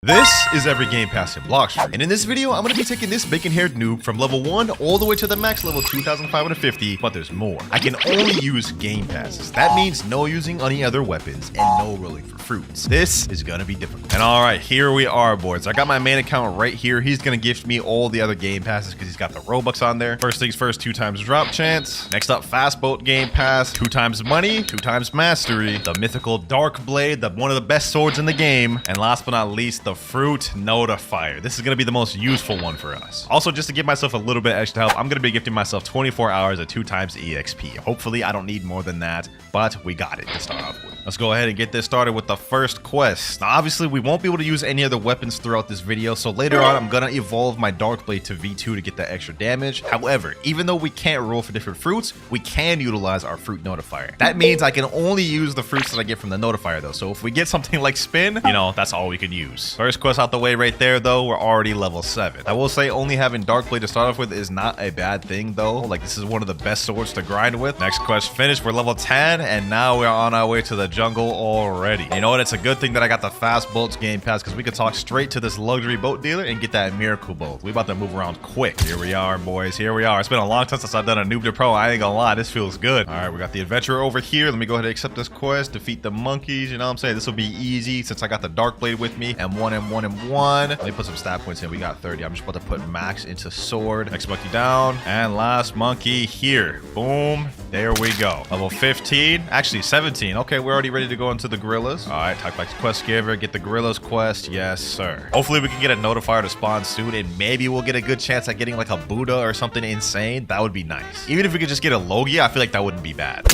This is every game pass in Blox, and in this video, I'm going to be taking this bacon-haired noob from level 1 all the way to the max level 2,550, but there's more. I can only use game passes. That means no using any other weapons and no rolling for fruits. This is going to be difficult. And alright, here we are, boys. I got my main account right here. He's going to gift me all the other game passes because he's got the Robux on there. First things first, 2 times drop chance. Next up, fast boat game pass, 2 times money, 2 times mastery, the mythical dark blade, one of the best swords in the game, and last but not least, the fruit notifier. This is going to be the most useful one for us. Also, just to give myself a little bit extra help, I'm going to be gifting myself 24 hours at 2 times EXP. Hopefully, I don't need more than that, but we got it to start off with. Let's go ahead and get this started with the first quest. Now, obviously, we won't be able to use any other weapons throughout this video, so later on, I'm going to evolve my dark blade to V2 to get that extra damage. However, even though we can't roll for different fruits, we can utilize our fruit notifier. That means I can only use the fruits that I get from the notifier, though. So if we get something like spin, you know, that's all we can use. First quest out the way right there, though, we're already level 7. I will say only having dark blade to start off with is not a bad thing, though. Like, this is one of the best swords to grind with. Next quest finished, we're level 10, and now we're on our way to the jungle already. You know what? It's a good thing that I got the fast boats game pass, because we could talk straight to this luxury boat dealer and get that miracle boat. We about to move around quick. Here we are, boys. Here we are. It's been a long time since I've done a noob to pro. I ain't gonna lie, this feels good. All right, we got the adventurer over here. Let me go ahead and accept this quest. Defeat the monkeys. You know what I'm saying? This will be easy since I got the dark blade with me. And one and one and one. Let me put some stat points in. We got 30. I'm just about to put max into sword. Next monkey down. And last monkey here. Boom. There we go. Level 15. Actually, 17. Okay, we're already ready to go into the gorillas. All right, talk back to quest giver. Get the gorillas quest. Yes, sir. Hopefully, we can get a notifier to spawn soon, and maybe we'll get a good chance at getting like a Buddha or something insane. That would be nice. Even if we could just get a Logia, I feel like that wouldn't be bad.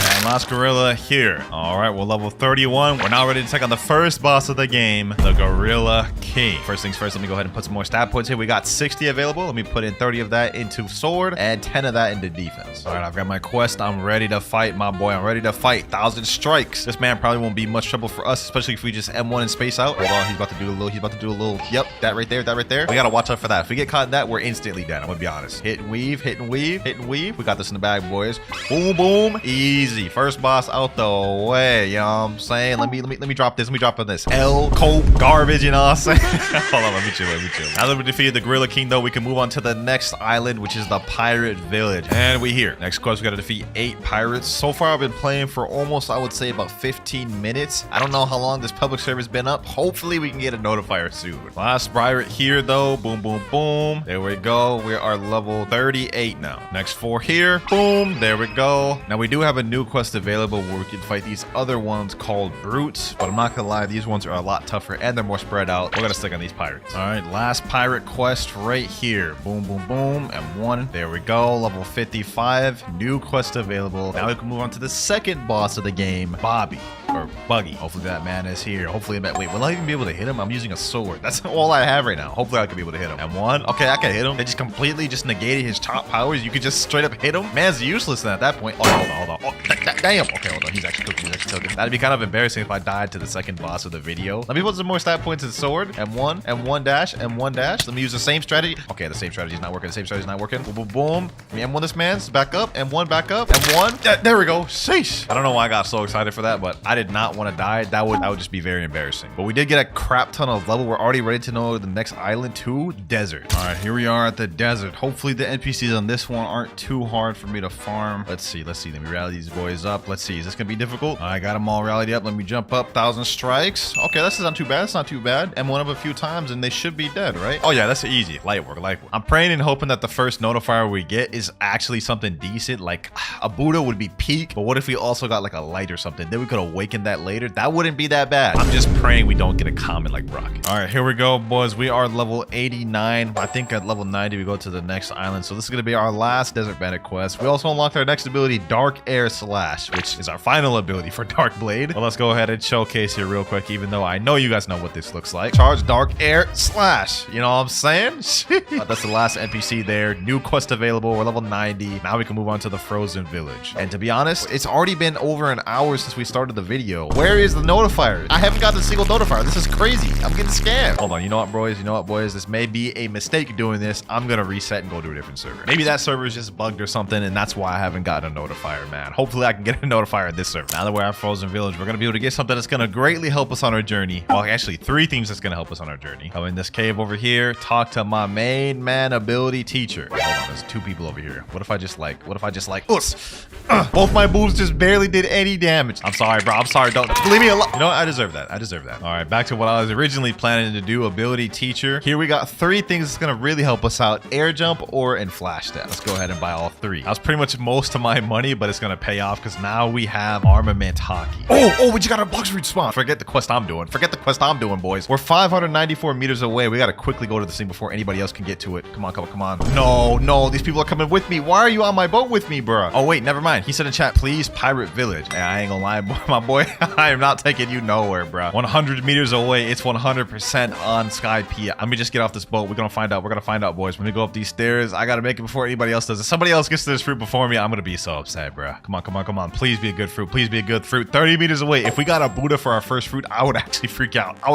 And last gorilla here. All right, we're level 31. We're now ready to take on the first boss of the game, the Gorilla King. First things first, let me go ahead and put some more stat points here. We got 60 available. Let me put in 30 of that into sword and 10 of that into defense. All right, I've got my quest. I'm ready to fight, my boy. I'm ready to fight. 1,000 strikes. This man probably won't be much trouble for us, especially if we just M1 and space out. Hold on, he's about to do a little, yep, that right there, that right there. We gotta watch out for that. If we get caught in that, we're instantly dead. I'm gonna be honest. Hit and weave, hit and weave, hit and weave. We got this in the bag, boys. Boom, boom, easy. First boss out the way, you know what I'm saying? Let me drop this. Let me drop on this. Cope garbage, you know what I'm saying? Hold on, let me chill. Now that we defeated the Gorilla King, though, we can move on to the next island, which is the Pirate Village. And we here. Next quest, we gotta defeat 8 pirates. So far, I've been playing for almost, I would say, about 15 minutes. I don't know how long this public server's been up. Hopefully, we can get a notifier soon. Last pirate here, though. Boom, boom, boom. There we go. We are level 38 now. Next 4 here. Boom. There we go. Now, we do have a new quest available where we can fight these other ones called brutes, but I'm not gonna lie, these ones are a lot tougher and they're more spread out. We're gonna stick on these pirates. All right, last pirate quest right here. Boom, boom, boom, and 1. There we go. Level 55. New quest available. Now we can move on to the second boss of the game, Bobby. Or Buggy. Hopefully that man is here. Hopefully, wait, will I even be able to hit him? I'm using a sword. That's all I have right now. Hopefully I can be able to hit him. And 1. Okay, I can hit him. They just completely just negated his top powers. You could just straight up hit him. Man's useless then at that point. Oh, hold on. Oh, damn. Okay, hold on. He's actually cooking. That'd be kind of embarrassing if I died to the second boss of the video. Let me put some more stat points in sword. And 1, and 1 dash, and 1 dash. Let me use the same strategy. Okay, the same strategy is not working. The same strategy is not working. Boom, boom, boom. And 1 this man's back up, and 1 back up, and 1. There we go. Sheesh. I don't know why I got so excited for that, but I did not want to die. That would just be very embarrassing. But we did get a crap ton of level. We're already ready to know the next island too. Desert. All right, here we are at the desert. Hopefully the NPCs on this one aren't too hard for me to farm. Let's see. Let me rally these boys up. Let's see. Is this gonna be difficult? I got them all rallied up. Let me jump up. 1,000 strikes. Okay, this is not too bad. It's not too bad. M1 up a few times and they should be dead, right? Oh yeah, that's easy. Light work. I'm praying and hoping that the first notifier we get is actually something decent. Like a Buddha would be peak, but what if we also got like a light or something? Then we could awaken that later. That wouldn't be that bad. I'm just praying we don't get a common like Brock. All right, here we go, boys. We are level 89. I think at level 90 we go to the next island. So this is gonna be our last Desert Bandit quest. We also unlocked our next ability, Dark Air Slash, which is our final ability for Dark Blade. Well, let's go ahead and showcase here real quick, even though I know you guys know what this looks like. Charge Dark Air Slash. You know what I'm saying? That's the last NPC there. New quest available. We're level 90. Now we can move on to the Frozen Village. And to be honest, it's already been over an hour since we started the video. video. Where is the notifier? I haven't gotten a single notifier. This is crazy. I'm getting scammed. Hold on. You know what, boys? You know what, boys? This may be a mistake doing this. I'm going to reset and go to a different server. Maybe that server is just bugged or something, and that's why I haven't gotten a notifier, man. Hopefully, I can get a notifier at this server. Now that we're at Frozen Village, we're going to be able to get something that's going to greatly help us on our journey. Well, actually, 3 things that's going to help us on our journey. Go in this cave over here. Talk to my main man ability teacher. Hold on. There's 2 people over here. What if I just like, both my moves just barely did any damage. I'm sorry, bro. I'm sorry. Don't leave me alone. You know what? I deserve that. I deserve that. All right, back to what I was originally planning to do. Ability teacher. Here we got 3 things that's gonna really help us out: air jump or and flash step. Let's go ahead and buy all 3. That was pretty much most of my money, but it's gonna pay off because now we have armament hockey. Oh, we just got our Blox route spawn. Forget the quest I'm doing. Forget the quest I'm doing, boys. We're 594 meters away. We gotta quickly go to this thing before anybody else can get to it. Come on, come on, come on. No, these people are coming with me. Why are you on my boat with me, bro? Oh wait, never mind. He said in chat, please pirate village. Yeah, I ain't gonna lie, my boy. I am not taking you nowhere, bro. 100 meters away. It's 100% on Sky P. Let me just get off this boat. We're gonna find out. We're gonna find out, boys. When we go up these stairs, I gotta make it before anybody else does. If somebody else gets to this fruit before me, I'm gonna be so upset, bro. Come on, come on, come on. Please be a good fruit. Please be a good fruit. 30 meters away. If we got a Buddha for our first fruit, I would actually freak out. Oh,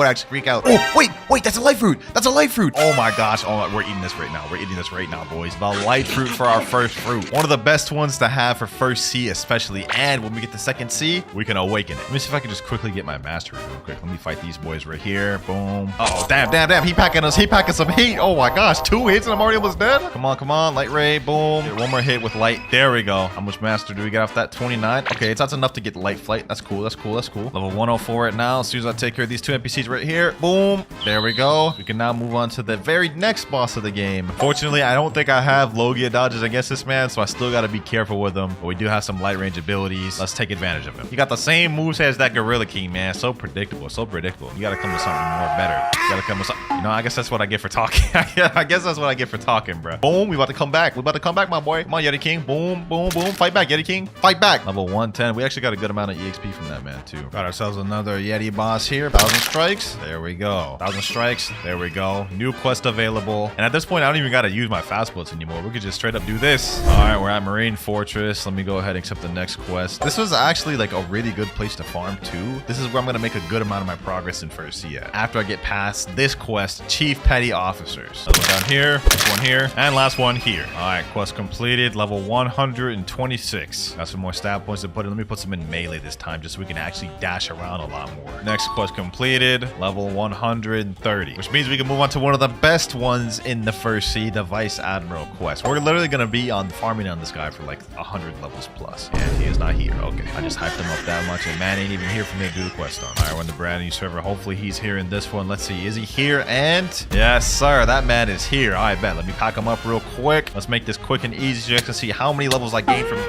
wait, that's a light fruit. That's a light fruit. Oh my gosh. Oh, we're eating this right now. We're eating this right now, boys. The light fruit for our first fruit. One of the best ones to have for first C, especially. And when we get the second C, we can awaken it. Let me see if I can just quickly get my mastery real quick. Let me fight these boys right here. Boom. Oh, damn. He packing us. He packing some heat. Oh my gosh. 2 hits and I'm already almost dead. Come on. Light ray. Boom. Get 1 more hit with light. There we go. How much master do we get off that? 29. Okay, that's enough to get light flight. That's cool. Level 104 right now. As soon as I take care of these 2 NPCs right here. Boom. There we go. We can now move on to the very next boss of the game. Fortunately, I don't think I have Logia dodges against this man, so I still got to be careful with him. But we do have some light range abilities. Let's take advantage of him. You got the same moves as that Gorilla King, man. So predictable. You got to come to something more better. You got to come to something. You know, I guess that's what I get for talking. I guess that's what I get for talking, bro. Boom. We about to come back. My boy. Come on, Yeti King. Boom. Fight back, Yeti King. Fight back. Level 110. We actually got a good amount of EXP from that man, too. Got ourselves another Yeti boss here. 1,000 strikes. There we go. 1,000 strikes. There we go. New quest available. And at this point, I don't even got to use my fast bullets anymore. We could just straight up do this. All right, we're at Marine Fortress. Let me go ahead and accept the next quest. This was actually like a really good place to farm too. This is where I'm going to make a good amount of my progress in first C at. After I get past this quest, Chief Petty Officers. Another one down here, next one here, and last one here. All right, quest completed. Level 126. Got some more stat points to put in. Let me put some in melee this time just so we can actually dash around a lot more. Next quest completed. Level 130, which means we can move on to one of the best ones in the first C, the Vice Admiral quest. We're literally going to be on farming on this guy for like 100 levels plus. And he is not here. Okay, I just hyped him up that much and man ain't even here for me to do the quest on. All right, we're in the brand new server. Hopefully he's here in this one. Let's see, is he here? And yes, sir, that man is here. I bet. Let me pack him up real quick. Let's make this quick and easy so you guys can see how many levels I gained from...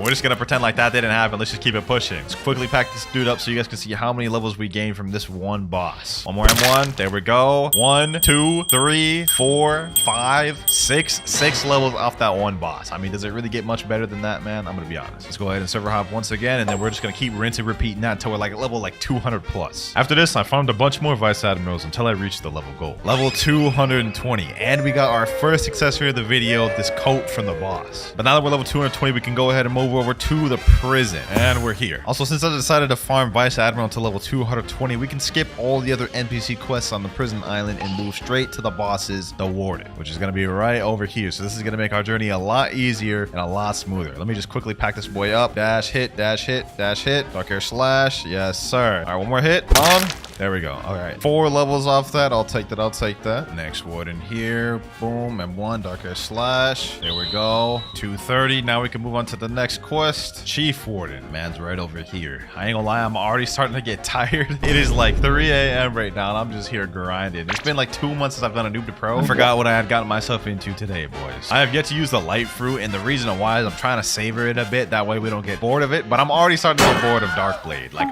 We're just gonna pretend like that didn't happen. Let's just keep it pushing. Let's quickly pack this dude up so you guys can see how many levels we gained from this one boss. One more M1. There we go. 1, 2, 3, 4, 5, 6. 6 levels off that one boss. I mean, does it really get much better than that, man? I'm gonna be honest. Let's go ahead and server hop once again, and then we're just gonna keep rinsing, repeating that until we're like level 200 plus. After this, I farmed a bunch more Vice Admirals until I reached the level goal. Level 220. And we got our first accessory of the video, this coat from the boss. But now that we're level 220, we can go ahead and move over to the prison, and we're here. Also, since I decided to farm Vice Admiral to level 220, we can skip all the other NPC quests on the prison island and move straight to the bosses, the Warden, which is going to be right over here. So this is going to make our journey a lot easier and a lot smoother. Let me just quickly pack this boy up. Dash hit, dash hit, dash hit. Dark hair slash. Yes, sir. All right, one more hit. Come on. There we go. All right, 4 levels off that. I'll take that. Next Warden here. Boom. M1. Dark hair slash. There we go. 230. Now we can move on to the next quest. Chief Warden. Man's right over here. I ain't gonna lie, I'm already starting to get tired. It is like 3 a.m. right now, and I'm just here grinding. It's been like 2 months since I've done a noob to pro. I forgot what I had gotten myself into today, boys. I have yet to use the light fruit, and the reason why is I'm trying to savor it a bit. That way we don't get bored of it, but I'm already starting to get bored of Dark Blade. Like...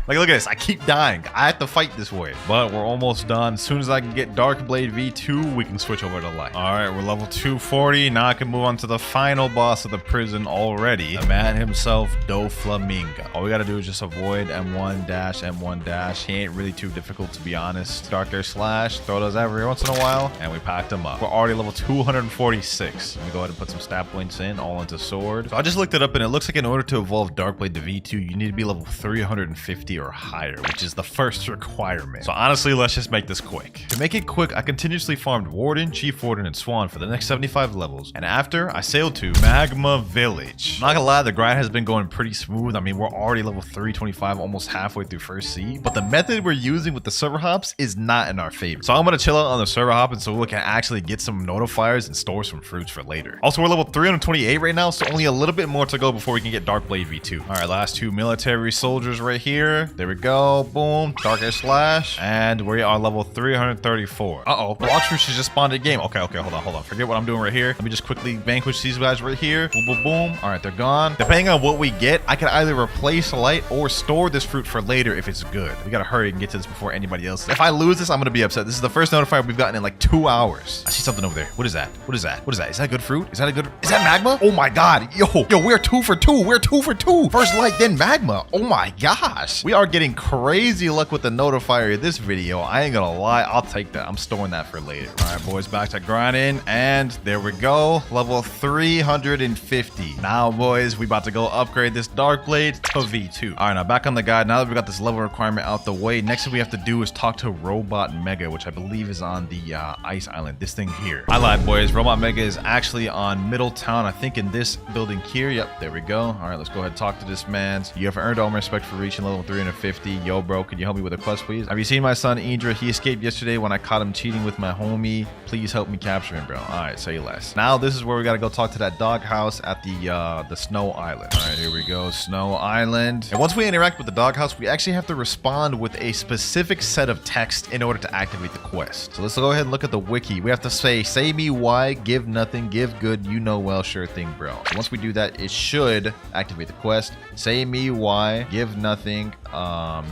Like, look at this. I keep dying. I have to fight this way. But we're almost done. As soon as I can get Darkblade V2, we can switch over to light. All right, we're level 240. Now I can move on to the final boss of the prison already. The man himself, Doflamingo. All we got to do is just avoid M1 dash, M1 dash. He ain't really too difficult, to be honest. Dark Air Slash. Throw those every once in a while. And we packed him up. We're already level 246. Let me go ahead and put some stat points in, all into sword. So I just looked it up, and it looks like in order to evolve Darkblade to V2, you need to be level 350 or higher, which is the first requirement. So honestly, let's just make this quick. To make it quick, I continuously farmed Warden, Chief Warden, and Swan for the next 75 levels. And after, I sailed to Magma Village. I'm not gonna lie, the grind has been going pretty smooth. I mean, we're already level 325, almost halfway through first sea. But the method we're using with the server hops is not in our favor. So I'm gonna chill out on the server hop and so we can actually get some notifiers and store some fruits for later. Also, we're level 328 right now, so only a little bit more to go before we can get Darkblade V2. All right, last two military soldiers right here. There we go. Boom. Dark Air Slash. And we are level 334. Uh-oh. Blox fruits just spawned a game. Okay, hold on. Forget what I'm doing right here. Let me just quickly vanquish these guys right here. Boom, boom, boom. All right, they're gone. Depending on what we get, I can either replace light or store this fruit for later if it's good. We gotta hurry and get to this before anybody else. If I lose this, I'm gonna be upset. This is the first notifier we've gotten in like 2 hours. I see something over there. What is that? What is that? Is that good fruit? Is that magma? Oh my god. Yo, we're 2 for 2. We're 2 for 2. First light, then magma. Oh my gosh. We are getting crazy luck with the notifier in this video. I ain't gonna lie. I'll take that. I'm storing that for later. All right, boys, back to grinding. And there we go. Level 350. Now, boys, we about to go upgrade this Darkblade to V2. All right, now back on the guide. Now that we got this level requirement out the way, next thing we have to do is talk to Robot Mega, which I believe is on the ice island. This thing here. I lied, boys. Robot Mega is actually on Middletown. I think in this building here. Yep, there we go. All right, let's go ahead and talk to this man. You have earned all my respect for reaching level 350. Yo, bro, could you help me with a quest, please? Have you seen my son, Indra? He escaped yesterday when I caught him cheating with my homie. Please help me capture him, bro. All right, say less. Now, this is where we got to go talk to that doghouse at the Snow Island. All right, here we go. Snow Island. And once we interact with the doghouse, we actually have to respond with a specific set of text in order to activate the quest. So let's go ahead and look at the wiki. We have to say me why, give nothing, give good, you know well, sure thing, bro. So once we do that, it should activate the quest. Say me why, give nothing,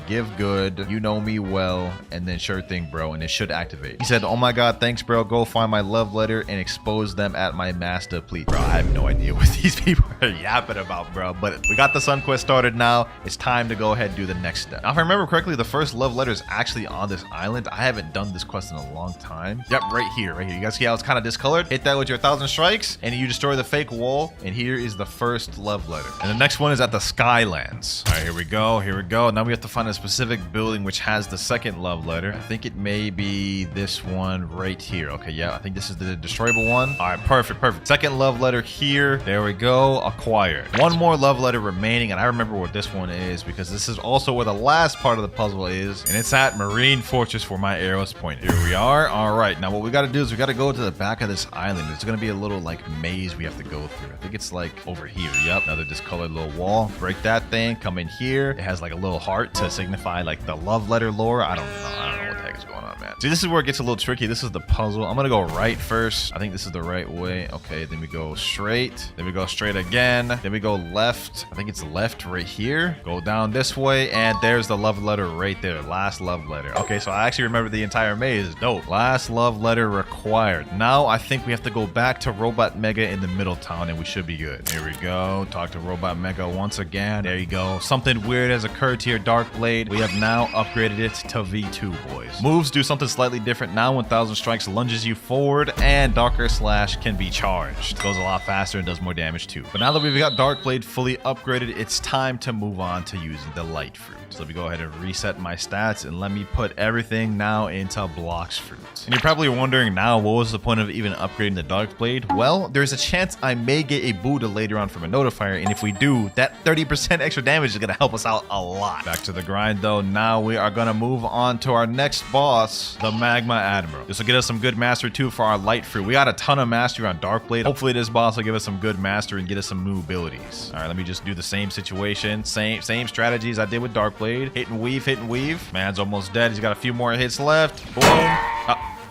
give good, you know me well, and then sure thing, bro, and it should activate. He said, oh my god, thanks, bro. Go find my love letter and expose them at my master, please. Bro, I have no idea what these people are yapping about, bro, but we got the sun quest started now. It's time to go ahead and do the next step. Now, if I remember correctly, the first love letter is actually on this island. I haven't done this quest in a long time. Yep, right here. You guys see how it's kind of discolored? Hit that with your 1,000 strikes and you destroy the fake wall, and here is the first love letter. And the next one is at the Skylands. All right, here we go. Now we have to find a specific building which has the second love letter. I think it may be this one right here. Okay, yeah, I think this is the destroyable one. All right, perfect. Second love letter here. There we go. Acquired. One more love letter remaining, and I remember what this one is because this is also where the last part of the puzzle is, and it's at Marine Fortress where my arrows point. Here we are. All right, now what we got to do is we got to go to the back of this island. There's going to be a little like maze we have to go through. I think it's like over here. Yep, another discolored little wall. Break that thing. Come in here. It has like a little heart to signify like the love letter lore. I don't know what the heck is going on, man. See, this is where it gets a little tricky. This is the puzzle. I'm gonna go right first. I think this is the right way. Okay, then we go straight. Then we go straight again. Then we go left. I think it's left right here. Go down this way, and there's the love letter right there. Last love letter. Okay, so I actually remember the entire maze. Dope. Last love letter required. Now I think we have to go back to Robot Mega in the Middletown, and we should be good. Here we go. Talk to Robot Mega once again. There you go. Something weird has occurred to your Darkblade. We have now upgraded it to V2, boys. Moves do something slightly different. Now 1,000 strikes lunges you forward, and Dark Air Slash can be charged. It goes a lot faster and does more damage too. But now that we've got Darkblade fully upgraded, it's time to move on to using the light fruit. So let me go ahead and reset my stats, and let me put everything now into Blox fruit. And you're probably wondering now, what was the point of even upgrading the Darkblade? Well, there's a chance I may get a Buddha later on from a notifier, and if we do, that 30% extra damage is going to help us out a lot. Back to the grind though. Now we are going to move on to our next boss, the Magma Admiral. This will get us some good mastery too for our light fruit. We got a ton of mastery on Darkblade. Hopefully this boss will give us some good mastery and get us some new abilities. All right, let me just do the same situation. Same strategies I did with Darkblade. Hit and weave. Man's almost dead. He's got a few more hits left. Boom.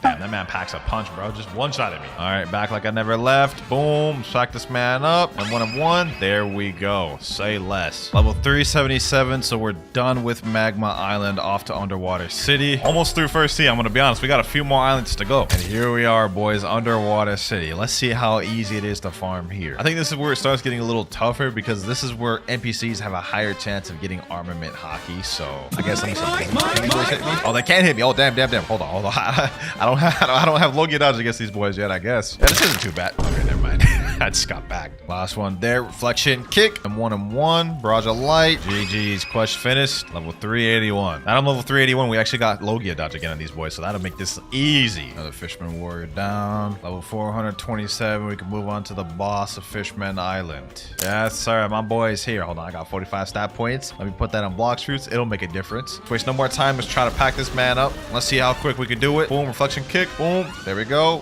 Damn, that man packs a punch, bro. Just one-shotted me. All right, back like I never left. Boom. Smack this man up. And 1 of 1. There we go. Say less. Level 377. So we're done with Magma Island, off to Underwater City. Almost through first sea. I'm going to be honest. We got a few more islands to go. And here we are, boys. Underwater City. Let's see how easy it is to farm here. I think this is where it starts getting a little tougher because this is where NPCs have a higher chance of getting armament hockey. So I guess I need some. Can these boys hit me? Oh, they can't hit me. Oh, damn. Hold on. I don't have Logia dodge against these boys yet, I guess. Yeah, this isn't too bad. Okay, never mind. I just got back. Last one there. Reflection kick. I'm 1 and 1. Barrage of light. GG's. Quest finished. Level 381. Now I'm level 381. We actually got Logia dodge again on these boys, so that'll make this easy. Another Fisherman Warrior down. Level 427. We can move on to the boss of Fishman Island. Yes, sir. My boy's here. Hold on. I got 45 stat points. Let me put that on Blox fruits. It'll make a difference. Waste no more time. Let's try to pack this man up. Let's see how quick we can do it. Boom. Reflection kick. Boom. There we go.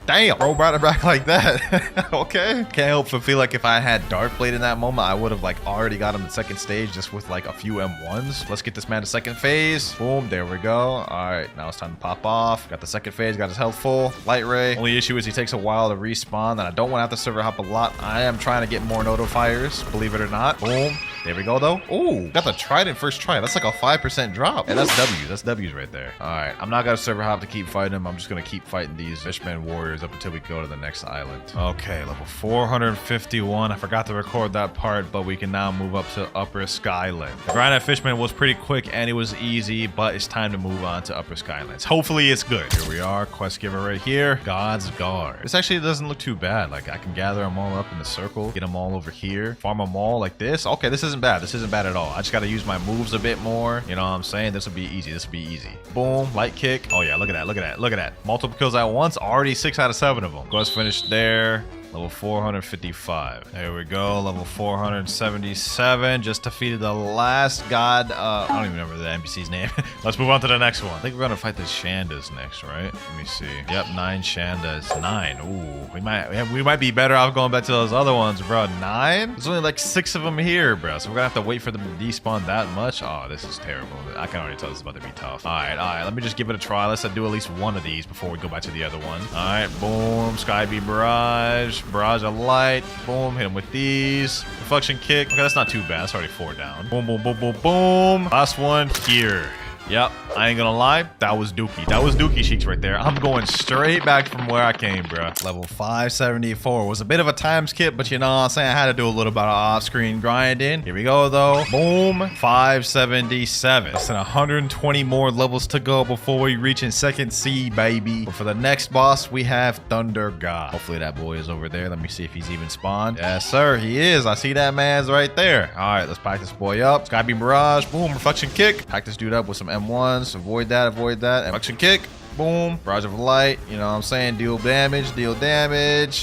Damn, bro, brought it back like that. Okay. Can't help but feel like if I had Dark Blade in that moment, I would have like already got him to second stage just with like a few M1s. Let's get this man to second phase. Boom, there we go. All right, now it's time to pop off. Got the second phase, got his health full. Light ray. Only issue is he takes a while to respawn, and I don't want to have to server hop a lot. I am trying to get more notifiers, believe it or not. Boom. There we go, though. Ooh, got the trident first try. That's like a 5% drop. And that's W's. That's W's right there. All right, I'm not going to server hop to keep fighting him. I'm just going to keep fighting these Fishman Warriors up until we go to the next island. Okay, level 451. I forgot to record that part, but we can now move up to Upper Skyland. The grind at Fishman was pretty quick and it was easy, but it's time to move on to Upper Skylands. Hopefully it's good. Here we are. Quest giver right here. God's Guard. This actually doesn't look too bad. Like I can gather them all up in the circle, get them all over here, farm them all like this. Okay, this isn't bad. This isn't bad at all. I just got to use my moves a bit more. You know what I'm saying? This will be easy. This will be easy. Boom. Light kick. Oh yeah, look at that. Look at that. Look at that. Multiple kills at once. Already 6 out of 7 of them. Quest finished there. Level 455. There we go. Level 477. Just defeated the last god. I don't even remember the NPC's name. Let's move on to the next one. I think we're going to fight the Shandas next, right? Let me see. Yep, 9 Shandas. 9. Ooh, we might be better off going back to those other ones, bro. 9? There's only like 6 of them here, bro. So we're going to have to wait for them to despawn that much. Oh, this is terrible. I can already tell this is about to be tough. All right. Let me just give it a try. Let's do at least one of these before we go back to the other one. All right, boom. Sky Bee Barrage. Barrage of light. Boom. Hit him with these. Reflection kick. Okay, that's not too bad. That's already 4 down. Boom, boom, boom, boom, boom. Last one here. Yep, I ain't gonna lie, that was Dookie. That was Dookie Cheeks right there. I'm going straight back from where I came, bro. Level 574 was a bit of a time skip, but you know what I'm saying? I had to do a little bit of off-screen grinding. Here we go, though. Boom, 577. Less than 120 more levels to go before we reach in second sea, baby. But for the next boss, we have Thunder God. Hopefully that boy is over there. Let me see if he's even spawned. Yes, sir, he is. I see that man's right there. All right, let's pack this boy up. Sky Beam Barrage. Boom, Reflection Kick. Pack this dude up with some M1s. Avoid that. Reflection kick. Boom. Barrage of light. You know what I'm saying? Deal damage.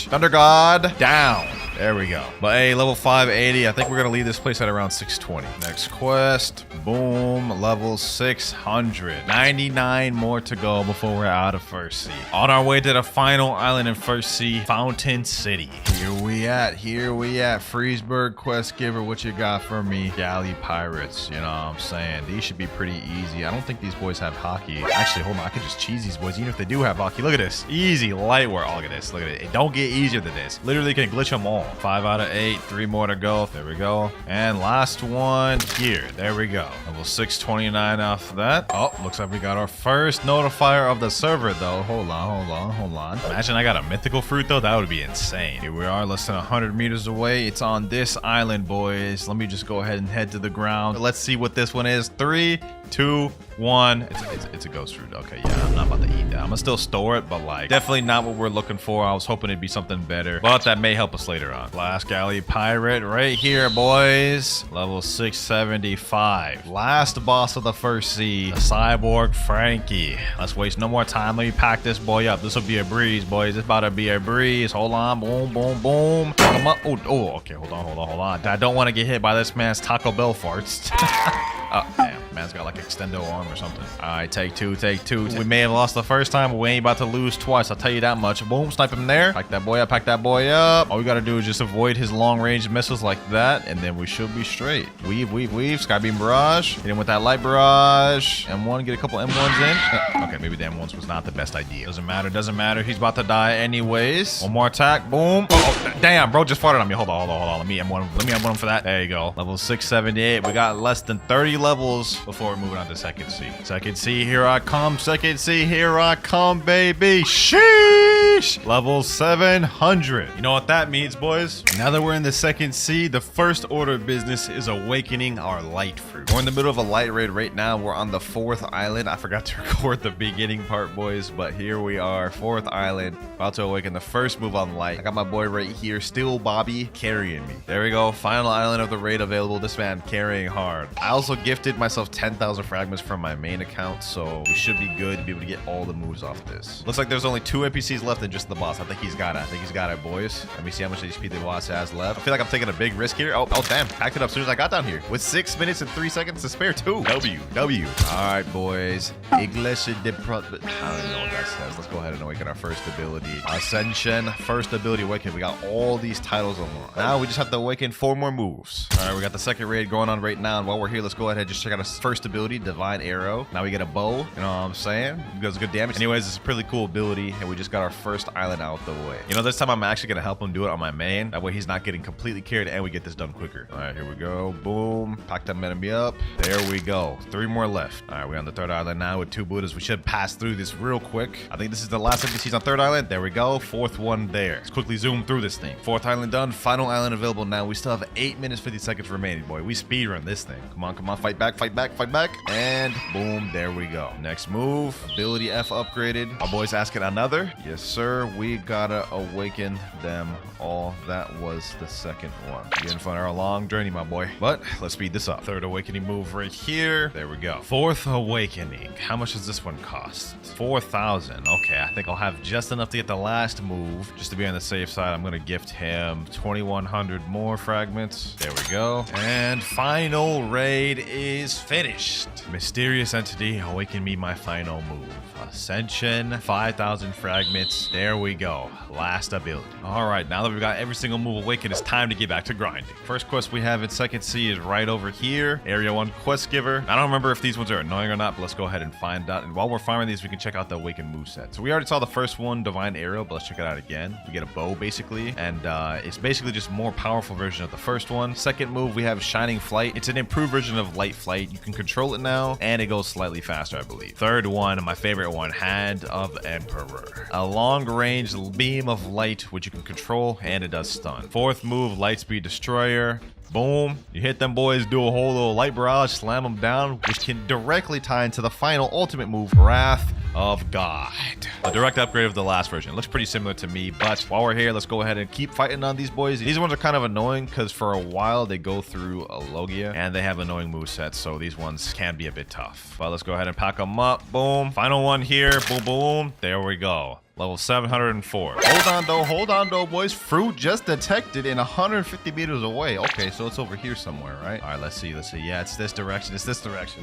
Thunder God. Down. There we go. But hey, level 580. I think we're going to leave this place at around 620. Next quest. Boom. Level 600. 99 more to go before we're out of First Sea. On our way to the final island in First Sea, Fountain City. Here we at. Freesburg quest giver. What you got for me? Galley Pirates. You know what I'm saying? These should be pretty easy. I don't think these boys have hockey. Actually, hold on. I could just cheese these boys even if they do have hockey. Look at this. Easy light work. Oh, look at this. Look at it. It don't get easier than this. Literally can glitch them all. 5 out of 8. 3 more to go. There we go. And last one here. There we go. Level 629 after that. Oh, looks like we got our first notifier of the server, though. Hold on. Imagine I got a mythical fruit, though. That would be insane. Here we are, less than 100 meters away. It's on this island, boys. Let me just go ahead and head to the ground. Let's see what this one is. 3, 2, 1. It's a ghost fruit. Okay, yeah, I'm not about to eat that. I'm gonna still store it, but like definitely not what we're looking for. I was hoping it'd be something better, but that may help us later on. Last Galley Pirate right here, boys. Level 675. Last boss of the First Sea, the Cyborg Frankie. Let's waste no more time. Let me pack this boy up. This will be a breeze, boys. It's about to be a breeze. Hold on. Boom, boom, boom. Pack him up. Oh, okay. Hold on. I don't want to get hit by this man's Taco Bell farts. Oh, damn. Man's got like extendo arm or something. All right, take two, take two. We may have lost the first time, but we ain't about to lose twice. I'll tell you that much. Boom, snipe him there. Pack that boy up, pack that boy up. All we gotta do is just avoid his long range missiles like that, and then we should be straight. Weave, weave, weave. Skybeam barrage. Hit him with that light barrage. M1, get a couple M1s in. Okay, maybe the M1s was not the best idea. Doesn't matter, doesn't matter. He's about to die anyways. One more attack. Boom. Oh, damn, bro, just farted on me. Hold on, hold on, hold on. Let me M1 him for that. There you go. Level 678. We got less than 30 levels before we're moving on to second C. Second C, here I come. Second C, here I come, baby. Sheesh. Level 700. You know what that means, boys? Now that we're in the second C, the first order of business is awakening our light fruit. We're in the middle of a light raid right now. We're on the 4th island. I forgot to record the beginning part, boys, but here we are, 4th island, about to awaken the first move on light. I got my boy right here, still Bobby, carrying me. There we go. Final island of the raid available. This man carrying hard. I also gifted myself 10,000 fragments from my main account, so we should be good to be able to get all the moves off this. Looks like there's only 2 NPCs left and just the boss. I think he's got it. I think he's got it, boys. Let me see how much HP the boss has left. I feel like I'm taking a big risk here. Oh, damn. Packed it up as soon as I got down here. With 6 minutes and 3 seconds to spare, too. W. All right, boys. Iglesia de Pro... I don't even know what that says. Let's go ahead and awaken our first ability. Ascension. First ability awaken. We got all these titles unlocked. Now we just have to awaken 4 more moves. All right, we got the second raid going on right now. And while we're here, let's go ahead and just check out our first ability, Divine Arrow. Now we get a bow. You know what I'm saying? It does good damage. Anyways, it's a pretty cool ability. And we just got our first island out the way. You know, this time I'm actually going to help him do it on my main. That way he's not getting completely carried and we get this done quicker. All right, here we go. Boom. Pack that enemy up. There we go. 3 more left. All right, we're on the 3rd island now with 2 Buddhas. We should pass through this real quick. I think this is the last NPCs on 3rd island. There we go. 4th one there. Let's quickly zoom through this thing. 4th island done. Final island available now. We still have 8 minutes, 50 seconds remaining, boy. We speedrun this thing. Come on, come on. Fight back, fight back, fight back. And boom, there we go. Next move. Ability F upgraded. Our boy's asking another. Yes, sir. We gotta awaken them all. That was the second one. Getting fun our long journey, my boy. But let's speed this up. 3rd awakening move right here. There we go. 4th awakening. How much does this one cost? 4,000. Okay, I think I'll have just enough to get the last move. Just to be on the safe side, I'm gonna gift him 2,100 more fragments. There we go. And final raid is finished. Mysterious entity, awaken me my final move. Ascension, 5,000 fragments. There we go. Last ability. All right, now that we've got every single move awakened, it's time to get back to grinding. First quest we have in second C is right over here. Area 1 quest giver. I don't remember if these ones are annoying or not, but let's go ahead and find out. And while we're farming these, we can check out the awakened moveset. So we already saw the first one, Divine Arrow, but let's check it out again. We get a bow basically, and it's basically just more powerful version of the first one. Second move, we have Shining Flight. It's an improved version of Light Flight. You can control it now, and it goes slightly faster, I believe. Third one, my favorite one, Hand of Emperor. A long-range beam of light, which you can control, and it does stun. Fourth move, Lightspeed Destroyer. Boom. You hit them boys, do a whole little light barrage, slam them down, which can directly tie into the final ultimate move, Wrath of God. A direct upgrade of the last version. It looks pretty similar to me, but while we're here, let's go ahead and keep fighting on these boys. These ones are kind of annoying because for a while they go through a Logia and they have annoying movesets, so these ones can be a bit tough. But let's go ahead and pack them up. Boom. Final one here. Boom, boom. There we go. Level 704. Hold on though, boys. Fruit just detected in 150 meters away. Okay, so it's over here somewhere, right? All right, let's see. Yeah, it's this direction.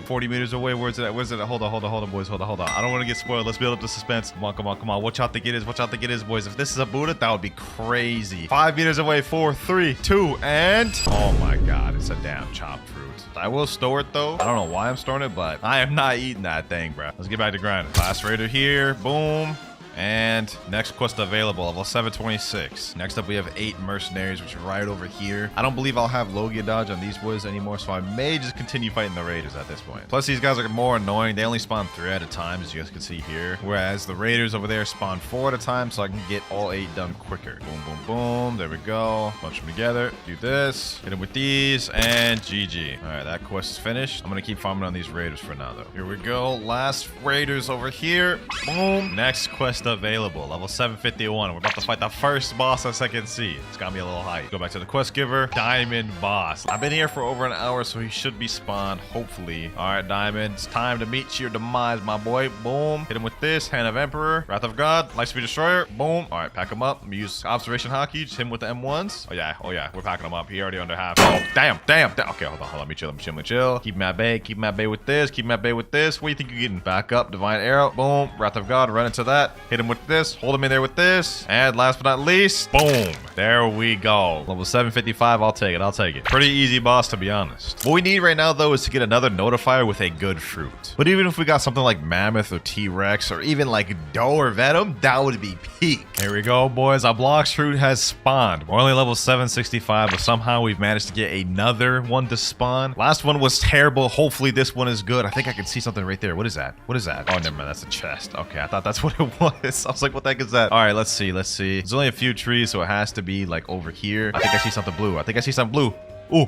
40 meters away. Where's it at? Hold on, boys. Hold on. I don't want to get spoiled. Let's build up the suspense. Come on. Watch out, think it is, boys. If this is a Buddha, that would be crazy. 5 meters away. 4, 3, 2, and oh my God, it's a damn chopped fruit. I will store it though. I don't know why I'm storing it, but I am not eating that thing, bro. Let's get back to grinding. Class Raider here. Boom. And next quest available, level 726. Next up, we have 8 mercenaries, which are right over here. I don't believe I'll have Logia dodge on these boys anymore, so I may just continue fighting the raiders at this point. Plus, these guys are more annoying. They only spawn 3 at a time, as you guys can see here. Whereas the raiders over there spawn 4 at a time, so I can get all 8 done quicker. Boom, boom, boom. There we go. Bunch them together. Do this. Hit them with these, and GG. All right, that quest is finished. I'm gonna keep farming on these raiders for now, though. Here we go. Last raiders over here. Boom. Next quest quest available. Level 751. We're about to fight the first boss of Second Sea. It's got me a little hype. Go back to the quest giver. Diamond boss. I've been here for over an hour, so he should be spawned, hopefully. All right, Diamond. It's time to meet your demise, my boy. Boom. Hit him with this. Hand of Emperor. Wrath of God. Lightspeed Destroyer. Boom. All right, pack him up. Let me use Observation Hockey. Just hit him with the M1s. Oh, yeah. We're packing him up. He already under half. Oh, damn. Okay, hold on. Let me chill. Keep him at bay. Keep him at bay with this. Keep him at bay with this. What do you think you're getting? Back up. Divine Arrow. Boom. Wrath of God. Run into that. Hit him with this. Hold him in there with this. And last but not least, boom. There we go. Level 755. I'll take it. Pretty easy boss, to be honest. What we need right now, though, is to get another notifier with a good fruit. But even if we got something like Mammoth or T-Rex or even like Doe or Venom, that would be peak. Here we go, boys. Our Blox fruit has spawned. We're only level 765, but somehow we've managed to get another one to spawn. Last one was terrible. Hopefully this one is good. I think I can see something right there. What is that? Oh, never mind. That's a chest. Okay, I thought that's what it was. I was like, what the heck is that? All right, let's see. There's only a few trees, so it has to be like over here. I think I see something blue. Oh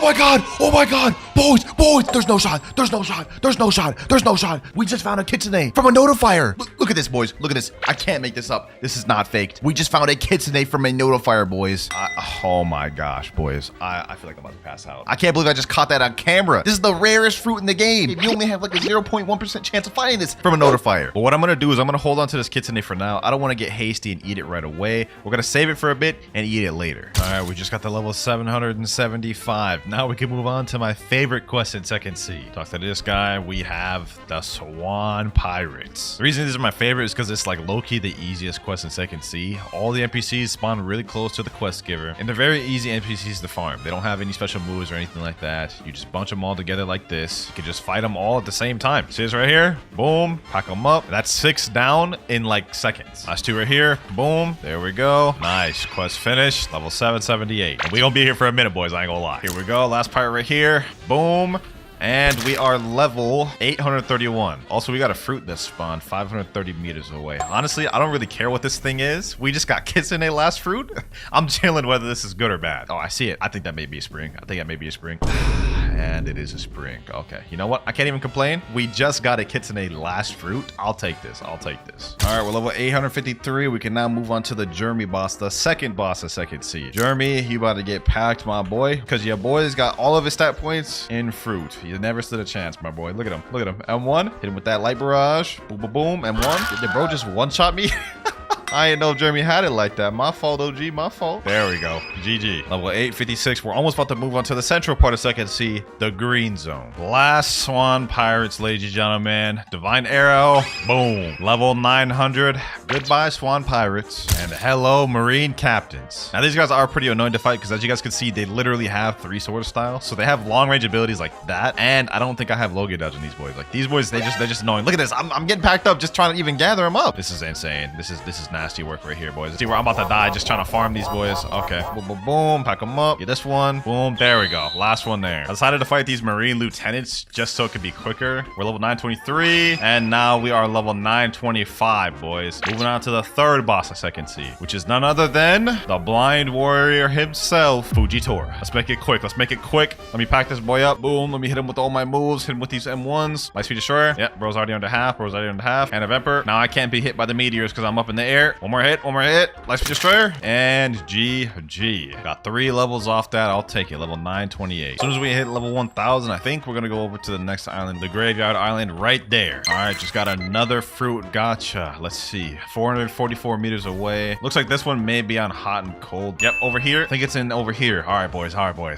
my god, boys, there's no shot. We just found a kitsune from a notifier. Look at this, boys. Look at this. I can't make this up. This is not faked. We just found a kitsune from a notifier, boys. Oh my gosh, boys. I feel like I'm about to pass out. I can't believe I just caught that on camera. This is the rarest fruit in the game. You only have like a 0.1% chance of finding this from a notifier. But what I'm gonna do is I'm gonna hold on to this kitsune for now. I don't want to get hasty and eat it right away. We're gonna save it for a bit and eat it later. All right, we just got the level 775. Now we can move on to my favorite quest in Second Sea. Talk to this guy. We have the Swan Pirates. The reason these are my favorite is because it's like low-key the easiest quest in Second Sea. All the NPCs spawn really close to the quest giver, and they're very easy NPCs to farm. They don't have any special moves or anything like that. You just bunch them all together like this. You can just fight them all at the same time. See this right here? Boom. Pack them up. That's 6 down in like seconds. Last 2 right here. Boom. There we go. Nice. Quest finished. Level 778. And we gonna be here for a minute, boys. I ain't gonna lie. Here we go. Last pirate right here. Boom. And we are level 831. Also, we got a fruit that spawned 530 meters away. Honestly, I don't really care what this thing is. We just got kitsune last fruit. I'm chilling whether this is good or bad. Oh, I see it. I think that may be a spring. And it is a spring. Okay. You know what? I can't even complain. We just got a kitsune last fruit. I'll take this. All right, we're level 853. We can now move on to the Jeremy boss, the second boss of Second Sea. Jeremy, you about to get packed, my boy, because your boy's got all of his stat points in fruit. He never stood a chance, my boy. Look at him. M1. Hit him with that light barrage. Boom, boom, boom. M1. Did bro just one-shot me? I didn't know if Jeremy had it like that. My fault, OG. My fault. There we go. GG. Level 856. We're almost about to move on to the central part of Second Sea, the green zone. Last Swan Pirates, ladies and gentlemen. Divine Arrow. Boom. Level 900. Goodbye, Swan Pirates. And hello, Marine Captains. Now, these guys are pretty annoying to fight because, as you guys can see, they literally have 3 sword styles. So they have long-range abilities like that. And I don't think I have Logia dodge on these boys. Like, these boys, they're just annoying. Look at this. I'm getting packed up just trying to even gather them up. This is insane. This is nasty work right here, boys. See where I'm about to die just trying to farm these boys. Okay. Boom, boom, boom. Pack them up. Get this one. Boom. There we go. Last one there. I decided to fight these Marine Lieutenants just so it could be quicker. We're level 923. And now we are level 925, boys. Moving on to the third boss of Second Sea, which is none other than the Blind Warrior himself, Fujitora. Let's make it quick. Let me pack this boy up. Boom. Let me hit him with all my moves. Hit him with these M1s. Lightspeed Destroyer. Yep. Bro's already under half. Hand of Emperor. Now I can't be hit by the meteors because I'm up in the air. One more hit. Lightspeed Destroyer. And GG. Got 3 levels off that. I'll take it. Level 928. As soon as we hit level 1000, I think we're going to go over to the next island, the Graveyard Island right there. All right. Just got another fruit. Gotcha. Let's see. 444 meters away. Looks like this one may be on hot and cold. Yep. Over here. I think it's in over here. All right, boys.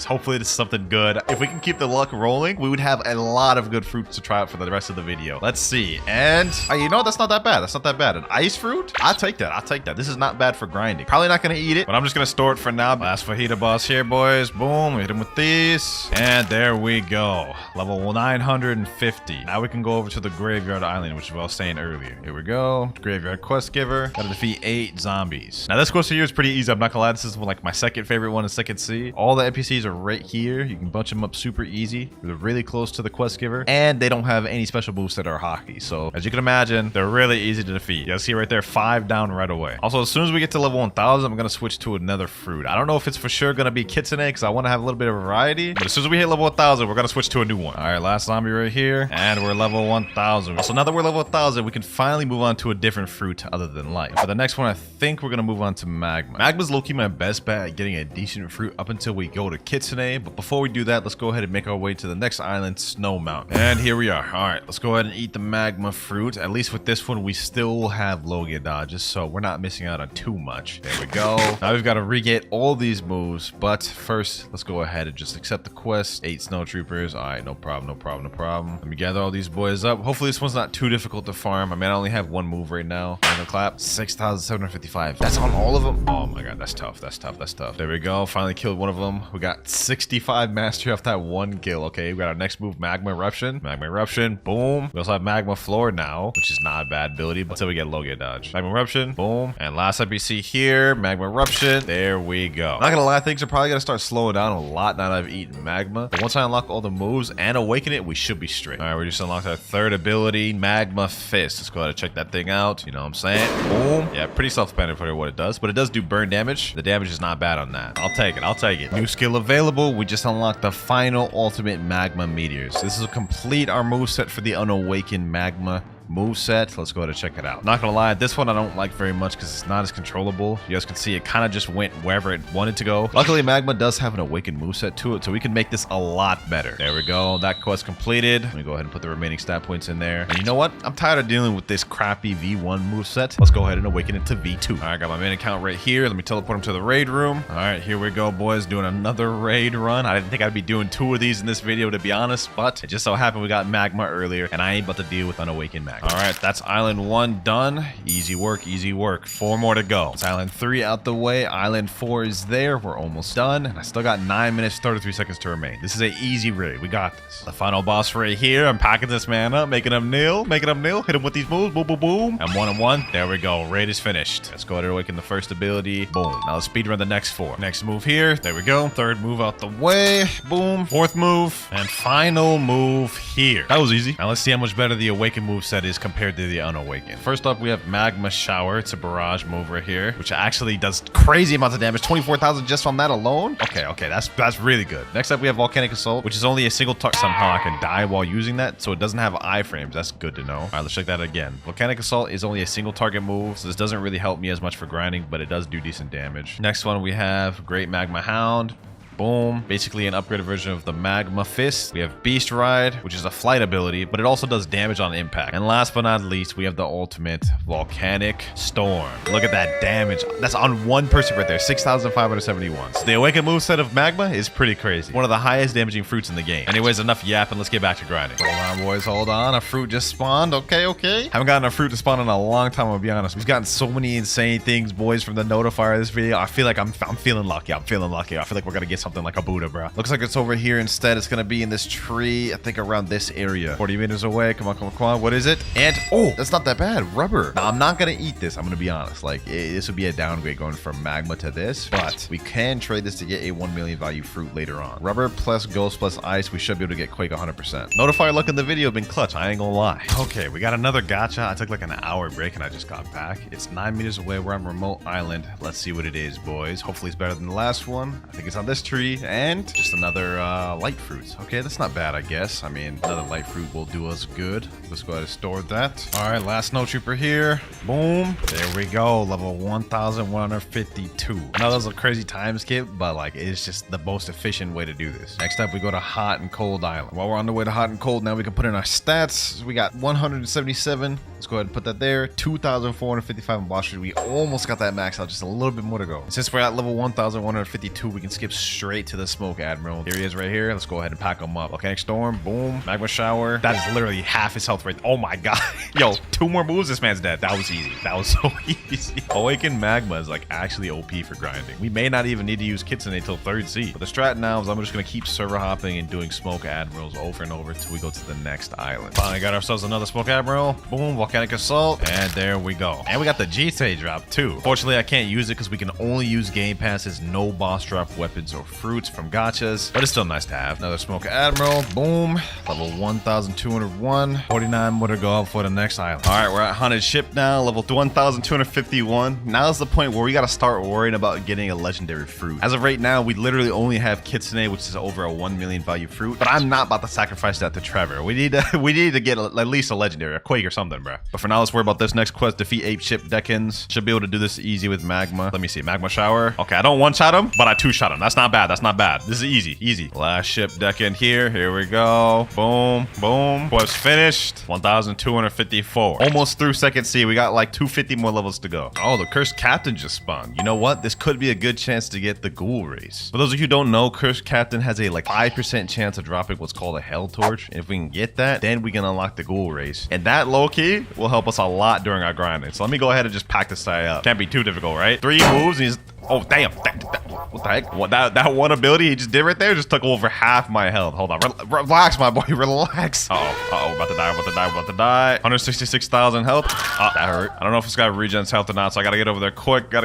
Hopefully this is something good. If we can keep the luck rolling, we would have a lot of good fruits to try out for the rest of the video. Let's see. And you know, that's not that bad. An ice fruit? I'll take that. This is not bad for grinding. Probably not going to eat it, but I'm just going to store it for now. Last fajita boss here, boys. Boom. We hit him with these. And there we go. Level 950. Now we can go over to the Graveyard Island, which I was saying earlier. Here we go. Graveyard Quest Giver. Gotta defeat 8 zombies. Now this quest here is pretty easy. I'm not gonna lie. This is like my second favorite one in Second Sea. All the NPCs are right here. You can bunch them up super easy. They're really close to the Quest Giver. And they don't have any special moves that are hockey. So as you can imagine, they're really easy to defeat. You guys see right there, 5 down one right away. Also, as soon as we get to level 1000, I'm gonna switch to another fruit. I don't know if it's for sure gonna be kitsune because I want to have a little bit of variety, but as soon as we hit level 1000, we're gonna switch to a new one. All right, last zombie right here, and we're level 1000. So now that we're level 1000, we can finally move on to a different fruit other than life. For the next one, I think we're gonna move on to magma. Magma's low-key my best bet at getting a decent fruit up until we go to kitsune, but before we do that, let's go ahead and make our way to the next island, Snow Mountain. And here we are. All right, let's go ahead and eat the magma fruit. At least with this one, we still have Logia dodges, so we're not missing out on too much. There we go. Now we've got to re-get all these moves, but first, let's go ahead and just accept the quest. 8 snow troopers. All right, no problem, no problem, no problem. Let me gather all these boys up. Hopefully this one's not too difficult to farm. I mean, I only have one move right now. I'm gonna clap. 6,755. That's on all of them? Oh my god, that's tough. That's tough. That's tough. There we go. Finally killed one of them. We got 65 mastery off that one kill. Okay, we got our next move, Magma Eruption. Magma Eruption. Boom. We also have Magma Floor now, which is not a bad ability, but until we get Logia dodge. Magma Eruption. Boom. And last up you see here, Magma Eruption. There we go. Not gonna lie, things are probably gonna start slowing down a lot now that I've eaten magma. But once I unlock all the moves and awaken it, we should be straight. All right, we just unlocked our third ability, Magma Fist. Let's go ahead and check that thing out. You know what I'm saying? Boom. Yeah, pretty self-explanatory for what it does, but it does do burn damage. The damage is not bad on that. I'll take it. I'll take it. New skill available. We just unlocked the final ultimate Magma Meteors. This is a complete our moveset for the unawakened magma moveset. Let's go ahead and check it out. Not gonna lie, this one I don't like very much because it's not as controllable. You guys can see it kind of just went wherever it wanted to go. Luckily, magma does have an awakened moveset to it, so we can make this a lot better. There we go. That quest completed. Let me go ahead and put the remaining stat points in there. And you know what? I'm tired of dealing with this crappy V1 moveset. Let's go ahead and awaken it to V2. All right, got my main account right here. Let me teleport him to the raid room. All right, here we go, boys. Doing another raid run. I didn't think I'd be doing 2 of these in this video, to be honest, but it just so happened we got magma earlier, and I ain't about to deal with unawakened magma. All right, that's Island 1 done. Easy work, easy work. 4 more to go. It's Island 3 out the way. Island 4 is there. We're almost done. And I still got 9 minutes, 33 seconds to remain. This is an easy raid. We got this. The final boss right here. I'm packing this man up, making him kneel, making him kneel. Hit him with these moves. Boom, boom, boom. And 1 and 1. There we go. Raid is finished. Let's go ahead and awaken the first ability. Boom. Now let's speedrun the next 4. Next move here. There we go. Third move out the way. Boom. Fourth move. And final move here. That was easy. Now let's see how much better the awakened move set is compared to the unawakened. First up, we have Magma Shower. It's a barrage move right here, which actually does crazy amounts of damage. 24,000 just from that alone. Okay, that's really good. Next up, we have Volcanic Assault, which is only a single target. Somehow I can die while using that, so it doesn't have iframes. That's good to know. All right, let's check that again. Volcanic Assault is only a single target move, so this doesn't really help me as much for grinding, but it does do decent damage. Next one, we have Great Magma Hound. Boom. Basically an upgraded version of the Magma Fist. We have Beast Ride, which is a flight ability, but it also does damage on impact. And last but not least, we have the ultimate Volcanic Storm. Look at that damage. That's on one person right there. 6,571. So the awakened moveset of Magma is pretty crazy. One of the highest damaging fruits in the game. Anyways, enough yapping. Let's get back to grinding. Hold on, boys. Hold on. A fruit just spawned. Okay. Haven't gotten a fruit to spawn in a long time, I'll be honest. We've gotten so many insane things, boys, from the notifier of this video. I feel like I'm feeling lucky. I feel like we're gonna get something like a Buddha, bro. Looks like it's over here instead. It's gonna be in this tree, I think around this area. 40 meters away. Come on. What is it? And oh, that's not that bad. Rubber. Now I'm not gonna eat this. I'm gonna be honest. Like this would be a downgrade going from magma to this, but we can trade this to get a 1 million value fruit later on. Rubber plus ghost plus ice. We should be able to get Quake 100%. Notifier luck in the video been clutch. I ain't gonna lie. Okay, we got another gacha. I took like an hour break and I just got back. It's 9 meters away. We're on remote island. Let's see what it is, boys. Hopefully it's better than the last one. I think it's on this tree. And just another light fruit. Okay, that's not bad, I guess. I mean, another light fruit will do us good. Let's go ahead and store that. All right, last snow trooper here. Boom. There we go. Level 1,152. Now, that was a crazy time skip, but like, it's just the most efficient way to do this. Next up, we go to Hot and Cold Island. While we're on the way to Hot and Cold, now we can put in our stats. We got 177. Let's go ahead and put that there. 2,455 in boss. We almost got that max out. Just a little bit more to go. Since we're at level 1,152, we can skip straight to the Smoke Admiral. Here he is right here. Let's go ahead and pack him up. Volcanic Storm. Boom. Magma Shower. That is literally half his health rate. Oh my god. Yo, 2 more moves. This man's dead. That was easy. That was so easy. Awakened Magma is like actually OP for grinding. We may not even need to use Kitsune until 3rd seed. But the strat now is I'm just going to keep server hopping and doing Smoke Admirals over and over until we go to the next island. Finally got ourselves another Smoke Admiral. Boom. volcanic assault, and there we go. And we got the GTA drop too. Fortunately, I can't use it because we can only use game passes, no boss drop weapons or fruits from gachas, but it's still nice to have. Another smoke admiral, boom, level 1201. 49 more to go up for the next island. All right, we're at haunted ship now, level 1251. Now's the point where we got to start worrying about getting a legendary fruit. As of right now, we literally only have Kitsune, which is over a 1 million value fruit, but I'm not about to sacrifice that to Trevor. We need to get at least a legendary, a quake or something, bro. But for now, let's worry about this next quest. Defeat ape ship Decans. Should be able to do this easy with magma. Let me see, magma shower. Okay, I don't one-shot him, but I two-shot him. That's not bad. That's not bad. This is easy, easy. Last ship Decan here we go. Boom, boom. Quest finished. 1254. Almost through second C. We got like 250 more levels to go. Oh, the cursed captain just spawned. You know what? This could be a good chance to get the ghoul race. For those of you who don't know, cursed captain has a like 5% chance of dropping what's called a hell torch. And if we can get that, then we can unlock the ghoul race. And that low-key will help us a lot during our grinding. So let me go ahead and just pack this guy up. Can't be too difficult, right? 3 moves and he's... Oh, damn. What the heck? What, that one ability he just did right there just took over half my health. Hold on. Relax, my boy. Relax. Uh-oh. About to die. 166,000 health. That hurt. I don't know if this guy regens health or not, so I gotta get over there quick. Come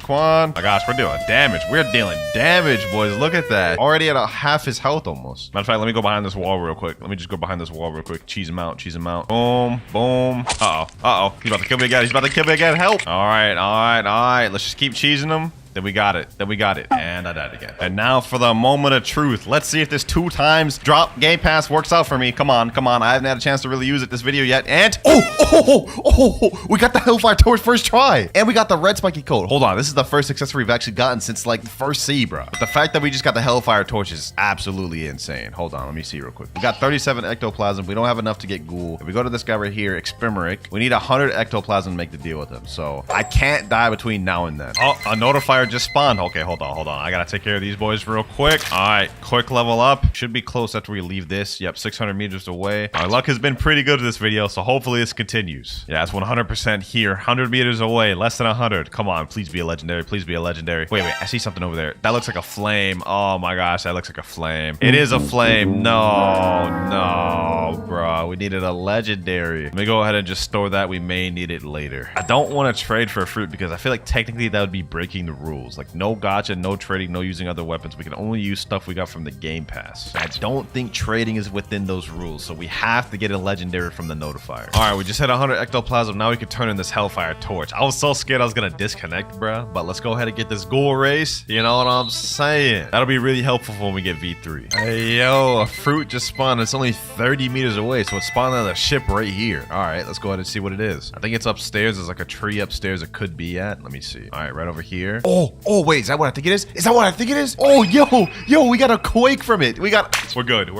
on. My gosh, we're doing damage. We're dealing damage, boys. Look at that. Already at half his health almost. Matter of fact, let me go behind this wall real quick. Cheese him out. Boom. Uh-oh. He's about to kill me again. Help. All right. Let's just keep cheesing him. Then we got it. And I died again. And now for the moment of truth. Let's see if this 2 times drop game pass works out for me. Come on. I haven't had a chance to really use it this video yet. And we got the Hellfire Torch first try. And we got the red spiky coat. Hold on. This is the first accessory we've actually gotten since like first C, bro. But the fact that we just got the Hellfire Torch is absolutely insane. Hold on. Let me see real quick. We got 37 ectoplasm. We don't have enough to get ghoul. If we go to this guy right here, Exprimeric, we need 100 ectoplasm to make the deal with him. So I can't die between now and then. Oh, a notifier just spawned. Okay, hold on. I gotta take care of these boys real quick. All right, quick level up. Should be close after we leave this. Yep, 600 meters away. Our luck has been pretty good this video, so hopefully this continues. Yeah, it's 100% here. 100 meters away, less than 100. Come on, please be a legendary. Wait, I see something over there. That looks like a flame. Oh my gosh, that looks like a flame. It is a flame. No, bro. We needed a legendary. Let me go ahead and just store that. We may need it later. I don't want to trade for a fruit because I feel like technically that would be breaking the rules. Like no gacha, no trading, no using other weapons. We can only use stuff we got from the game pass. I don't think trading is within those rules, so we have to get a legendary from the notifier. All right, we just hit 100 ectoplasm. Now we can turn in this Hellfire Torch. I was so scared I was gonna disconnect, bruh, but let's go ahead and get this ghoul race. You know what I'm saying? That'll be really helpful when we get V3. Hey, yo, a fruit just spawned. It's only 30 meters away, so it's spawned on the ship right here. All right, let's go ahead and see what it is. I think it's upstairs. There's like a tree upstairs it could be at. Let me see. All right, right over here. Oh, wait, is that what I think it is? Oh, yo, we got a quake from it. We're good,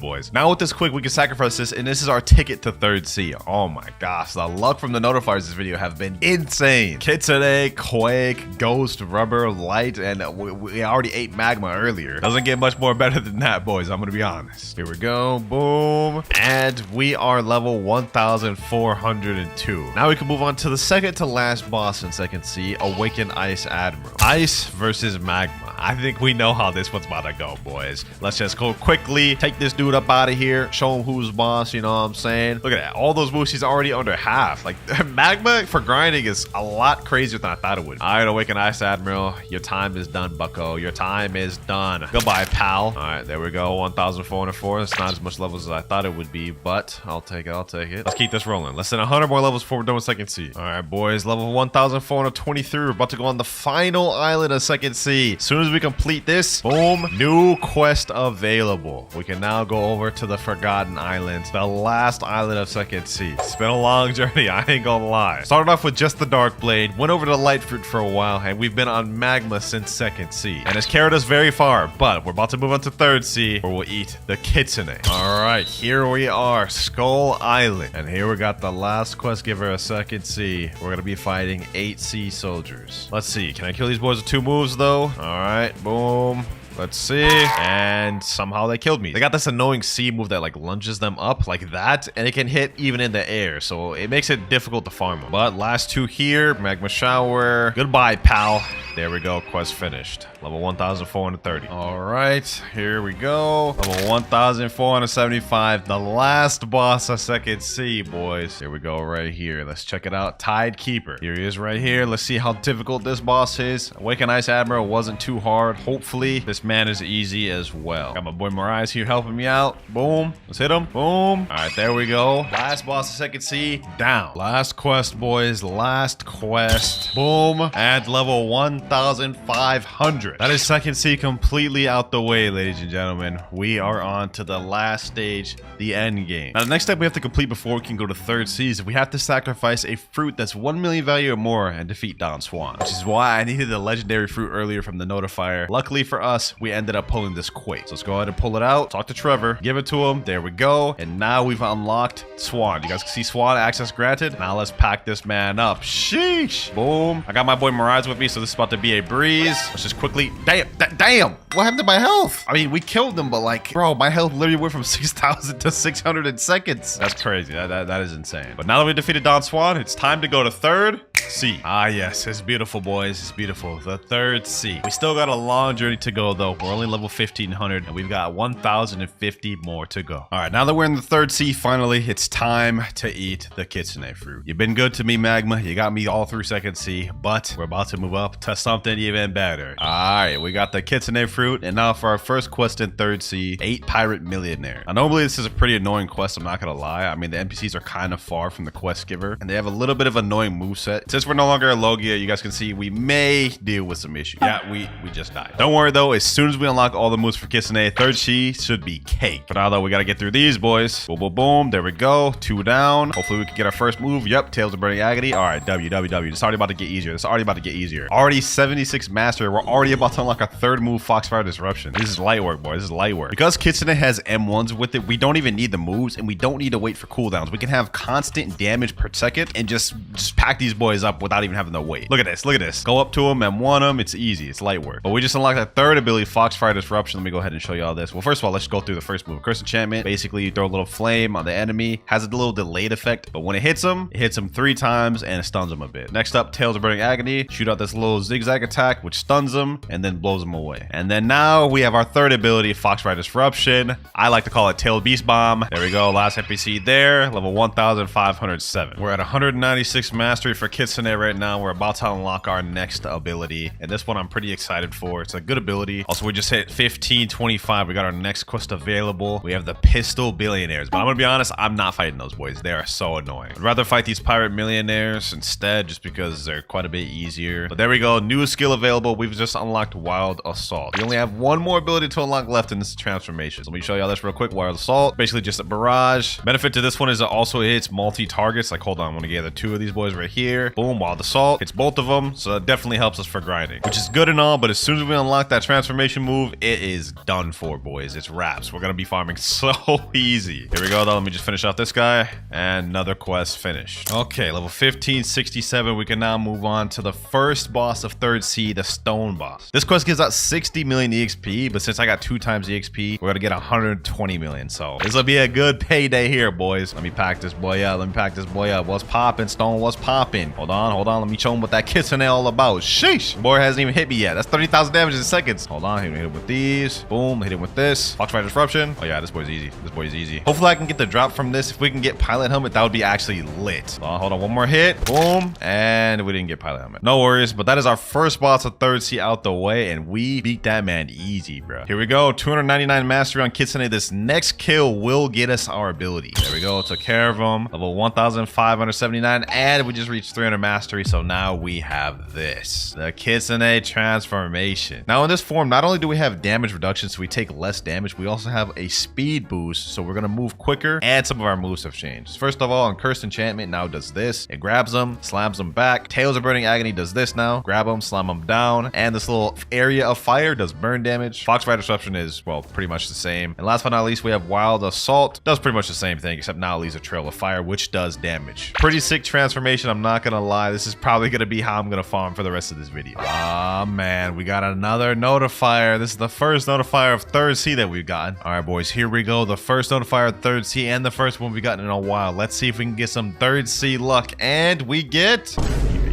boys. Now with this quick, we can sacrifice this, and this is our ticket to 3rd C. Oh my gosh, the luck from the notifiers this video have been insane. Kitsune, quake, ghost, rubber, light, and we already ate magma earlier. Doesn't get much more better than that, boys. I'm gonna be honest. Here we go, boom, and we are level 1402. Now we can move on to the second to last boss in 2nd C, Awakened Ice Admiral. Ice versus magma. I think we know how this one's about to go, boys. Let's just go quickly, take this dude up out of here, show him who's boss, you know what I'm saying? Look at that. All those moves, he's already under half. Like, magma for grinding is a lot crazier than I thought it would. All right, Awakened Ice Admiral. Your time is done, bucko. Your time is done. Goodbye, pal. All right, there we go. 1,404. It's not as much levels as I thought it would be, but I'll take it. Let's keep this rolling. Less than 100 more levels before we're done with 2nd C. All right, boys. Level 1,423. We're about to go on the final island of 2nd C. As soon as we complete this, boom, new quest available. We can now go over to the Forgotten Islands, the last island of 2nd C. It's been a long journey, I ain't gonna lie. Started off with just the Dark Blade, went over to Light Fruit for a while, and we've been on magma since 2nd C. And it's carried us very far, but we're about to move on to 3rd C, where we'll eat the Kitsune. All right, here we are, Skull Island. And here we got the last quest giver of 2nd C. We're gonna be fighting 8 C soldiers. Let's see, can I kill these boys with 2 moves though? All right, boom. Let's see. And somehow they killed me. They got this annoying C move that like lunges them up like that, and it can hit even in the air, so it makes it difficult to farm them. But last 2 here, magma shower. Goodbye, pal. There we go. Quest finished. Level 1,430. All right, here we go. Level 1,475. The last boss of Second Sea, boys. Here we go right here. Let's check it out. Tide Keeper. Here he is right here. Let's see how difficult this boss is. Awaken Ice Admiral wasn't too hard. Hopefully, this man is easy as well. Got my boy Mariah here helping me out. Boom. Let's hit him. Boom. All right, there we go. Last boss of Second Sea. Down. Last quest, boys. Last quest. Boom. At level 1,500. That is Second Sea completely out the way, ladies and gentlemen. We are on to the last stage, the end game. Now, the next step we have to complete before we can go to third season, we have to sacrifice a fruit that's 1 million value or more and defeat Don Swan, which is why I needed the legendary fruit earlier from the notifier. Luckily for us, we ended up pulling this Quake. So let's go ahead and pull it out, talk to Trevor, give it to him. There we go. And now we've unlocked Swan. You guys can see Swan access granted. Now let's pack this man up. Sheesh. Boom. I got my boy Mirage with me, so this is about to be a breeze. Let's just quickly... Damn. What happened to my health? I mean, we killed them, but like, bro, my health literally went from 6,000 to 600 in seconds. That's crazy. That is insane. But now that we defeated Don Swan, it's time to go to third sea. Ah, yes. It's beautiful, boys. It's beautiful. The third sea. We still got a long journey to go, though. We're only level 1,500, and we've got 1,050 more to go. All right, now that we're in the third sea, finally, it's time to eat the kitsune fruit. You've been good to me, Magma. You got me all through Second Sea, but we're about to move up to something even better. All right, we got the kitsune fruit, and now for our first quest in third sea, 8 pirate millionaire. Now, normally this is a pretty annoying quest, I'm not gonna lie. I mean, the NPCs are kind of far from the quest giver, and they have a little bit of annoying moveset. Since we're no longer a Logia, you guys can see we may deal with some issues. Yeah, we just died. Don't worry though, as soon as we unlock all the moves for Kitsune, third sea should be cake. For now though, we gotta get through these, boys. Boom, boom, boom. There we go. 2 down. Hopefully we can get our first move. Yep, Tails of Burning Agony. All right, W. It's already about to get easier. It's already about to get easier. Already 76 mastery. We're already about to unlock our third move, Foxfire Disruption. This is light work, boys. This is light work. Because Kitsune has M1s with it, we don't even need the moves, and we don't need to wait for cooldowns. We can have constant damage per second and just pack these boys up without even having to wait. Look at this. Look at this. Go up to them, M1 them. It's easy. It's light work. But we just unlocked that third ability, Foxfire Disruption. Let me go ahead and show you all this. Well, first of all, let's go through the first move. Curse Enchantment. Basically, you throw a little flame on the enemy. Has a little delayed effect, but when it hits them 3 times and it stuns them a bit. Next up, Tails of Burning Agony. Shoot out this little zigzag attack, which stuns them and then blows them away. And then now we have our third ability, Foxfire Disruption. I like to call it Tail Beast Bomb. There we go. Last NPC there. Level 1,507. We're at 196 mastery for Kitsune right now. We're about to unlock our next ability. And this one I'm pretty excited for. It's a good ability. Also, we just hit 1525. We got our next quest available. We have the Pistol Billionaires. But I'm gonna be honest, I'm not fighting those boys. They are so annoying. I'd rather fight these Pirate Millionaires instead, just because they're quite a bit easier. But there we go. New skill available. We've just unlocked Wild Assault. We only have one more ability to unlock left in this transformation. So let me show y'all this real quick. Wild Assault. Basically just a barrage. Benefit to this one is it also hits multi-targets. Like, hold on. I'm gonna gather 2 of these boys right here. Boom. Wild Assault. Hits both of them. So that definitely helps us for grinding, which is good and all. But as soon as we unlock that transformation move, it is done for, boys. It's wraps. We're gonna be farming so easy. Here we go though. Let me just finish off this guy. And another quest finished. Okay, level 1567. We can now move on to the first boss of third sea, the Stone Boss. This quest gives out 60 million EXP, but since I got 2 times EXP, we're gonna get 120 million. So this will be a good payday here, boys. Let me pack this boy up. What's popping, Stone? What's popping? Hold on. Let me show him what that Kitsune all about. Sheesh. Boy hasn't even hit me yet. That's 30,000 damage in seconds. Hold on. Hit him with these. Boom. Hit him with this. Foxfire Disruption. Oh yeah, this boy's easy. Hopefully I can get the drop from this. If we can get Pilot Helmet, that would be actually lit. Hold on. One more hit. Boom. And we didn't get Pilot Helmet. No worries, but that is our first boss of third sea out the way, and we beat that man easy, bro. Here we go. 299 mastery on Kitsune. This next kill will get us our ability. There we go. Took care of him. Level 1,579, and we just reached 300 mastery, so now we have this. The Kitsune transformation. Now in this form, not only do we have damage reduction, so we take less damage, we also have a speed boost, so we're gonna move quicker, and some of our moves have changed. First of all, on Cursed Enchantment now does this. It grabs them, slams them back. Tails of Burning Agony does this now. Grab them, slam them down, and this little area of fire does burn damage. Foxfire Disruption is, well, pretty much the same. And last but not least, we have Wild Assault. Does pretty much the same thing, except now it leaves a trail of fire, which does damage. Pretty sick transformation, I'm not gonna lie. This is probably gonna be how I'm gonna farm for the rest of this video. Ah, man, we got another notifier. This is the first notifier of third sea that we've gotten. All right, boys, here we go. The first notifier of third sea and the first one we've gotten in a while. Let's see if we can get some third sea luck. And we get...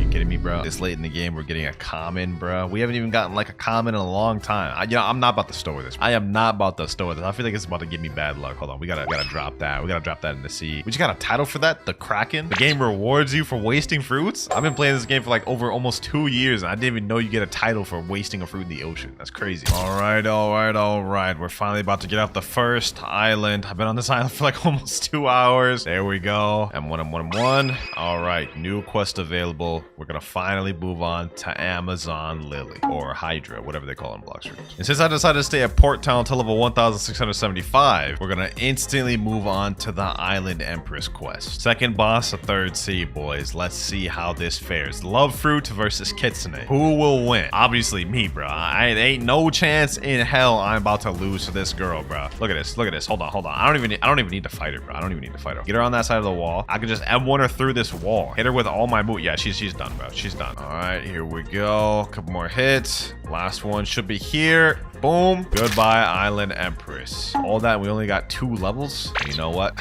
you kidding me, bro? This late in the game, we're getting a common, bro. We haven't even gotten like a common in a long time. I'm not about to store this. I am not about to store this. I feel like it's about to give me bad luck. Hold on, we gotta drop that. We gotta drop that in the sea. We just got a title for that. The Kraken. The game rewards you for wasting fruits. I've been playing this game for like over almost 2 years, and I didn't even know you get a title for wasting a fruit in the ocean. That's crazy. All right. We're finally about to get off the first island. I've been on this island for like almost 2 hours. There we go. M1. All right, new quest available. We're gonna finally move on to Amazon Lily or Hydra, whatever they call it in Blox streams. And since I decided to stay at Port Town until level 1675, we're gonna instantly move on to the Island Empress quest. Second boss of third sea, boys. Let's see how this fares. Love Fruit versus Kitsune. Who will win? Obviously me, bro. I ain't no chance in hell I'm about to lose to this girl, bro. Look at this. Hold on. I don't even need to fight her, bro. I don't even need to fight her. Get her on that side of the wall. I can just M1 her through this wall. Hit her with all my moves. Yeah, she's done, bro. She's done. All right, here we go. A couple more hits. Last one should be here. Boom. Goodbye, Island Empress. All that, we only got 2 levels. You know what?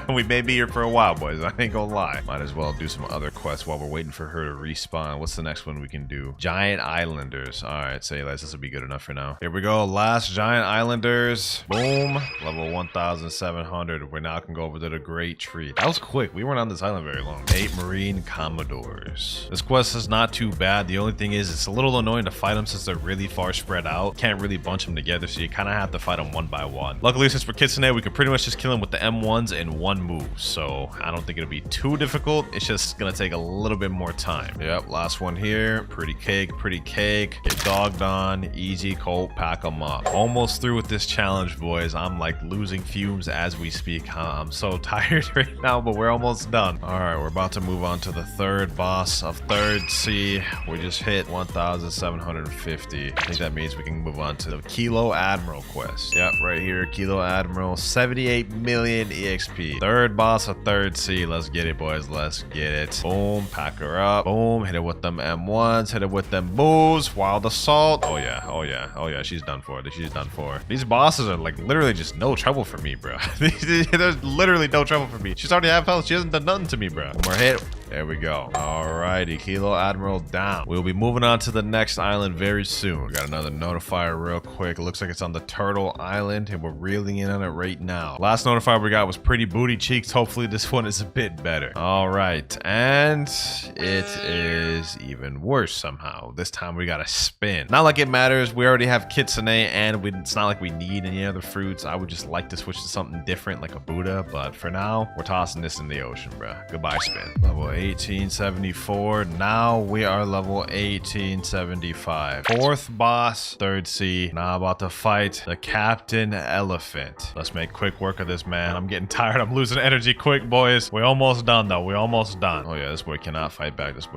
We may be here for a while, boys. I ain't gonna lie. Might as well do some other quests while we're waiting for her to respawn. What's the next one we can do? Giant Islanders. All right, say less. This will be good enough for now. Here we go. Last Giant Islanders. Boom. Level 1700. We now can go over to the Great Tree. That was quick. We weren't on this island very long. 8 Marine Commodores. This quest is not too bad. The only thing is it's a little annoying to fight them since they're really far spread out. Can't really bunch them together, so you kind of have to fight them one by one. Luckily, since we're Kitsune, we can pretty much just kill them with the M1s in one move, so I don't think it'll be too difficult. It's just gonna take a little bit more time. Yep, last one here. Pretty cake. Get dogged on. Easy, Colt, pack them up. Almost through with this challenge, boys. I'm like losing fumes as we speak. I'm so tired right now, but we're almost done. All right, we're about to move on to the third boss of third sea. We just hit 1750. I think that means we can move on to the Kilo Admiral quest. Yep, right here, Kilo Admiral, 78 million EXP. Third boss of third sea. Let's get it, boys. Let's get it. Boom, pack her up. Boom, hit it with them M1s, hit it with them moves. Wild Assault. Oh yeah, she's done for. These bosses are like literally just no trouble for me, bro. There's literally no trouble for me. She's already half health. She hasn't done nothing to me, bro. One more hit. There we go. Alrighty, Kilo Admiral down. We'll be moving on to the next island very soon. We got another notifier real quick. It looks like it's on the Turtle Island, and we're reeling in on it right now. Last notifier we got was Pretty Booty Cheeks. Hopefully this one is a bit better. Alright, and it is even worse somehow. This time we got a spin. Not like it matters. We already have Kitsune, and it's not like we need any other fruits. I would just like to switch to something different like a Buddha, but for now, we're tossing this in the ocean, bro. Goodbye, spin. Level 1874. Now we are level 1875. Fourth boss, third sea. Now about to fight the Captain Elephant. Let's make quick work of this, man. I'm getting tired. I'm losing energy quick, boys. We're almost done, though. We're almost done. Oh, yeah, this boy cannot fight back. Let's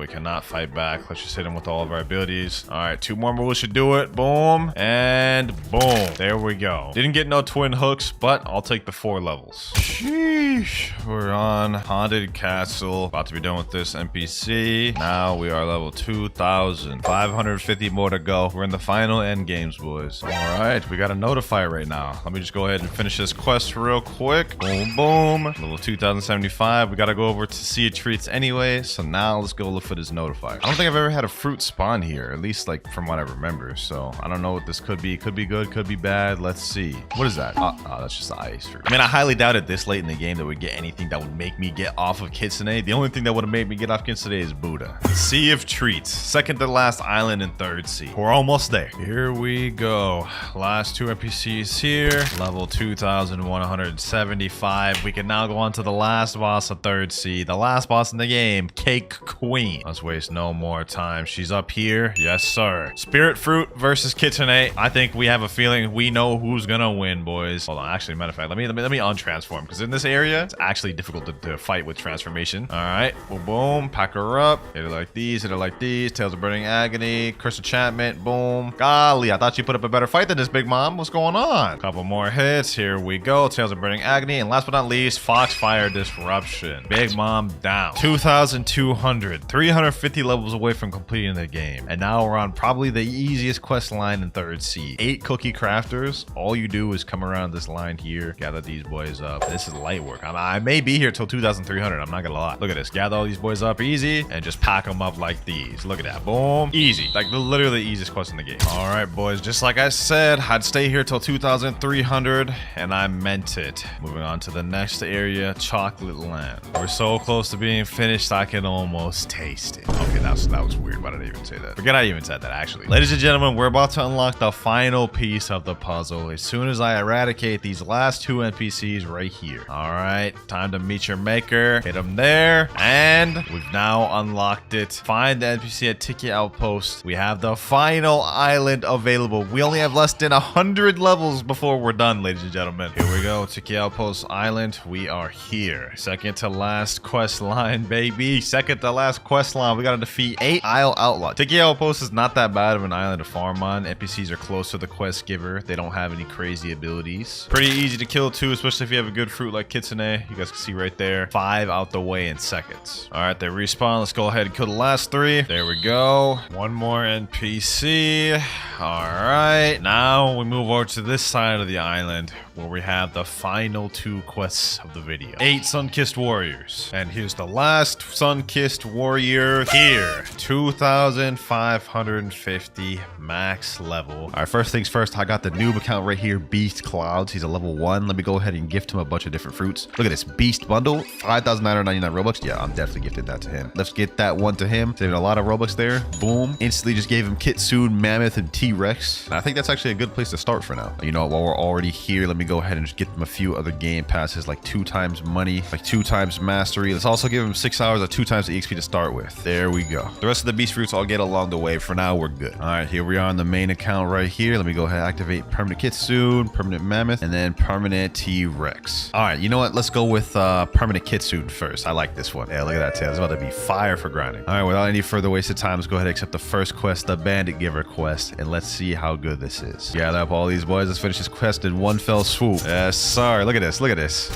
just hit him with all of our abilities. All right, 2 more moves should do it. Boom. And boom. There we go. Didn't get no twin hooks, but I'll take the 4 levels. Sheesh. We're on Haunted Castle. About to be done with this NPC. Now we are level 2000. 550 more to go. We're in the final end games, boys. All right, we got a notifier right now. Let me just go ahead and finish this quest real quick. Boom, boom. Level 2075. We got to go over to Sea of Treats anyway. So now let's go look for this notifier. I don't think I've ever had a fruit spawn here, at least like from what I remember. So I don't know what this could be. Could be good, could be bad. Let's see. What is that? Oh, that's just the ice fruit. I mean, I highly doubted this late in the game that we'd get anything that would make me get off of Kitsune. The only thing that would have made me get off Kitsune is Buddha. Sea of Treats. Second to last island in third sea. We're almost there. Here we go. Last 2 NPCs here. Level 2175. We can now go on to the last boss of third sea. The last boss in the game, Cake Queen. Let's waste no more time. She's up here. Yes, sir. Spirit Fruit versus Kitsune. I think we have a feeling we know who's gonna win, boys. Hold on. Actually, matter of fact, let me untransform, because in this area, it's actually difficult to fight with transformation. All right. Boom, boom. Pack her up. Hit her like these. Hit her like these. Tales of Burning Agony. Curse Enchantment. Boom. Golly, I thought you put up a better fight than this, Big Mom. What's going on? Couple more hits. Here we go. Tales of Burning Agony. And last but not least, Foxfire Disruption. Big Mom down. 2,200. 350 levels away from completing the game. And now we're on probably the easiest quest line in third sea. 8 cookie crafters. All you do is come around this line here, gather these boys up. This is light work. I may be here till 2,300. I'm not gonna lie. Look at this. Gather all these boys up easy and just pack them up like these. Look at that. Boom. Easy. Like literally the easiest quest in the game. All right, boys. Just like I said, I'd stay here till 2,300 and I meant it. Moving on to the next area, Chocolate Land. We're so close to being finished, I can almost taste it. Okay, that was weird, but I didn't even say that. Forget I even said that, actually. Ladies and gentlemen, we're about to unlock the final piece of the puzzle as soon as I eradicate these last two NPCs right here. All right, time to meet your maker. Hit them there, and we've now unlocked it. Find the NPC at Ticket Outpost. We have the final island available. We only have less than 100 levels before we're done, ladies and gentlemen. Here we go, Ticket Outpost Island. We are here. Second to last quest line, baby. Second to last quest line. We gotta defeat 8 Isle Outlaws. Ticket Outpost is not that bad of an island to farm on. NPCs are close to the quest giver. They don't have any crazy abilities. Pretty easy to kill too, especially if you have a good fruit like Kitsune. You guys can see right there. 5 out the way in seconds. All right, they respawn. Let's go ahead and kill the last 3. There we go. One more NPC. All right, now we move over to this side of the island where we have the final 2 quests of the video. 8 Sun-Kissed Warriors. And here's the last Sun-Kissed Warrior here. 2,550 max level. All right, first things first, I got the noob account right here, WinterKloudz. He's a level 1. Let me go ahead and gift him a bunch of different fruits. Look at this Beast Bundle, 5,999 Robux. Yeah, I'm definitely gifted that to him. Let's get that one to him. Saving a lot of Robux there. Boom. Instantly just gave him Kitsune, Mammoth, and T-Rex. And I think that's actually a good place to start for now. You know, while we're already here, let me go ahead and just get him a few other game passes, like 2 times money, like 2 times mastery. Let's also give him 6 hours of 2 times the XP to start with. There we go. The rest of the beast fruits I'll get along the way. For now, we're good. All right, here we are on the main account right here. Let me go ahead and activate permanent Kitsune, permanent Mammoth, and then permanent T-Rex. All right, you know what? Let's go with permanent Kitsune first. I like this one. Yeah, look at that tail. It's about to be fire for grinding. All right, without any further wasted time, let's go ahead and accept the first quest, the Bandit Giver quest, and let's see how good this is. Gather up all these boys. Let's finish this quest in one fell swoop. Yes, sir. Look at this. Look at this.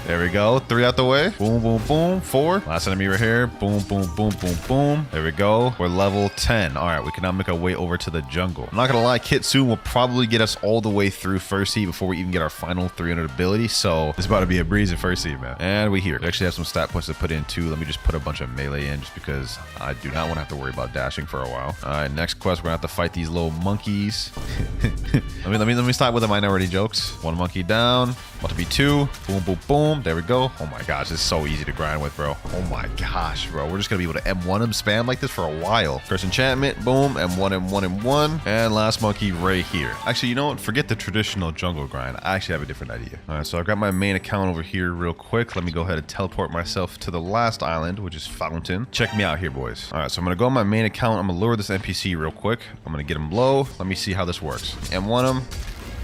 There we go. 3 out the way. Boom, boom, boom. 4. Last enemy right here. Boom, boom, boom, boom, boom. There we go. We're level 10. All right, we can now make our way over to the jungle. I'm not gonna lie, Kitsune will probably get us all the way through first heat before we even get our final 300 ability. So it's about to be a breeze in first heat, man. And we here. We actually have some stat points to put in too. Let me just put a bunch of melee in just because I do not want to have to worry about dashing for a while. All right, next quest, we're gonna have to fight these little monkeys. let me start with the minority jokes. 1 monkey down. About to be 2. Boom, boom, boom. There we go. Oh my gosh, this is so easy to grind with, bro. Oh my gosh, bro. We're just gonna be able to M1 him, spam like this for a while. Curse enchantment, boom, M1, M1, M1. And last monkey right here. Actually, you know what? Forget the traditional jungle grind. I actually have a different idea. All right, so I got my main account over here real quick. Let me go ahead and teleport myself to the last island, which is Fountain. Check me out here, boys. All right, so I'm gonna go on my main account. I'm gonna lure this NPC real quick. I'm gonna get him low. Let me see how this works. M1 him.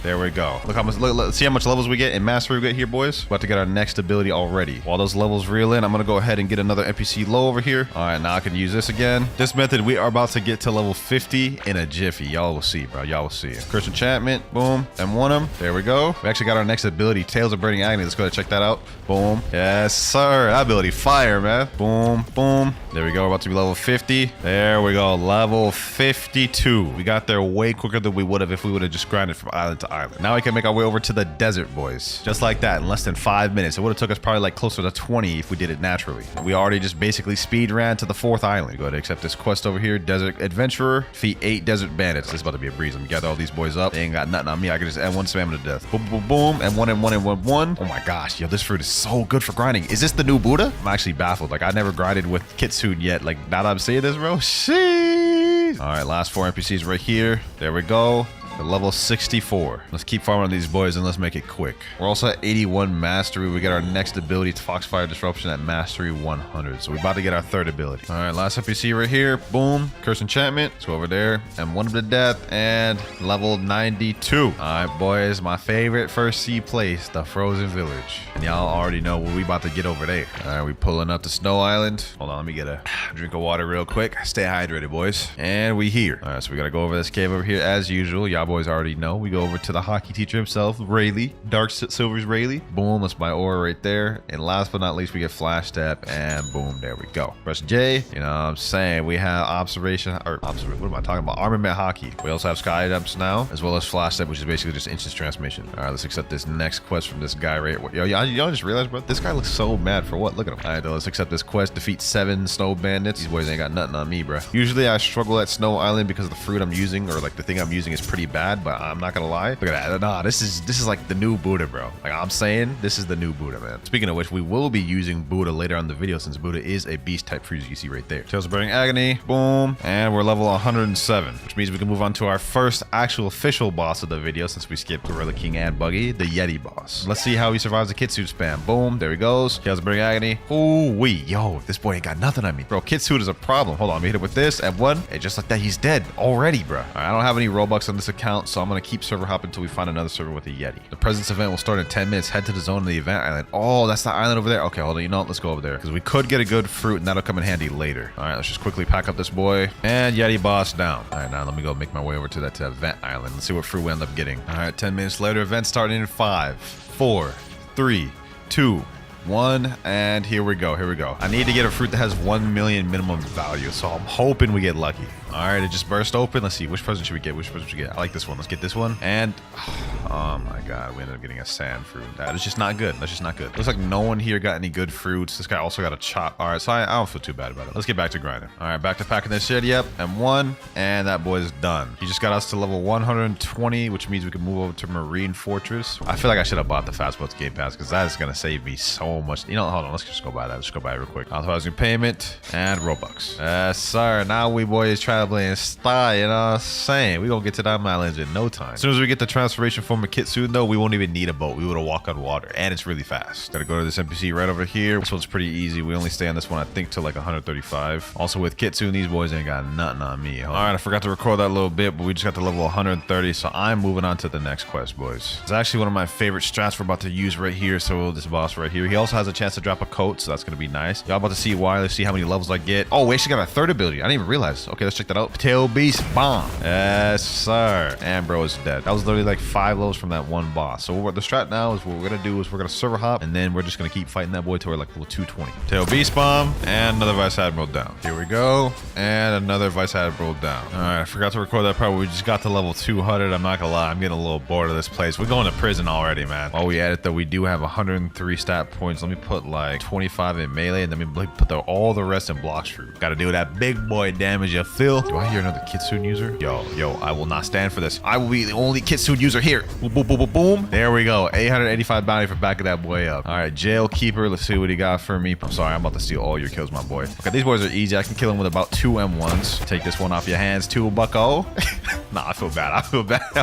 There we go. Look how much. Look, see how much levels we get in mastery we get here, boys. About to get our next ability already. While those levels reel in, I'm gonna go ahead and get another NPC low over here. All right, now I can use this again. This method, we are about to get to level 50 in a jiffy. Y'all will see, bro. Y'all will see. Curse enchantment. Boom. M1 him. There we go. We actually got our next ability, Tales of Burning Agony. Let's go ahead and check that out. Boom. Yes, sir. That ability, fire, man. Boom. Boom. There we go. We're about to be level 50. There we go. Level 52. We got there way quicker than we would have if we would have just grinded from island to island. Now we can make our way over to the desert, boys. Just like that, in less than 5 minutes. It would have took us probably like closer to 20 if we did it naturally. We already just basically speed ran to the 4th island. Go ahead and accept this quest over here. Desert Adventurer. Defeat 8 desert bandits. This is about to be a breeze. I'm gonna gather all these boys up. They ain't got nothing on me. I can just M1 spam them to death. Boom, boom, boom. M1, M1, M1, M1. Oh my gosh. Yo, this fruit is so good for grinding. Is this the new Buddha? I'm actually baffled. Like, I never grinded with Kitsune yet. Like, now that I'm saying this, bro. Sheesh. All right, last 4 NPCs right here. There we go. Level 64. Let's keep farming on these boys and let's make it quick. We're also at 81 mastery. We get our next ability, Foxfire Disruption, at mastery 100. So we're about to get our 3rd ability. All right, last NPC right here. Boom. Curse enchantment. Let's go over there and 1 to death and level 92. All right, boys. My favorite first sea place, the Frozen Village. And y'all already know what we about to get over there. All right, we pulling up to Snow Island. Hold on, let me get a drink of water real quick. Stay hydrated, boys. And we here. All right, so we got to go over this cave over here as usual. Y'all boys already know. We go over to the hockey teacher himself, Rayleigh. Dark Silver's Rayleigh. Boom, that's my aura right there. And last but not least, we get flash step, and boom, there we go. Press J. You know what I'm saying? We have observation, what am I talking about? Armament hockey. We also have sky dumps now, as well as flash step, which is basically just instant transmission. All right, let's accept this next quest from this guy right here. Yo, y'all just realized, bro, this guy looks so mad for what? Look at him. All right, let's accept this quest. Defeat 7 snow bandits. These boys ain't got nothing on me, bro. Usually I struggle at Snow Island because the fruit I'm using, or like the thing I'm using, is pretty bad, but I'm not gonna lie. Look at that. Nah, this is like the new Buddha, bro. Like I'm saying, this is the new Buddha, man. Speaking of which, we will be using Buddha later on in the video, since Buddha is a beast type fruit, as you see right there. Tales of Burning Agony. Boom. And we're level 107, which means we can move on to our first actual official boss of the video, since we skipped Gorilla King and Buggy, the Yeti boss. Let's see how he survives the Kitsuit spam. Boom. There he goes. Tales of Burning Agony. Ooh-wee. Yo, this boy ain't got nothing on me. Bro, Kitsuit is a problem. Hold on. Let me hit it with this. And one. And just like that, he's dead already, bro. All right, I don't have any Robux on this account, so I'm going to keep server hopping until we find another server with a Yeti. The Presence event will start in 10 minutes. Head to the zone of the event island. Oh, that's the island over there. Okay, hold on. You know what? Let's go over there, because we could get a good fruit, and that'll come in handy later. All right, let's just quickly pack up this boy. And Yeti boss down. All right, now let me go make my way over to that event island. Let's see what fruit we end up getting. All right, 10 minutes later. Event starting in 5, 4, 3, 2, 1, and here we go. I need to get a fruit that has 1 million minimum value, so I'm hoping we get lucky. All right, it just burst open. Let's see, which present should we get? I like this one. Let's get this one. And oh my god, we ended up getting a sand fruit. That is just not good. That's just not good. Looks like no one here got any good fruits. This guy also got a chop. All right, so I don't feel too bad about it. Let's get back to grinding. All right, back to packing this shit. Yep, and 1, and that boy's done. He just got us to level 120, which means we can move over to Marine Fortress. I feel like I should have bought the Fast Boats Game Pass, because that is gonna save me so much. You know, hold on, let's just go buy that. Let's go buy it real quick. Authorizing payment and Robux. Yes, sir. Now we boys traveling in style, you know what I'm saying? We gonna get to that islands in no time. As soon as we get the transformation form of Kitsuit, though, we won't even need a boat. We would have walked on water, and it's really fast. Gotta go to this NPC right over here. This one's pretty easy. We only stay on this one, I think, till like 135. Also with Kitsuit, these boys ain't got nothing on me. All right, I forgot to record that a little bit, but we just got to level 130, so I'm moving on to the next quest, boys. It's actually one of my favorite strats we're about to use right here. So this boss right here, he also has a chance to drop a coat, so that's gonna be nice. Y'all about to see why. Let's see how many levels I get. Oh, we actually got a third ability. I didn't even realize. Okay, let's check that out. Tail Beast Bomb. Yes, sir. And bro is dead. That was literally like 5 levels from that one boss. So what the strat now is, what we're gonna do is we're gonna server hop, and then we're just gonna keep fighting that boy till we're like level 220. Tail Beast Bomb, and another Vice Admiral down. Here we go, and another Vice Admiral down. All right, I forgot to record that part, but we just got to level 200. I'm not gonna lie, I'm getting a little bored of this place. We're going to prison already, man. While we at it though, we do have 103 stat points. Let me put like 25 in melee, and then we put all the rest in Blox fruit. Gotta do that big boy damage, you feel? Do I hear another Kitsuit user? Yo, I will not stand for this. I will be the only Kitsuit user here. Boom, boom, boom, boom, boom. There we go. 885 bounty for backing that boy up. All right, Jail Keeper. Let's see what he got for me. I'm sorry, I'm about to steal all your kills, my boy. Okay, these boys are easy. I can kill him with about 2 M1s. Take this one off your hands, too, bucko. Nah, I feel bad.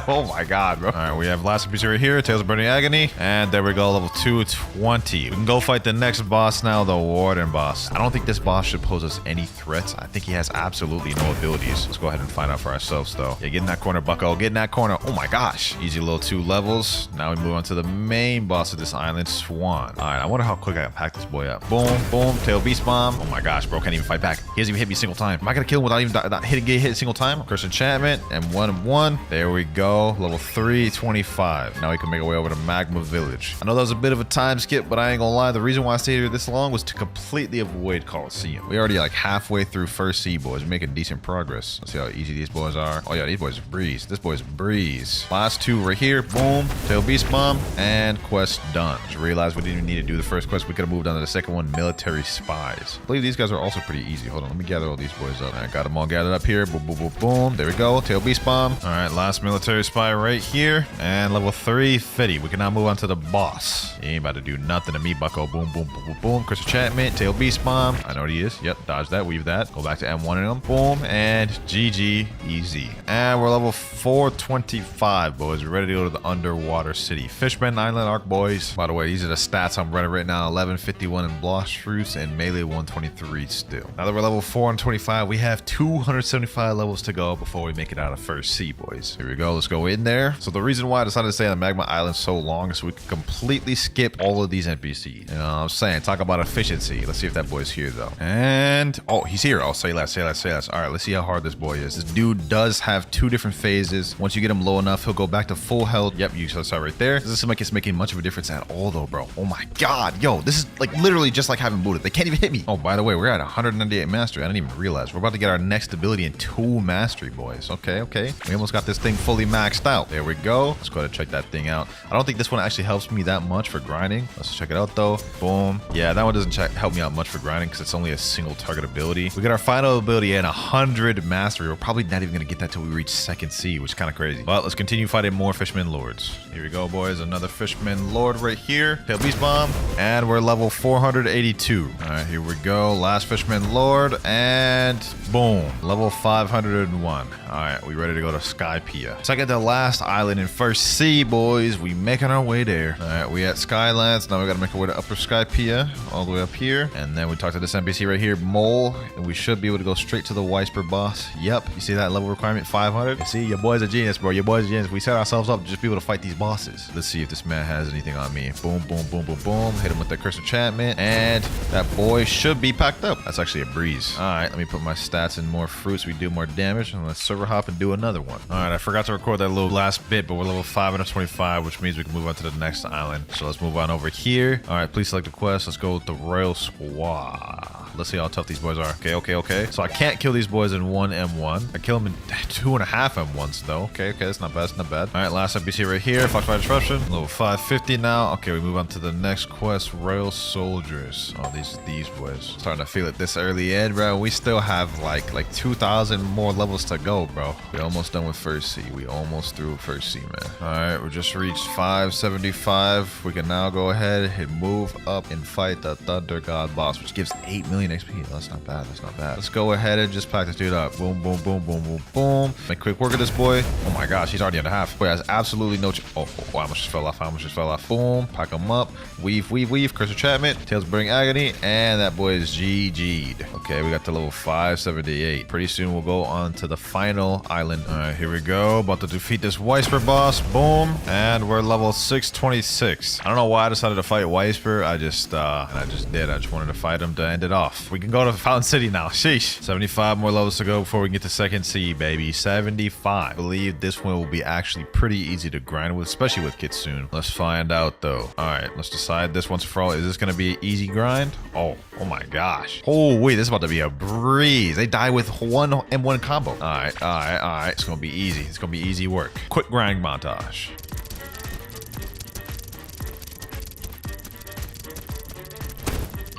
Oh my god, bro. All right, we have last piece right here. Tales of Burning Agony. And there we go, level 220. We can go fight the next boss now, the Warden boss. I don't think this boss should pose us any threats. I think he has absolutely no abilities. Let's go ahead and find out for ourselves, though. Yeah, get in that corner, bucko. Get in that corner. Oh my gosh. Easy little 2 levels. Now we move on to the main boss of this island, Swan. All right, I wonder how quick I can pack this boy up. Boom, boom. Tail Beast Bomb. Oh my gosh, bro. Can't even fight back. He hasn't even hit me a single time. Am I gonna kill him without even getting hit a single time? Curse Enchantment and 1. There we go. Level 325. Now we can make our way over to Magma Village. I know that was a bit of a time skip, but I ain't gonna lie. The reason why I stayed here this long was to completely avoid Coliseum. We already like halfway through first sea, boys. We're making decent progress. Let's see how easy these boys are. Oh yeah, these boys are breeze. This boy's breeze. Last 2 right here. Boom. Tail Beast Bomb. And quest done. Just realized we didn't even need to do the first quest. We could have moved on to the second one, Military Spies. I believe these guys are also pretty easy. Hold on, let me gather all these boys up. I got them all gathered up here. Boom, boom, boom, boom. There we go. Tail Beast Bomb. All right, last Military Spy right here. And level 350. We can now move on to the boss. He ain't about to do nothing to me, bucko. Boom, boom, boom, boom, boom. Curse Enchantment. Tail Beast Bomb. I know what he is. Yep, dodge that, weave that. Go back to M1 in him. Boom, and GG. Easy. And we're level 425, boys. We're ready to go to the underwater city. Fishman Island Arc, boys. By the way, these are the stats I'm running right now. 1151 in Blox fruits and melee 123 still. Now that we're level 425, we have 275 levels to go before we make it out of first sea, boys. Here we go. Let's go in there. So the reason why I decided to stay on Magma Island so long is so we can completely skip all of these NPCs. You know what I'm saying? Talk about efficiency. Let's see if that boy's here, though. And, oh, he's here. Oh, say less, say less, say less. All right, let's see how hard this boy is. This dude does have 2 different phases. Once you get him low enough, he'll go back to full health. Yep, you saw right there. Doesn't seem like it's making much of a difference at all, though, bro. Oh my god. Yo, this is like literally just like having booted. They can't even hit me. Oh, by the way, we're at 198 mastery. I didn't even realize. We're about to get our next ability in 2 mastery, boys. Okay, okay. We almost got this thing fully maxed out. There we go. Let's go ahead and check that thing out. I don't think this one actually helps me that much for grinding. Let's check it out, though. Boom. Yeah, that one doesn't help me out much for grinding because it's only a single target ability. We got our final ability at 100 mastery. We're probably not even going to get that till we reach 2nd sea, which is kind of crazy. But let's continue fighting more Fishman Lords. Here we go, boys. Another Fishman Lord right here. Tail Beast Bomb. And we're level 482. All right, here we go. Last Fishman Lord. And boom. Level 501. All right, we ready to go to Skypea. Second to last island in first sea, boys. We making our way there. All right, we at Skylands. Now we got to make our way to Upper Skypea. All the way up here. And then we talk to this NPC right here, Mole. And we should be able to go straight to the Whisper boss. Yep. You see that level requirement? 500. You see, your boy's a genius, bro. Your boy's a genius. We set ourselves up to just be able to fight these bosses. Let's see if this man has anything on me. Boom, boom, boom, boom, boom. Hit him with that curse enchantment. And that boy should be packed up. That's actually a breeze. All right, let me put my stats in more fruits. We do more damage. And let's server hop and do another one. All right, I forgot to record that little last bit, but we're level 525, which means we can move on to the next island. So let's move on over here. All right, please select a quest. Let's go with the Royal Squad. Let's see how tough these boys are. Okay, okay, okay. So I can't kill these boys in 1 M1. I kill them in 2.5 M1s, though. Okay, okay, that's not bad. That's not bad. All right, last NPC right here. Foxfire Disruption. Level 550 now. Okay, we move on to the next quest. Royal Soldiers. Oh, these boys. Starting to feel it this early in, bro. We still have like 2,000 more levels to go, bro. We almost done with first sea. We almost through first sea, man. All right, we just reached 575. We can now go ahead and move up and fight the Thunder God boss, which gives 8 million XP. That's not bad. That's not bad. Let's go ahead and just pack this dude up. Boom, boom, boom, boom, boom, boom. Make quick work of this boy. Oh my gosh, he's already at a half. Boy has absolutely no. Oh, I almost just fell off. I almost just fell off. Boom. Pack him up. Weave, weave, weave. Curse enchantment. Tails bring agony. And that boy is GG'd. Okay, we got to level 578. Pretty soon we'll go on to the final island. All right, here we go. About to defeat this Whisper boss. Boom. And we're level 626. I don't know why I decided to fight Whisper. I just did. I just wanted to fight him to end it off. We can go to Fountain City now. Sheesh. 75 more levels to go before we can get to 2nd sea, baby. 75. I believe this one will be actually pretty easy to grind with, especially with Kitsune. Let's find out, though. All right, let's decide this once for all. Is this going to be an easy grind? Oh my gosh. Oh, wait, this is about to be a breeze. They die with 1 M1 combo. All right, all right, all right. It's going to be easy. It's going to be easy work. Quick grind montage.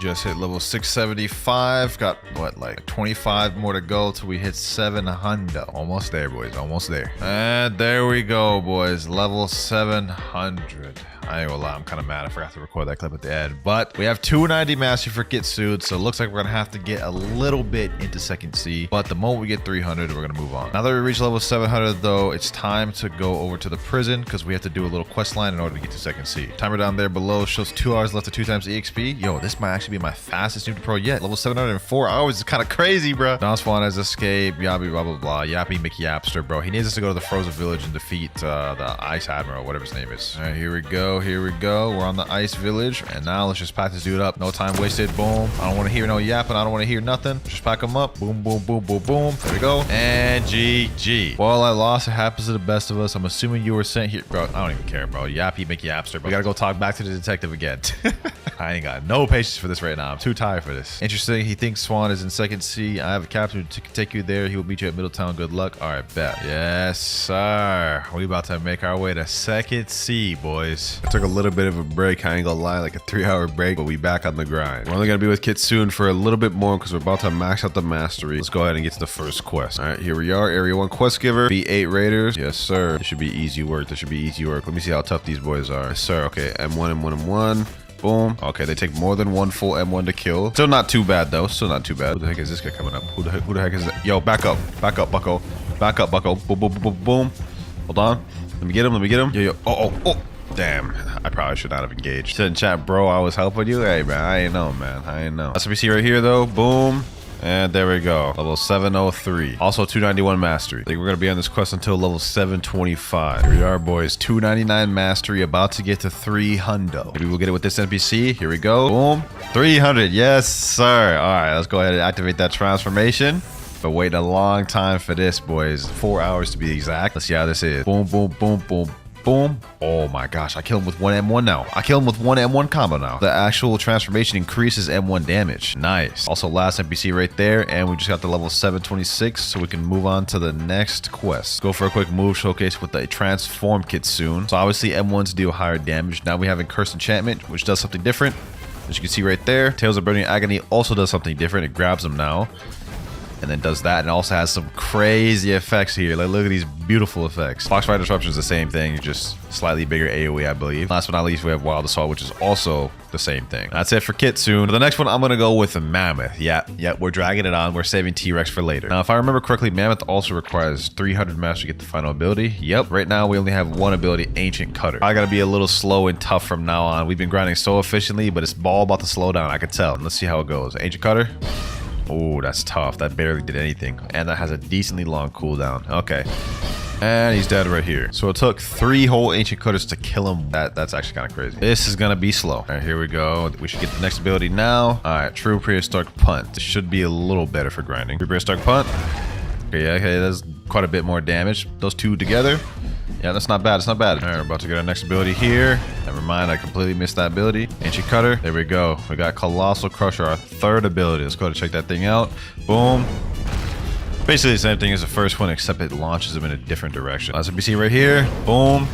Just hit level 675. Got what, like 25 more to go till we hit 700. Almost there, boys. Almost there. And there we go, boys. Level 700. I ain't gonna lie, I'm kind of mad. I forgot to record that clip at the end. But we have 290 mastery for Kitsune, so it looks like we're gonna have to get a little bit into 2nd sea. But the moment we get 300, we're gonna move on. Now that we reach level 700, though, it's time to go over to the prison because we have to do a little quest line in order to get to 2nd sea. Timer down there below shows 2 hours left to 2 times EXP. Yo, this might actually be my fastest noob to pro yet. Level 704 hours is kind of crazy, bro. Down spawn has escape. Yappy, blah, blah, blah. Yappy McYapster, bro. He needs us to go to the Frozen Village and defeat the Ice Admiral, whatever his name is. All right, here we go. Here we go. We're on the Ice Village. And now let's just pack this dude up. No time wasted. Boom. I don't want to hear no yapping. I don't want to hear nothing. Just pack him up. Boom, boom, boom, boom, boom. There we go. And GG. Well, I lost. It happens to the best of us. I'm assuming you were sent here. Bro, I don't even care, bro. Yappy McYapster, bro. We gotta go talk back to the detective again. I ain't got no patience for this right now. I'm too tired for this. Interesting. He thinks Swan is in 2nd sea. I have a captain to take you there. He will meet you at Middletown. Good luck. All right, bet. Yes, sir. We about to make our way to 2nd sea, boys. I took a little bit of a break. I ain't gonna lie, like a 3-hour break, but we back on the grind. We're only gonna be with Kitsune for a little bit more because we're about to max out the mastery. Let's go ahead and get to the first quest. All right, here we are. Area 1 quest giver. B8 raiders. Yes, sir. This should be easy work. This should be easy work. Let me see how tough these boys are. Yes, sir. Okay, M1, M1, M1. Boom. Okay, they take more than 1 full M1 to kill. Still not too bad, though. Still not too bad. Who the heck is this guy coming up? Who the heck is that? Yo, back up. Back up, bucko. Back up, bucko. Boom, boom, boom, boom, boom. Hold on. Let me get him. Let me get him. Yo. Oh. Damn. I probably should not have engaged. Said in chat, bro, I was helping you. Hey, man. I ain't know, man. I ain't know. SBC right here, though. Boom. And there we go. Level 703. Also 291 mastery. I think we're going to be on this quest until level 725. Here we are, boys. 299 mastery. About to get to 300. Maybe we'll get it with this NPC. Here we go. Boom. 300. Yes, sir. All right. Let's go ahead and activate that transformation. But wait a long time for this, boys. 4 hours to be exact. Let's see how this is. Boom, boom, boom, boom. Boom. Oh my gosh, I kill him with one M1 now. I kill him with one M1 combo now. The actual transformation increases M1 damage. Nice. Also last NPC right there, and we just got the level 726, so we can move on to the next quest. Go for a quick move showcase with the transform kit soon. So obviously M1s deal higher damage. Now we have Cursed Enchantment, which does something different. As you can see right there, Tales of Burning Agony also does something different. It grabs them now. And then does that, and also has some crazy effects here. Like, look at these beautiful effects. Foxfire Disruption is the same thing, just slightly bigger AoE, I believe. Last but not least, we have Wild Assault, which is also the same thing. That's it for kit soon. For the next one, I'm gonna go with a Mammoth. Yeah, we're dragging it on. We're saving T-Rex for later. Now, if I remember correctly, Mammoth also requires 300 mastery to get the final ability. Yep, right now we only have one ability, Ancient Cutter. I gotta be a little slow and tough from now on. We've been grinding so efficiently, but it's all about to slow down. I can tell. Let's see how it goes. Ancient Cutter. Oh, that's tough. That barely did anything. And that has a decently long cooldown. Okay. And he's dead right here. So it took 3 whole Ancient Cutters to kill him. That's actually kind of crazy. This is going to be slow. All right, here we go. We should get the next ability now. All right, True Prehistoric Punt. This should be a little better for grinding. True Prehistoric Punt. Okay, that's quite a bit more damage. Those two together. Yeah, that's not bad. It's not bad. All right, we're about to get our next ability here. Never mind, I completely missed that ability. Ancient Cutter. There we go. We got Colossal Crusher, our 3rd ability. Let's go ahead and check that thing out. Boom. Basically the same thing as the first one, except it launches them in a different direction. Last NPC right here. Boom.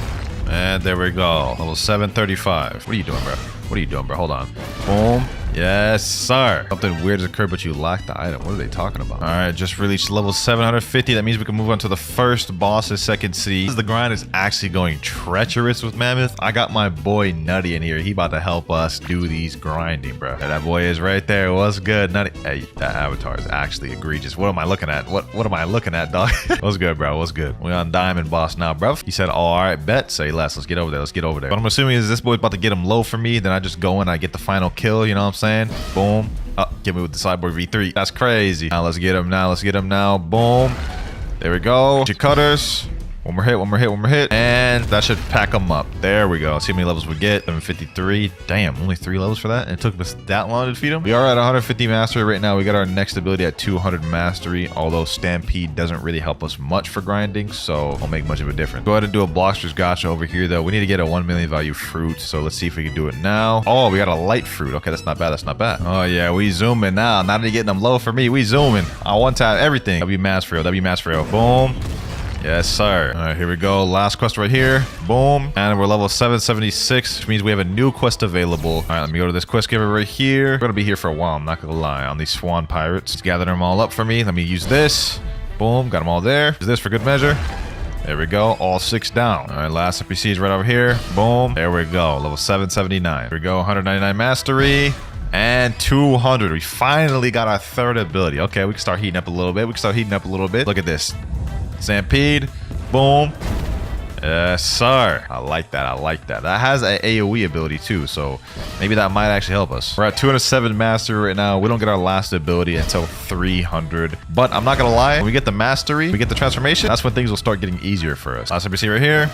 And there we go. Level 735. What are you doing, bro? What are you doing, bro? Hold on. Boom. Yes, sir. Something weird has occurred, but you lack the item. What are they talking about? All right, just reached level 750. That means we can move on to the first boss's second city. The grind is actually going treacherous with Mammoth. I got my boy Nutty in here. He about to help us do these grinding, bro. And that boy is right there. What's good, Nutty? Hey, that avatar is actually egregious. What am I looking at? What am I looking at, dog? What's good, bro? What's good? We on Diamond Boss now, bro. He said, oh, all right, bet. Say less. Let's get over there. Let's get over there. What I'm assuming is this boy's about to get him low for me. Then I just go and I get the final kill. You know what I'm saying? Boom. Oh, get me with the Cyborg V3. That's crazy. Now let's get him now. Let's get him now. Boom. There we go. Your cutters. One more hit, one more hit, one more hit. And that should pack them up. There we go. Let's see how many levels we get. 753. Damn, only 3 levels for that? And it took us that long to defeat him? We are at 150 mastery right now. We got our next ability at 200 mastery, although Stampede doesn't really help us much for grinding, so it won't make much of a difference. Go ahead and do a Bloxter's Gotcha over here, though. We need to get a 1 million value fruit, so let's see if we can do it now. Oh, we got a light fruit. Okay, that's not bad. That's not bad. Oh, yeah, we zooming now. Now that you're getting them low for me, we zooming. I one tap everything. W mass for real. W mass for real. Boom. Yes, sir. All right, here we go. Last quest right here. Boom. And we're level 776, which means we have a new quest available. All right, let me go to this quest giver right here. We're going to be here for a while, I'm not going to lie, on these Swan Pirates. Let's gather them all up for me. Let me use this. Boom. Got them all there. Use this for good measure. There we go. All 6 down. All right, last NPC is right over here. Boom. There we go. Level 779. Here we go. 199 mastery. And 200. We finally got our 3rd ability. Okay, we can start heating up a little bit. Look at this. Stampede. Boom. Yes, sir. I like that. I like that. That has an AoE ability too, so maybe that might actually help us. We're at 207 mastery right now. We don't get our last ability until 300. But I'm not going to lie. When we get the mastery, we get the transformation, that's when things will start getting easier for us. Last NPC right here.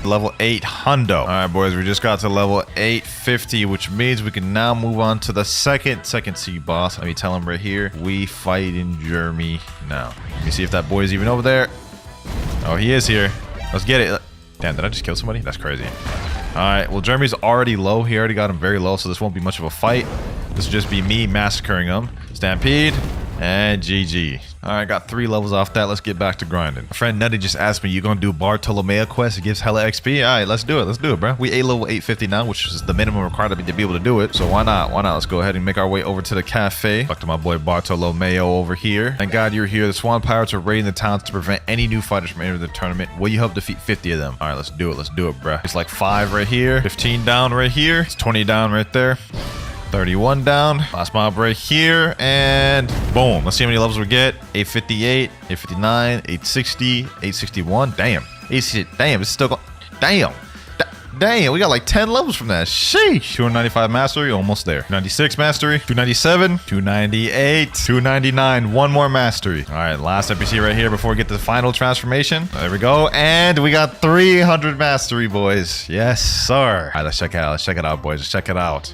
Level 800. All right, boys, we just got to level 850, which means we can now move on to the second sea boss. Let me tell him right here. We fight in Jeremy now. Let me see if that boy is even over there. Oh, he is here. Let's get it. Damn, did I just kill somebody? That's crazy. All right, well, Jeremy's already low. He already got him very low, so this won't be much of a fight. This will just be me massacring him. Stampede and GG. All right, got 3 levels off that. Let's get back to grinding. My friend Nutty just asked me, you gonna do Bartolomeo quest? It gives hella XP. All right, let's do it. Let's do it, bro. We A level 850 now, which is the minimum required to be able to do it. So why not? Why not? Let's go ahead and make our way over to the cafe. Talk to my boy Bartolomeo over here. Thank God you're here. The Swan Pirates are raiding the towns to prevent any new fighters from entering the tournament. Will you help defeat 50 of them? All right, let's do it. Let's do it, bro. It's like 5 right here, 15 down right here. It's 20 down right there. 31 down. Last mob right here. And boom. Let's see how many levels we get. 858, 859, 860, 861. Damn. Easy. Damn, it's still going. Damn. Damn, we got like 10 levels from that. Sheesh. 295 mastery, almost there. 296 mastery, 297, 298, 299. One more mastery. All right, last NPC right here before we get to the final transformation. There we go. And we got 300 mastery, boys. Yes, sir. All right, let's check it out. Let's check it out, boys. Let's check it out.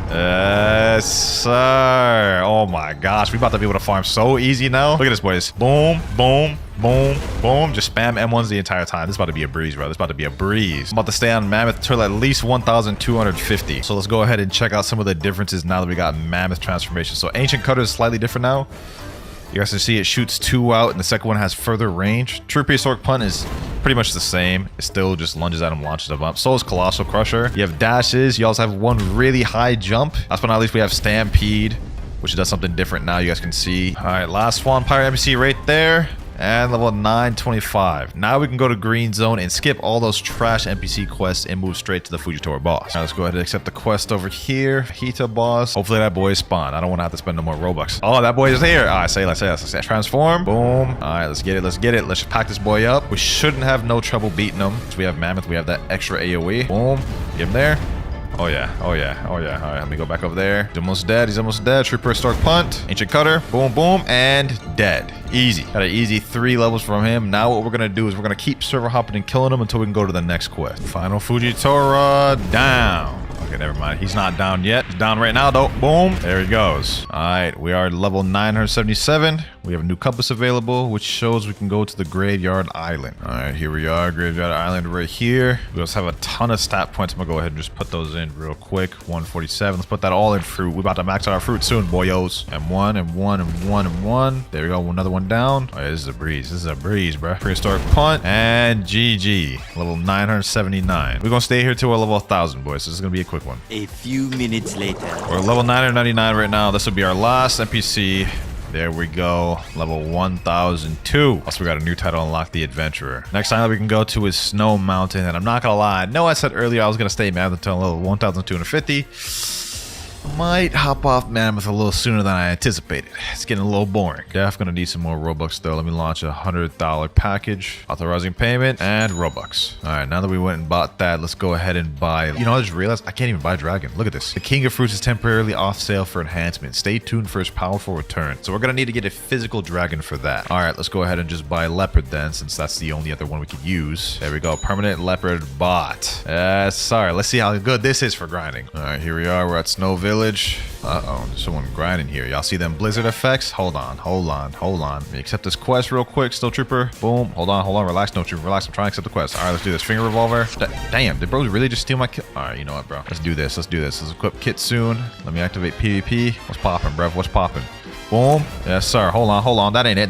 Yes, sir. Oh my gosh, we about to be able to farm so easy now. Look at this, boys. Boom, boom, boom, boom. Just spam M1s the entire time. This is about to be a breeze, bro. This is about to be a breeze. I'm about to stay on Mammoth till at least 1,250. So let's go ahead and check out some of the differences now that we got Mammoth transformation. So Ancient Cutter is slightly different now. You guys can see it shoots 2 out, and the second one has further range. True Prehistoric Punt is pretty much the same. It still just lunges at him, launches them up. So is Colossal Crusher. You have dashes. You also have one really high jump. Last but not least, we have Stampede, which does something different now. You guys can see. All right, last Swan Pirate NPC right there. And level 925. Now we can go to Green Zone and skip all those trash NPC quests and move straight to the Fujitora boss. Now let's go ahead and accept the quest over here. Hita boss. Hopefully that boy spawn. I don't want to have to spend no more Robux. Oh, that boy is here. All right, let's say. Transform. Boom. All right, let's get it. Let's get it. Let's pack this boy up. We shouldn't have no trouble beating him. So we have Mammoth. We have that extra AoE. Boom. Get him there. Oh yeah, oh yeah, oh yeah. All right, let me go back over there. He's almost dead. He's almost dead. True Prehistoric Punt. Ancient Cutter. Boom, boom, and dead. Easy. Got an easy 3 levels from him. Now what we're gonna do is we're gonna keep server hopping and killing him until we can go to the next quest. Final Fujitora down. Okay, never mind. He's not down yet. He's down right now, though. Boom. There he goes. All right, we are level 977. We have a new compass available, which shows we can go to the Graveyard Island. All right, here we are. Graveyard Island right here. We also have a ton of stat points. I'm going to go ahead and just put those in real quick. 147. Let's put that all in fruit. We're about to max out our fruit soon, boyos. And 1, and 1, and 1, and 1. There we go. Another one down. Oh, yeah, this is a breeze. This is a breeze, bro. Prehistoric Punt. And GG. Level 979. We're going to stay here till we're level 1,000, boys. So this is going to be a quick one. A few minutes later. We're level 999 right now. This will be our last NPC. There we go. Level 1002. Also, we got a new title, Unlock the Adventurer. Next time that we can go to is Snow Mountain. And I'm not going to lie. I know I said earlier I was going to stay Mammoth until level 1250. Might hop off Mammoth a little sooner than I anticipated. It's getting a little boring. Def gonna need some more Robux though. Let me launch a $100 package. Authorizing payment and Robux. All right, now that we went and bought that, let's go ahead and buy. You know, I just realized I can't even buy Dragon. Look at this. The King of Fruits is temporarily off sale for enhancement. Stay tuned for his powerful return. So we're gonna need to get a physical dragon for that. All right, let's go ahead and just buy Leopard then, since that's the only other one we could use. There we go. Permanent Leopard bought. Sorry. Let's see how good this is for grinding. All right, here we are. We're at Snow Village. Uh-oh, there's someone grinding here. Y'all see them blizzard effects? Hold on. Let me accept this quest real quick. Still Trooper. Boom. Hold on. Relax, no Trooper. Relax. I'm trying to accept the quest. All right, let's do this. Finger Revolver. Damn, did bros really just steal my kill? All right, you know what, bro? Let's do this. Let's equip kit soon. Let me activate PvP. What's popping, bruv? What's popping? Boom. Yes, sir. Hold on. That ain't it.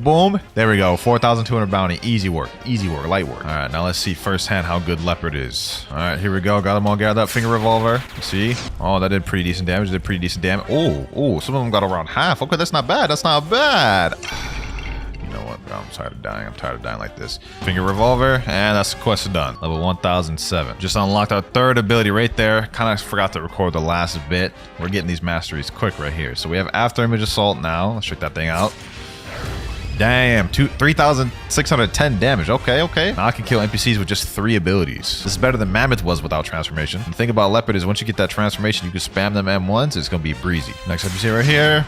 Boom. There we go. 4,200 bounty. Easy work. Light work. All right, now let's see firsthand how good Leopard is. All right, here we go. Got them all gathered up. Finger Revolver. See? Oh, that did pretty decent damage. Oh, some of them got around half. Okay, that's not bad. You know what, bro? I'm tired of dying like this. Finger Revolver, and that's the quest done. Level 1007. Just unlocked our 3rd ability right there. Kind of forgot to record the last bit. We're getting these masteries quick right here. So we have After Image Assault now. Let's check that thing out. Damn, 3,610 damage. Okay. Now I can kill NPCs with just 3 abilities. This is better than Mammoth was without transformation. The thing about Leopard is once you get that transformation, you can spam them M1s. It's going to be breezy. Next NPC right here.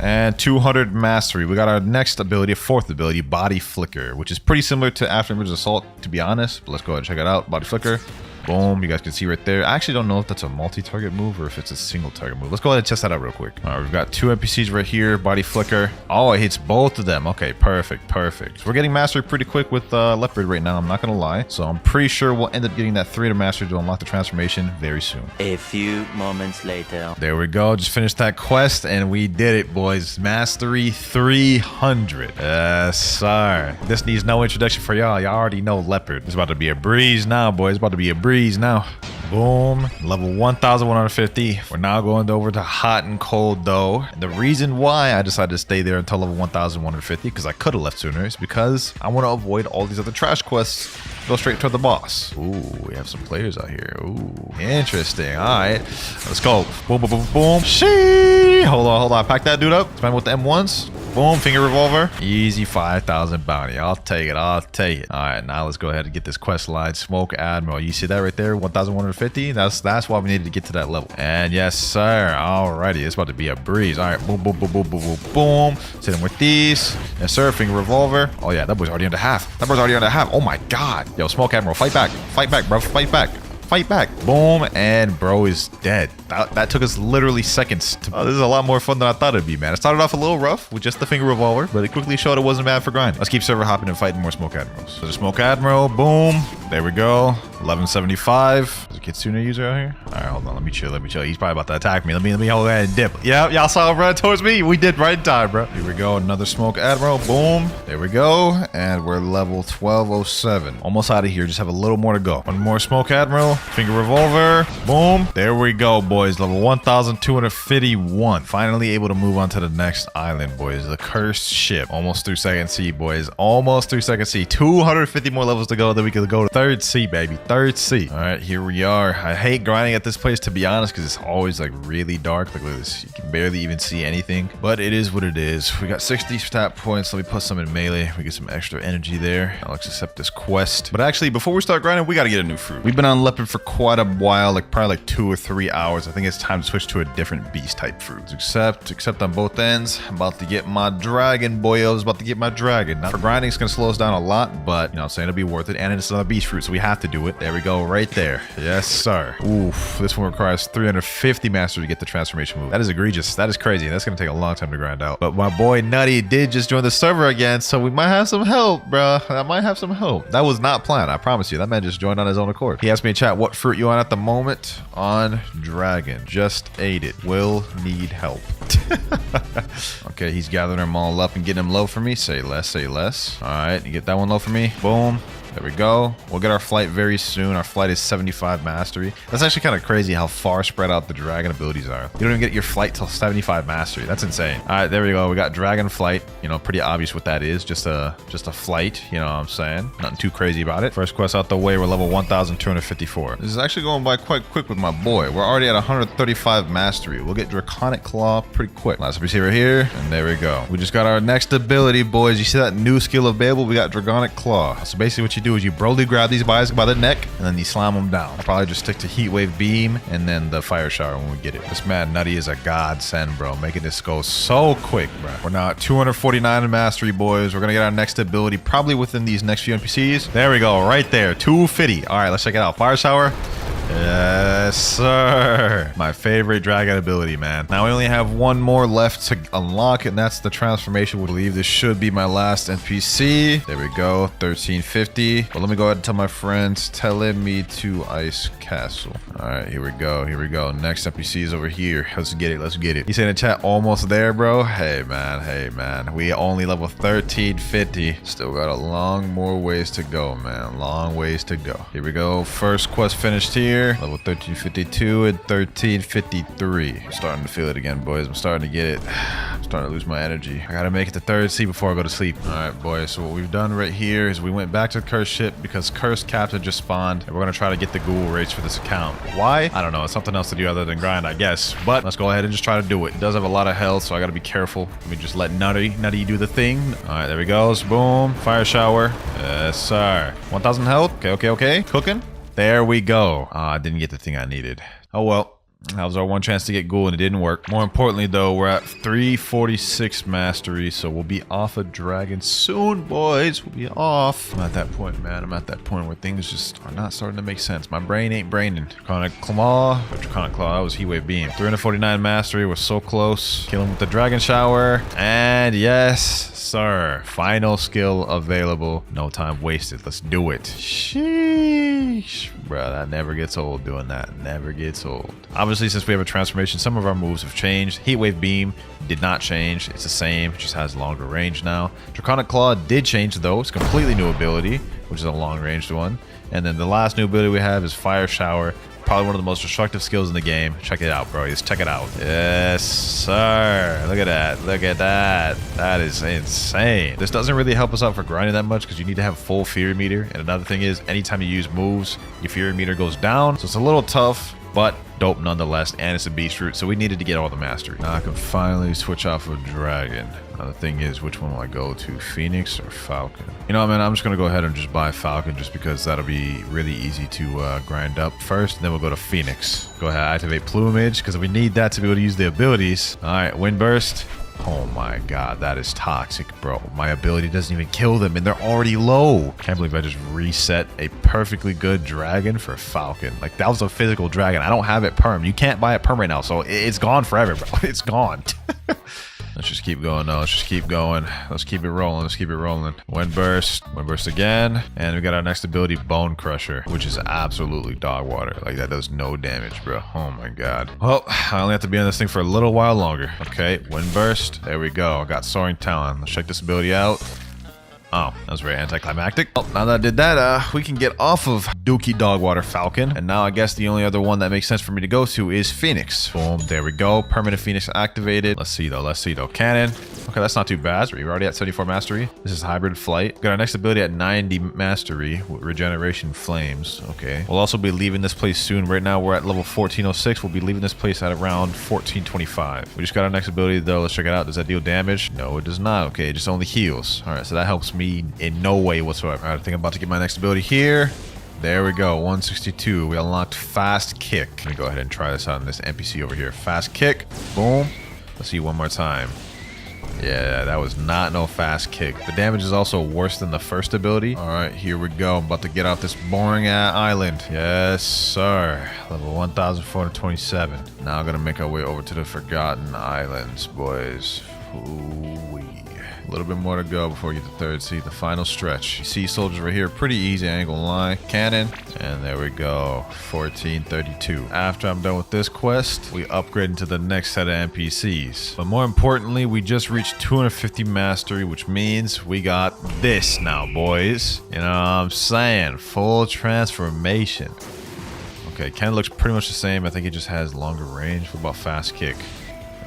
And 200 mastery. We got our next ability, 4th ability, Body Flicker, which is pretty similar to After Image Assault, to be honest. But let's go ahead and check it out. Body Flicker. Boom. You guys can see right there. I actually don't know if that's a multi-target move or if it's a single target move. Let's go ahead and test that out real quick. All right, we've got 2 NPCs right here. Body Flicker. Oh, it hits both of them. Okay, perfect. So we're getting mastery pretty quick with Leopard right now. I'm not going to lie. So I'm pretty sure we'll end up getting that 3 to mastery to unlock the transformation very soon. A few moments later. There we go. Just finished that quest and we did it, boys. Mastery 300. Yes, sir. This needs no introduction for y'all. Y'all already know Leopard. It's about to be a breeze now, boys. It's about to be a breeze now. Boom. Level 1,150. We're now going over to Hot and Cold though. And the reason why I decided to stay there until level 1,150, because I could have left sooner, is because I want to avoid all these other trash quests. Go straight to the boss. Ooh, we have some players out here. Ooh, interesting. All right, let's go. Boom. Shee. Hold on. Pack that dude up. Spam with the M1s. Boom, finger revolver. Easy 5,000 bounty. I'll take it. I'll take it. All right, now let's go ahead and get this quest line. Smoke Admiral. You see that right there? 1,150. That's why we needed to get to that level. And yes, sir. Alrighty, it's about to be a breeze. All right, boom, boom, boom, boom, boom, boom, boom. Sit him with these. Yes, sir. Finger revolver. Oh yeah, that boy's already under half. That boy's already under half. Oh my god. Yo, Smoke Admiral, fight back. Fight back, bro. Fight back. Fight back. Boom, and bro is dead. That took us literally seconds. This is a lot more fun than I thought it'd be, man. It started off a little rough with just the finger revolver, but it quickly showed it wasn't bad for grinding. Let's keep server hopping and fighting more Smoke Admirals. So the Smoke Admiral, boom. There we go. 1175. Is a Kitsune user out here? All right, hold on. Let me chill. Let me chill. He's probably about to attack me. Let me hold that and dip. Yeah, y'all saw him run towards me. We did right in time, bro. Here we go. Another Smoke Admiral. Boom. There we go. And we're level 1207. Almost out of here. Just have a little more to go. One more Smoke Admiral. Finger revolver. Boom. There we go, boys. Level 1251. Finally able to move on to the next island, boys. The cursed ship. Almost through second sea, boys. Almost through second sea. 250 more levels to go. Then we can go to third sea, baby. Third sea. All right, here we are. I hate grinding at this place, to be honest, because it's always like really dark. Like, look at this. You can barely even see anything, but it is what it is. We got 60 stat points. Let me put some in melee. We get some extra energy there. Now let's accept this quest. But actually, before we start grinding, we got to get a new fruit. We've been on leopard for quite a while, like probably like 2 or 3 hours. I think it's time to switch to a different beast type fruit. Accept on both ends. I'm about to get my dragon, boyos. About to get my dragon. Now for grinding, it's gonna slow us down a lot, but you know, I'm saying it'll be worth it. And it's another beast fruit, so we have to do it. There we go, right there. Yes, sir. Oof, this one requires 350 mastery to get the transformation move. That is egregious. That is crazy. That's gonna take a long time to grind out. But my boy Nutty did just join the server again, so we might have some help, bro. I might have some help. That was not planned, I promise you. That man just joined on his own accord. He asked me in chat what fruit you on at the moment. On dragon. Just ate it. Will need help. Okay, he's gathering them all up and getting them low for me. Say less, say less. All right, you get that one low for me. Boom. There we go. We'll get our flight very soon. Our flight is 75 mastery. That's actually kind of crazy how far spread out the dragon abilities are. You don't even get your flight till 75 mastery. That's insane. All right, there we go. We got dragon flight. You know, pretty obvious what that is. Just a flight. You know what I'm saying? Nothing too crazy about it. First quest out the way. We're level 1254. This is actually going by quite quick with my boy. We're already at 135 mastery. We'll get draconic claw pretty quick. Last piece right here, and there we go. We just got our next ability, boys. You see that new skill available? We got draconic claw. So basically, what you do is you broly grab these guys by the neck and then you slam them down. I'll probably just stick to heat wave beam and then the fire shower when we get it. This man Nutty is a godsend, bro, making this go so quick, bro. We're now at 249 in mastery, boys. We're gonna get our next ability probably within these next few NPCs. There we go, right there, 250. All right, let's check it out. Fire shower. Yes, sir. My favorite dragon ability, man. Now we only have one more left to unlock, and that's the transformation. We believe this should be my last NPC. There we go, 1350. But let me go ahead and tell my friends, telling me to Ice Castle. All right, here we go. Here we go. Next NPC is over here. Let's get it. Let's get it. He said in chat, almost there, bro. Hey, man. Hey, man. We only level 1350. Still got a long more ways to go, man. Long ways to go. Here we go. First quest finished here. Level 1352 and 1353. I'm starting to feel it again, boys. I'm starting to get it. I'm starting to lose my energy. I gotta make it to third sea before I go to sleep. All right, boys. So what we've done right here is we went back to the cursed ship because cursed captain just spawned, and we're gonna try to get the ghoul race for this account. Why? I don't know. It's something else to do other than grind, I guess. But let's go ahead and just try to do it. It does have a lot of health, so I gotta be careful. Let me just let Nutty do the thing. All right, there we go. Boom. Fire shower. Yes, sir. 1,000 health. Okay. Cooking. There we go. I didn't get the thing I needed. Oh well. That was our one chance to get ghoul and it didn't work. More importantly though, we're at 346 mastery, so we'll be off a dragon soon, boys. We'll be off. I'm at that point, man. I'm at that point where things just are not starting to make sense. My brain ain't braining. Draconic Claw. That was Heat Wave Beam. 349 mastery. We're so close. Kill him with the Dragon Shower. And yes, sir. Final skill available. No time wasted. Let's do it. Sheesh. Bro, that never gets old doing that. Never gets old. Obviously, since we have a transformation, some of our moves have changed. Heat Wave Beam did not change. It's the same. It just has longer range now. Draconic Claw did change, though. It's a completely new ability, which is a long-ranged one. And then the last new ability we have is Fire Shower. Probably one of the most destructive skills in the game. Check it out, bro. Just check it out. Yes, sir. Look at that. Look at that. That is insane. This doesn't really help us out for grinding that much because you need to have full Fury meter. And another thing is, anytime you use moves, your Fury meter goes down. So it's a little tough. but dope nonetheless, and it's a beast route, so we needed to get all the mastery. Now I can finally switch off of dragon. Now the thing is, which one will I go to, Phoenix or Falcon? You know what, man, I'm just gonna go ahead and just buy Falcon just because that'll be really easy to grind up first, and then we'll go to Phoenix. Go ahead, activate plumage because we need that to be able to use the abilities. All right, wind burst. Oh my god, that is toxic, bro. My ability doesn't even kill them and they're already low. Can't believe I just reset a perfectly good dragon for Falcon. Like, that was a physical dragon. I don't have it perm. You can't buy it perm right now, so it's gone forever, bro. It's gone. Let's just keep going now. Let's just keep going. Let's keep it rolling. Let's keep it rolling. Wind burst again. And we got our next ability, Bone Crusher, which is absolutely dog water. Like, that does no damage, bro. Oh my god. Well, I only have to be on this thing for a little while longer. Okay, wind burst. There we go. I got Soaring Talon. Let's check this ability out. Oh, that was very anticlimactic. Well, now that I did that, we can get off of Dookie Dogwater Falcon. And now I guess the only other one that makes sense for me to go to is Phoenix. Boom, there we go. Permanent Phoenix activated. Let's see though. Cannon. Okay, that's not too bad. We're already at 74 mastery. This is Hybrid Flight. Got our next ability at 90 mastery with Regeneration Flames. Okay. We'll also be leaving this place soon. Right now we're at level 1406. We'll be leaving this place at around 1425. We just got our next ability though. Let's check it out. Does that deal damage? No, it does not. Okay, it just only heals. All right, so that helps me in no way whatsoever. All right, I think I'm about to get my next ability here. There we go, 162. We unlocked Fast Kick. Let me go ahead and try this out on this NPC over here. Fast Kick. Boom. Let's see one more time. Yeah, that was not no Fast Kick. The damage is also worse than the first ability. All right, here we go. I'm about to get off this boring island. Yes, sir. Level 1427. Now I'm gonna make our way over to the Forgotten Islands, boys. Ooh-wee. A little bit more to go before we get to third sea, the final stretch. Sea soldiers right here, pretty easy, I ain't gonna lie. Cannon, and there we go, 1432. After I'm done with this quest, we upgrade into the next set of NPCs. But more importantly, we just reached 250 mastery, which means we got this now, boys. You know what I'm saying? Full transformation. Okay, Ken looks pretty much the same. I think he just has longer range. What about Fast Kick?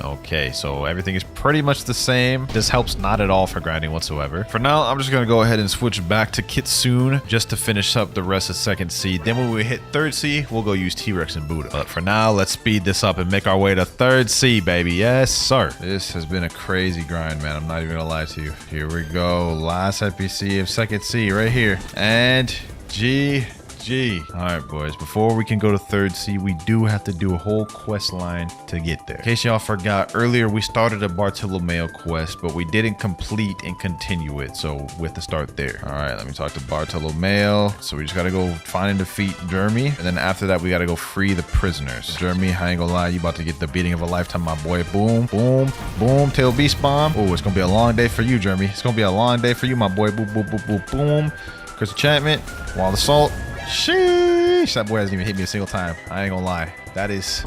Okay, so everything is pretty much the same. This helps not at all for grinding whatsoever. For now, I'm just going to go ahead and switch back to Kitsune just to finish up the rest of second sea. Then when we hit third sea, we'll go use T-Rex and Buddha. But for now, let's speed this up and make our way to third sea, baby. Yes, sir. This has been a crazy grind, man. I'm not even going to lie to you. Here we go. Last NPC of second sea right here. And GG. Alright, boys, before we can go to third sea, we do have to do a whole quest line to get there. In case y'all forgot, earlier we started a Bartolomeo quest, but we didn't complete and continue it, so we have to start there. Alright, let me talk to Bartolomeo. So we just gotta go find and defeat Jeremy, and then after that we gotta go free the prisoners. Jeremy, I ain't gonna lie, you about to get the beating of a lifetime, my boy. Boom, boom, boom, tail beast bomb. Oh, it's gonna be a long day for you, Jeremy. It's gonna be a long day for you, my boy. Boom, boom, boom, boom, boom. Curse enchantment, wild assault. Sheesh, that boy hasn't even hit me a single time. I ain't gonna lie. That is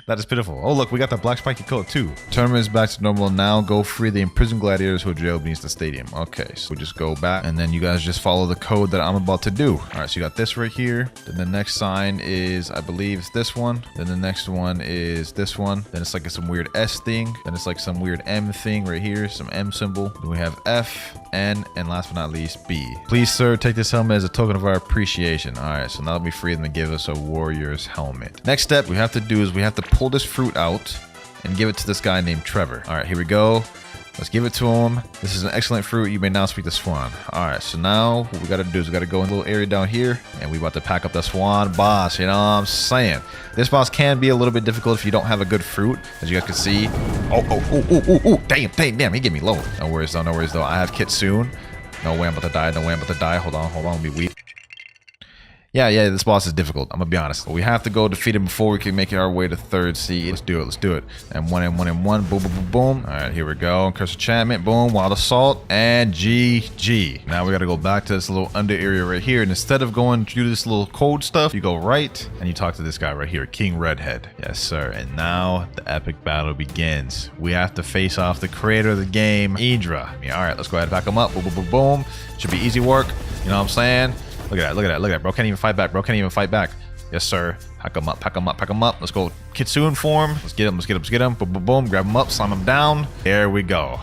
that is pitiful. Oh look, we got the black spiky coat too. Tournament is back to normal now. Go free the imprisoned gladiators who are jailed beneath the stadium. Okay, so we just go back and then you guys just follow the code that I'm about to do. Alright, so you got this right here. Then the next sign is, I believe it's this one. Then the next one is this one. Then it's like some weird S thing. Then it's like some weird M thing right here. Some M symbol. Then we have F, N, and last but not least, B. Please, sir, take this helmet as a token of our appreciation. Alright, so now that we free them to give us a warrior's helmet. Next step we have to do is we have to pull this fruit out and give it to this guy named Trevor. Alright, here we go. Let's give it to him. This is an excellent fruit. You may now speak to Swan. Alright, so now what we gotta do is we gotta go in a little area down here and we about to pack up the Swan boss. You know what I'm saying? This boss can be a little bit difficult if you don't have a good fruit, as you guys can see. Oh, damn, he get me low. No worries though. I have Kitsune. No way I'm about to die. Hold on, be weak. Yeah, this boss is difficult. I'm gonna be honest. But we have to go defeat him before we can make our way to third sea. Let's do it. And one. Boom, boom. All right, here we go. Curse enchantment. Boom. Wild assault. And GG. Now we gotta go back to this little under area right here. And instead of going through this little code stuff, you go right and you talk to this guy right here, King Redhead. Yes, sir. And now the epic battle begins. We have to face off the creator of the game, Idra. Yeah, all right, let's go ahead and pack him up. Boom. Should be easy work. You know what I'm saying? Look at that. Bro can't even fight back. Yes, sir. Pack him up. Let's go Kitsune form. Let's get him. Boom. Grab him up. Slam him down. There we go.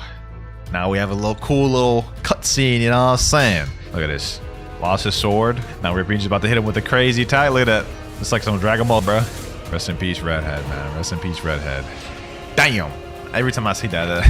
Now we have a cool little cutscene, you know what I'm saying? Look at this. Lost his sword. Now Rip Ranger's about to hit him with a crazy attack. Look at that. It's like some Dragon Ball, bro. Rest in peace, Redhead, man. Rest in peace, Redhead. Damn. Every time I see that.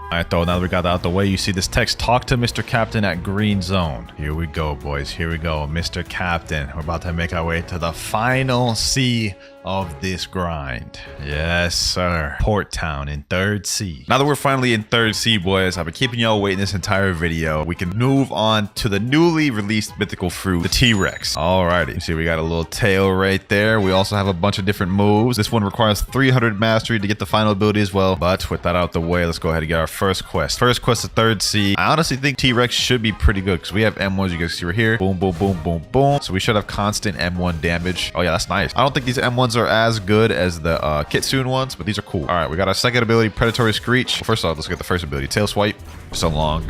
Alright, though, now that we got that out the way, you see this text, talk to Mr. Captain at Green Zone. Here we go, boys. Here we go. Mr. Captain. We're about to make our way to the final C of this grind. Yes, sir. Port Town in 3rd C. Now that we're finally in 3rd C, boys, I've been keeping y'all waiting this entire video. We can move on to the newly released mythical fruit, the T-Rex. Alrighty. You see, we got a little tail right there. We also have a bunch of different moves. This one requires 300 mastery to get the final ability as well. But with that out the way, let's go ahead and get our first quest. First quest to 3rd C. I honestly think T-Rex should be pretty good because we have M1s. You guys see right here. Boom, boom, boom, boom, boom. So we should have constant M1 damage. Oh, yeah, that's nice. I don't think these M1s are as good as the Kitsune ones, but these are cool. All right, we got our second ability, Predatory Screech. Well, first off, let's get the first ability, Tail Swipe. It's a long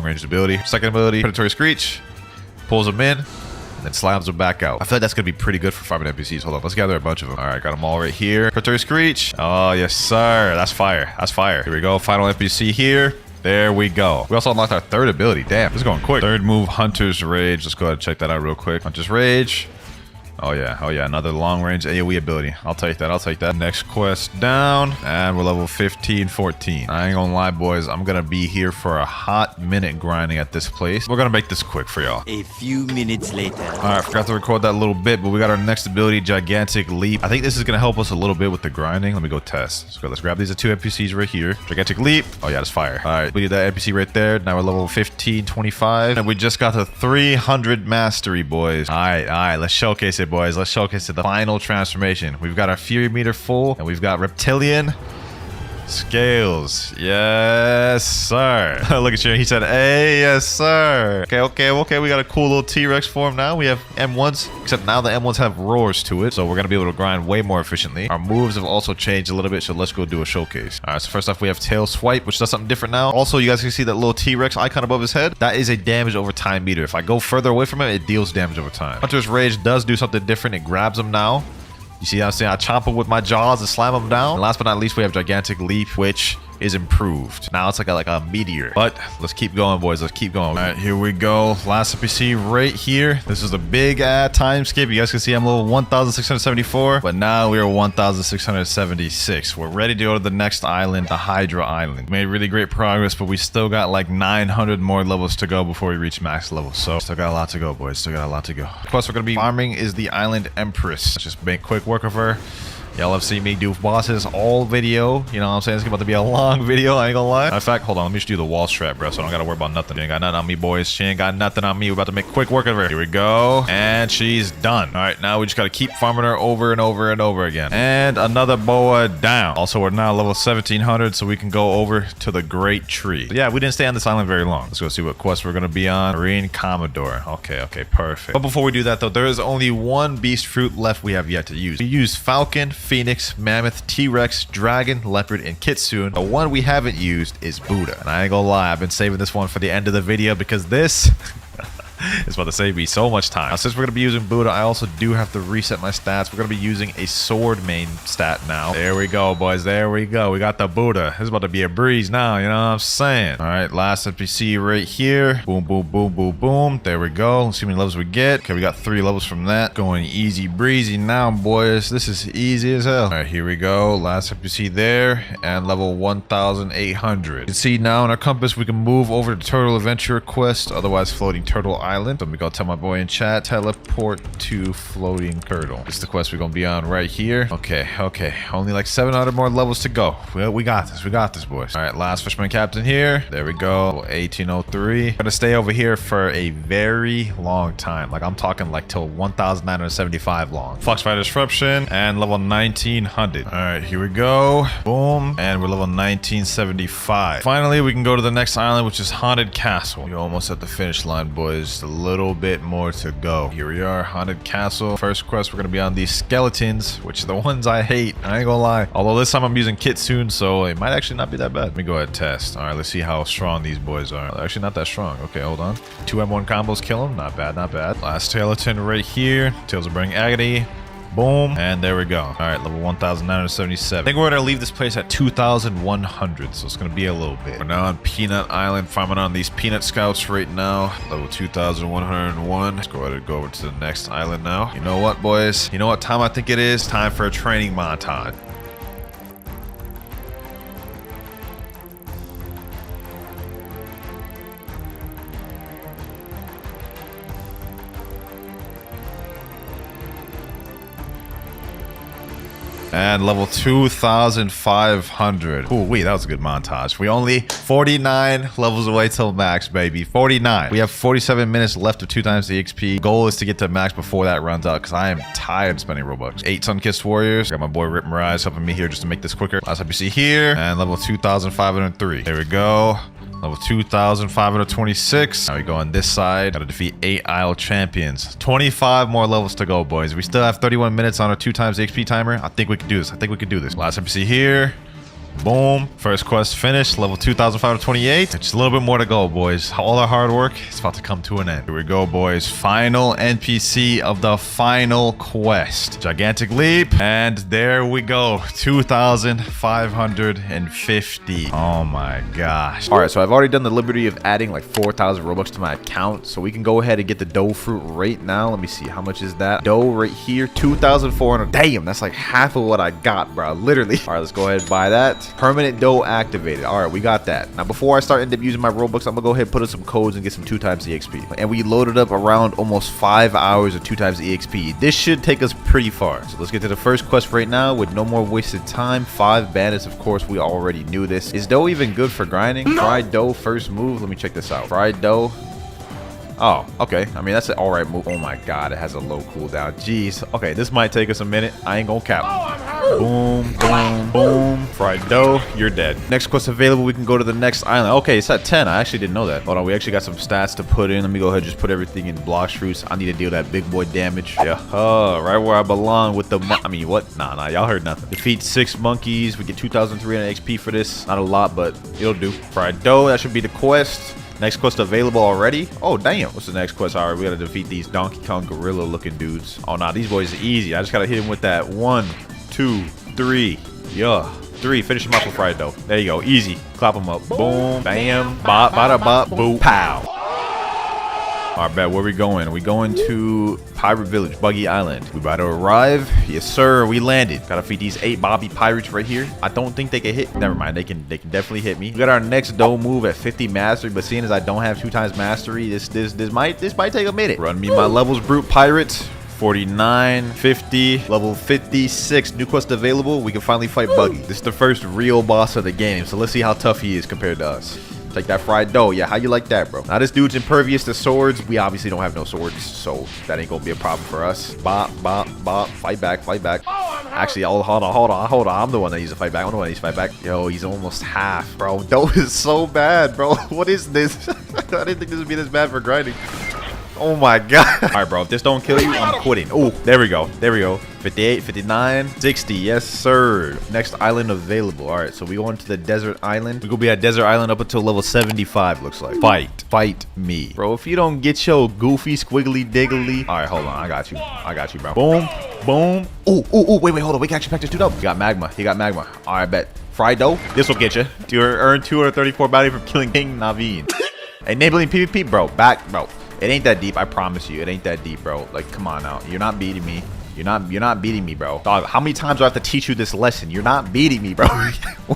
range ability. Second ability, Predatory Screech. Pulls them in, and then slams them back out. I feel like that's gonna be pretty good for farming NPCs. Hold on, let's gather a bunch of them. All right, got them all right here. Predatory Screech. Oh, yes, sir. That's fire. That's fire. Here we go. Final NPC here. There we go. We also unlocked our third ability. Damn, this is going quick. Third move, Hunter's Rage. Let's go ahead and check that out real quick. Hunter's Rage. Oh yeah, another long range AoE ability. I'll take that, I'll take that. Next quest down, and we're level 15, 14. I ain't gonna lie, boys, I'm gonna be here for a hot minute grinding at this place. We're gonna make this quick for y'all. A few minutes later. All right, forgot to record that little bit, but we got our next ability, Gigantic Leap. I think this is gonna help us a little bit with the grinding. Let me go test. Let's grab these two NPCs right here. Gigantic Leap. Oh yeah, that's fire. All right, we did that NPC right there. Now we're level 15, 25, and we just got to 300 mastery, boys. All right, let's showcase it, boys. Let's showcase it. The final transformation. We've got our Fury meter full, and we've got Reptilian Scales. Yes, sir. Look at you. He said, hey, yes, sir. Okay. We got a cool little T-Rex form now. We have M1s, except now the M1s have roars to it, so we're going to be able to grind way more efficiently. Our moves have also changed a little bit, so let's go do a showcase. All right, so first off, we have Tail Swipe, which does something different now. Also, you guys can see that little T-Rex icon above his head. That is a damage over time meter. If I go further away from it, it deals damage over time. Hunter's Rage does do something different. It grabs him now. You see what I'm saying? I chomp him with my jaws and slam him down. And last but not least, we have Gigantic Leap, which is improved. Now it's like a meteor. But let's keep going, boys. Let's keep going. All right, here we go. Last NPC right here. This is a big time skip. You guys can see I'm level 1,674, but now we are 1,676. We're ready to go to the next island, the Hydra Island. Made really great progress, but we still got like 900 more levels to go before we reach max level. So still got a lot to go, boys. Still got a lot to go. The quest we're gonna be farming is the Island Empress. Let's just make quick work of her. Y'all have seen me do bosses all video. You know what I'm saying? It's about to be a long video. I ain't gonna lie. In fact, hold on. Let me just do the wall strap, bro. So I don't gotta worry about nothing. She ain't got nothing on me, boys. She ain't got nothing on me. We're about to make quick work of her. Here we go. And she's done. All right, now we just gotta keep farming her over and over and over again. And another boa down. Also, we're now level 1700, so we can go over to the Great Tree. But yeah, we didn't stay on this island very long. Let's go see what quest we're gonna be on. Marine Commodore. Okay, perfect. But before we do that, though, there is only one beast fruit left we have yet to use. We use Falcon, Phoenix, Mammoth, T-Rex, Dragon, Leopard, and Kitsune. The one we haven't used is Buddha. And I ain't gonna lie, I've been saving this one for the end of the video because this it's about to save me so much time. Now, since we're going to be using Buddha, I also do have to reset my stats. We're going to be using a sword main stat now. There we go, boys. There we go. We got the Buddha. This is about to be a breeze now. You know what I'm saying? All right, last NPC right here. Boom, boom, boom, boom, boom. There we go. Let's see how many levels we get. Okay, we got 3 levels from that. Going easy breezy now, boys. This is easy as hell. All right, here we go. Last NPC there. And level 1,800. You can see now in our compass, we can move over to Turtle Adventure Quest, otherwise Floating Turtle Island. Let me go tell my boy in chat, teleport to Floating Turtle. This is the quest we're gonna be on right here. Okay. Only like 700 more levels to go. We got this. We got this, boys. All right, last Fisherman Captain here. There we go. 1803. Gonna stay over here for a very long time. Like I'm talking like till 1,975 long. Foxfire Disruption and level 1900. All right, here we go. Boom. And we're level 1975. Finally, we can go to the next island, which is Haunted Castle. We're almost at the finish line, boys. A little bit more to go. Here we are, Haunted Castle. First quest, we're gonna be on these skeletons, which are the ones I hate. I ain't gonna lie. Although this time I'm using Kitsune, so it might actually not be that bad. Let me go ahead and test. All right, let's see how strong these boys are. They're actually not that strong. Okay, hold on. 2 M1 combos kill them. Not bad, not bad. Last skeleton right here. Tails of Burning Agony. Boom. And there we go. All right, level 1977. I think we're gonna leave this place at 2100, so it's gonna be a little bit. We're now on Peanut Island, farming on these peanut scouts right now. Level 2101. Let's go ahead and go over to the next island now. You know what, boys? You know what time I think it is? Time for a training montage. And level 2,500. Ooh, wait, that was a good montage. We only 49 levels away till max, baby. 49. We have 47 minutes left of 2 times the XP. Goal is to get to max before that runs out, because I am tired of spending Robux. 8 Sun-Kissed Warriors. Got my boy Rip Mirage helping me here just to make this quicker. Last NPC here. And level 2,503. There we go. Level 2,526. Now we go on this side. Gotta defeat 8 Isle champions. 25 more levels to go, boys. We still have 31 minutes on our 2 times the XP timer. I think we can do this. I think we can do this. Last NPC here. Boom. First quest finished. Level 2,528. Just a little bit more to go, boys. All our hard work is about to come to an end. Here we go, boys. Final NPC of the final quest. Gigantic leap. And there we go. 2,550. Oh my gosh. All right, so I've already done the liberty of adding like 4,000 Robux to my account. So we can go ahead and get the dough fruit right now. Let me see. How much is that? Dough right here. 2,400. Damn, that's like half of what I got, bro. Literally. All right, let's go ahead and buy that. Permanent dough activated. All right, we got that. Now, before I start end up using my Robux, I'm gonna go ahead and put in some codes and get some 2 times the XP. And we loaded up around almost 5 hours of 2 times the XP. This should take us pretty far. So let's get to the first quest right now with no more wasted time. 5 bandits. Of course, we already knew this. Is dough even good for grinding? No. Fried dough first move. Let me check this out. Fried dough. Oh, okay. I mean, that's an all right move. Oh my God, it has a low cooldown. Jeez. Okay, this might take us a minute. I ain't gonna cap. Boom, boom, boom. Fried dough, you're dead. Next quest available, we can go to the next island. Okay, it's at 10. I actually didn't know that. Hold on, we actually got some stats to put in. Let me go ahead and just put everything in Blox fruits. I need to deal that big boy damage. Yeah, right where I belong with the I mean, what? Nah, y'all heard nothing. Defeat 6 monkeys. We get 2,300 XP for this. Not a lot, but it'll do. Fried dough, that should be the quest. Next quest available already. Oh, damn. What's the next quest? All right, we gotta defeat these Donkey Kong gorilla looking dudes. Oh, nah, these boys are easy. I just gotta hit him with that 1, 2, 3. Yeah. 3. Finish him off with fried dough. There you go. Easy. Clap him up. Boom. Bam. Bop. Bada bop. Boo. Pow. All right, bet. Where we going? Are we going to Pirate Village, Buggy Island? We about to arrive. Yes, sir. We landed. Gotta feed these 8 Bobby Pirates right here. I don't think they can hit. Never mind. They can definitely hit me. We got our next dough move at 50 mastery, but seeing as I don't have 2 times mastery, this might take a minute. Run me my levels, brute pirates. 49, 50, level 56. New quest available. We can finally fight Buggy. This is the first real boss of the game, so let's see how tough he is compared to us. Take that fried dough. Yeah, how you like that, bro? Now, this dude's impervious to swords. We obviously don't have no swords, so that ain't gonna be a problem for us. Bop, bop, bop. Fight back, fight back. Actually, hold on. I'm the one that needs to fight back. I'm the one that needs to fight back. Yo, he's almost half, bro. Dough is so bad, bro. What is this? I didn't think this would be this bad for grinding. Oh my God. All right, bro. If this don't kill you, I'm quitting. Oh, there we go. 58, 59, 60. Yes, sir. Next island available. All right, so we go into the desert island. We gonna be at desert island up until level 75, looks like. Fight me. Bro, if you don't get your goofy, squiggly, diggly. All right, hold on. I got you, bro. Boom, boom. Oh, wait, hold on. We can actually pack this dude up. He got magma. All right, bet. Fried dough. This will get you. You earn 234 bounty from killing King Naveen. Enabling PvP, bro. Bro. It ain't that deep, I promise you. It ain't that deep, bro. Like, come on now. You're not beating me. You're not beating me, bro. Dog, how many times do I have to teach you this lesson? You're not beating me, bro.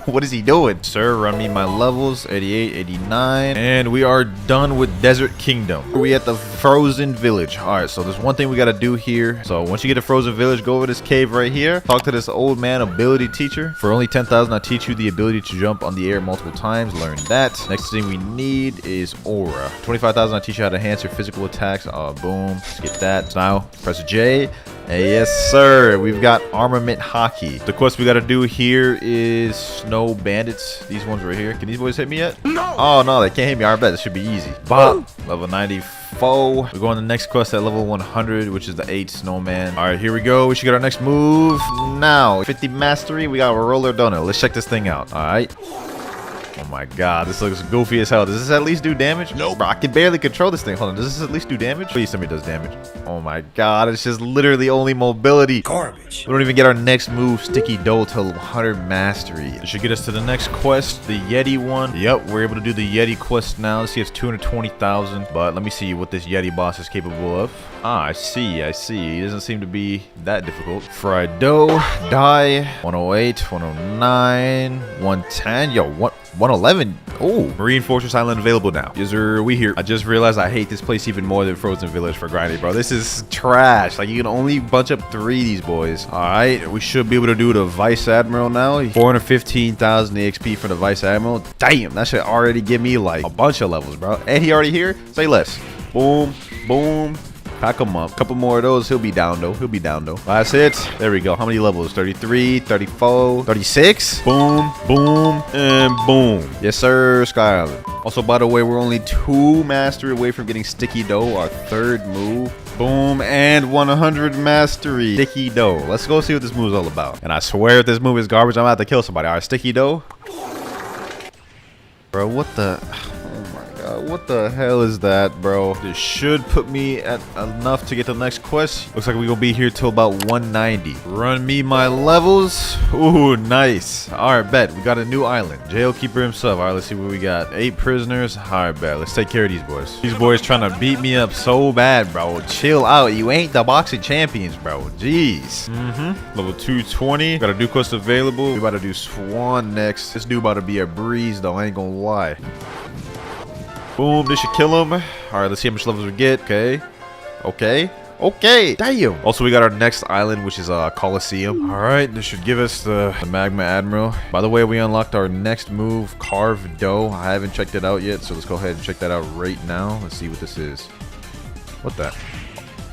What is he doing? Sir, run me my levels. 88, 89. And we are done with Desert Kingdom. We at the Frozen Village. All right, so there's one thing we got to do here. So once you get to Frozen Village, go over this cave right here. Talk to this old man ability teacher. For only 10,000, I'll teach you the ability to jump on the air multiple times. Learn that. Next thing we need is Aura. 25,000, I'll teach you how to enhance your physical attacks. Boom. Let's get that. So now, press J. Yes, sir. We've got Armament Hockey. The quest we got to do here is Snow Bandits. These ones right here. Can these boys hit me yet? No. Oh, no. They can't hit me. I bet this should be easy. Bop. Level 94. We're going to the next quest at level 100, which is the 8 Snowman. All right, here we go. We should get our next move now. 50 mastery. We got a roller donut. Let's check this thing out. All right. Oh my god, this looks goofy as hell. Does this at least do damage? Nope. Bro, I can barely control this thing. Hold on, does this at least do damage? Please tell me it does damage. Oh my god, it's just literally only mobility. Garbage. We don't even get our next move, Sticky Dough, till 100 mastery. This should get us to the next quest, the Yeti one. Yep, we're able to do the Yeti quest now. Let's see, it's 220,000. But let me see what this Yeti boss is capable of. Ah, I see. He doesn't seem to be that difficult. Fried dough, die, 108, 109, 110. Yo, what? 111. Oh, Marine Fortress Island available now. Yes, sir, we here. I just realized I hate this place even more than Frozen Village for grinding, bro. This is trash. Like, you can only bunch up 3 of these boys. All right, we should be able to do the Vice Admiral now. 415,000 EXP for the Vice Admiral. Damn, that should already give me like a bunch of levels, bro. And he already here. Say less. Boom, boom. Pack him up. Couple more of those. He'll be down though. That's it. There we go. How many levels? 33, 34, 36. Boom, boom, and boom. Yes, sir. Sky Island. Also, by the way, we're only 2 mastery away from getting Sticky Dough, our 3rd move. Boom, and 100 mastery. Sticky Dough. Let's go see what this move is all about. And I swear if this move is garbage, I'm about to kill somebody. All right, Sticky Dough. Bro, what the... what the hell is that, bro? This should put me at enough to get to the next quest. Looks like we're gonna be here till about 190. Run me my levels. Ooh, nice. All right, bet. We got a new island. Jailkeeper himself. All right, let's see what we got. 8 prisoners. All right, bet. Let's take care of these boys. These boys trying to beat me up so bad, bro. Chill out. You ain't the boxing champions, bro. Jeez. Level 220. Got a new quest available. We about to do Swan next. This dude about to be a breeze, though. I ain't gonna lie. Boom, this should kill him. All right, let's see how much levels we get. Okay. Damn. Also, we got our next island, which is Coliseum. All right, this should give us the Magma Admiral. By the way, we unlocked our next move, Carved Dough. I haven't checked it out yet, so let's go ahead and check that out right now. Let's see what this is. What that?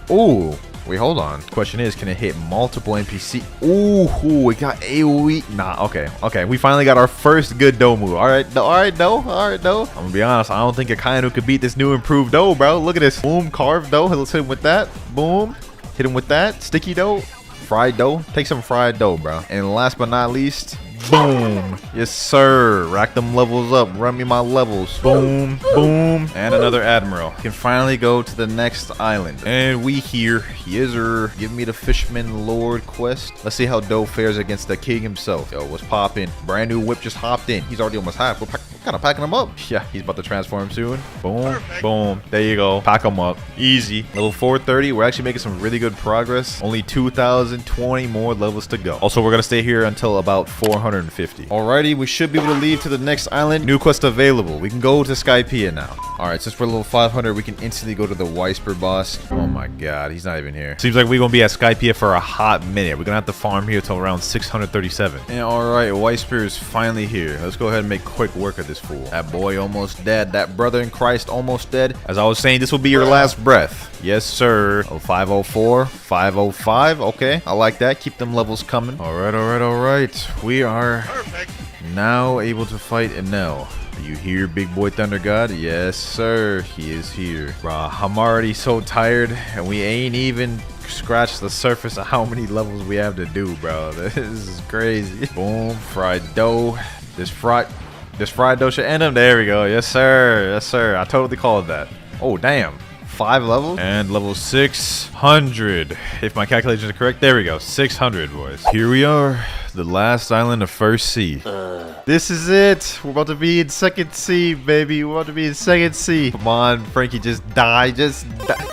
Ooh. Wait, hold on. Question is, can it hit multiple NPC? Ooh, we got AoE. Nah, okay. We finally got our first good dough move. All right, dough. I'm gonna be honest. I don't think a Kainu could beat this new improved dough, bro. Look at this. Boom, carved dough. Let's hit him with that. Boom. Hit him with that. Sticky dough. Fried dough. Take some fried dough, bro. And last but not least, boom. Yes, sir. Rack them levels up. Run me my levels. Boom, boom. And another Admiral. Can finally go to the next island. And we here. Yizzer. Give me the Fishman Lord quest. Let's see how Dough fares against the king himself. Yo, what's poppin'? Brand new whip just hopped in. He's already almost half. We're kind of packing him up. Yeah, he's about to transform soon. Boom, perfect. Boom. There you go. Pack him up. Easy. Level 430. We're actually making some really good progress. Only 2,020 more levels to go. Also, we're going to stay here until about 450. Alrighty, we should be able to leave to the next island. New quest available. We can go to Skypiea now. Alright, since we're level 500, we can instantly go to the Whisper boss. Oh my god, he's not even here. Seems like we're going to be at Skypiea for a hot minute. We're going to have to farm here till around 637. And alright, Whisper is finally here. Let's go ahead and make quick work of this fool. That boy almost dead. That brother in Christ almost dead. As I was saying, this will be your last breath. Yes, sir. Oh, 504, 505. Okay, I like that. Keep them levels coming. Alright. We are now able to fight Enel. Are you here, big boy Thunder God? Yes, sir. He is here. Bruh, I'm already so tired, and we ain't even scratched the surface of how many levels we have to do, bro. This is crazy. Boom, fried dough. This fried dough should end him. There we go. Yes, sir. I totally called that. Oh, damn. 5 levels and level 600 if my calculations are correct. There we go. 600, boys. Here we are, the last island of First Sea. This is it. We're about to be in Second Sea, baby. We're about to be in Second Sea. Come on, Frankie, just die.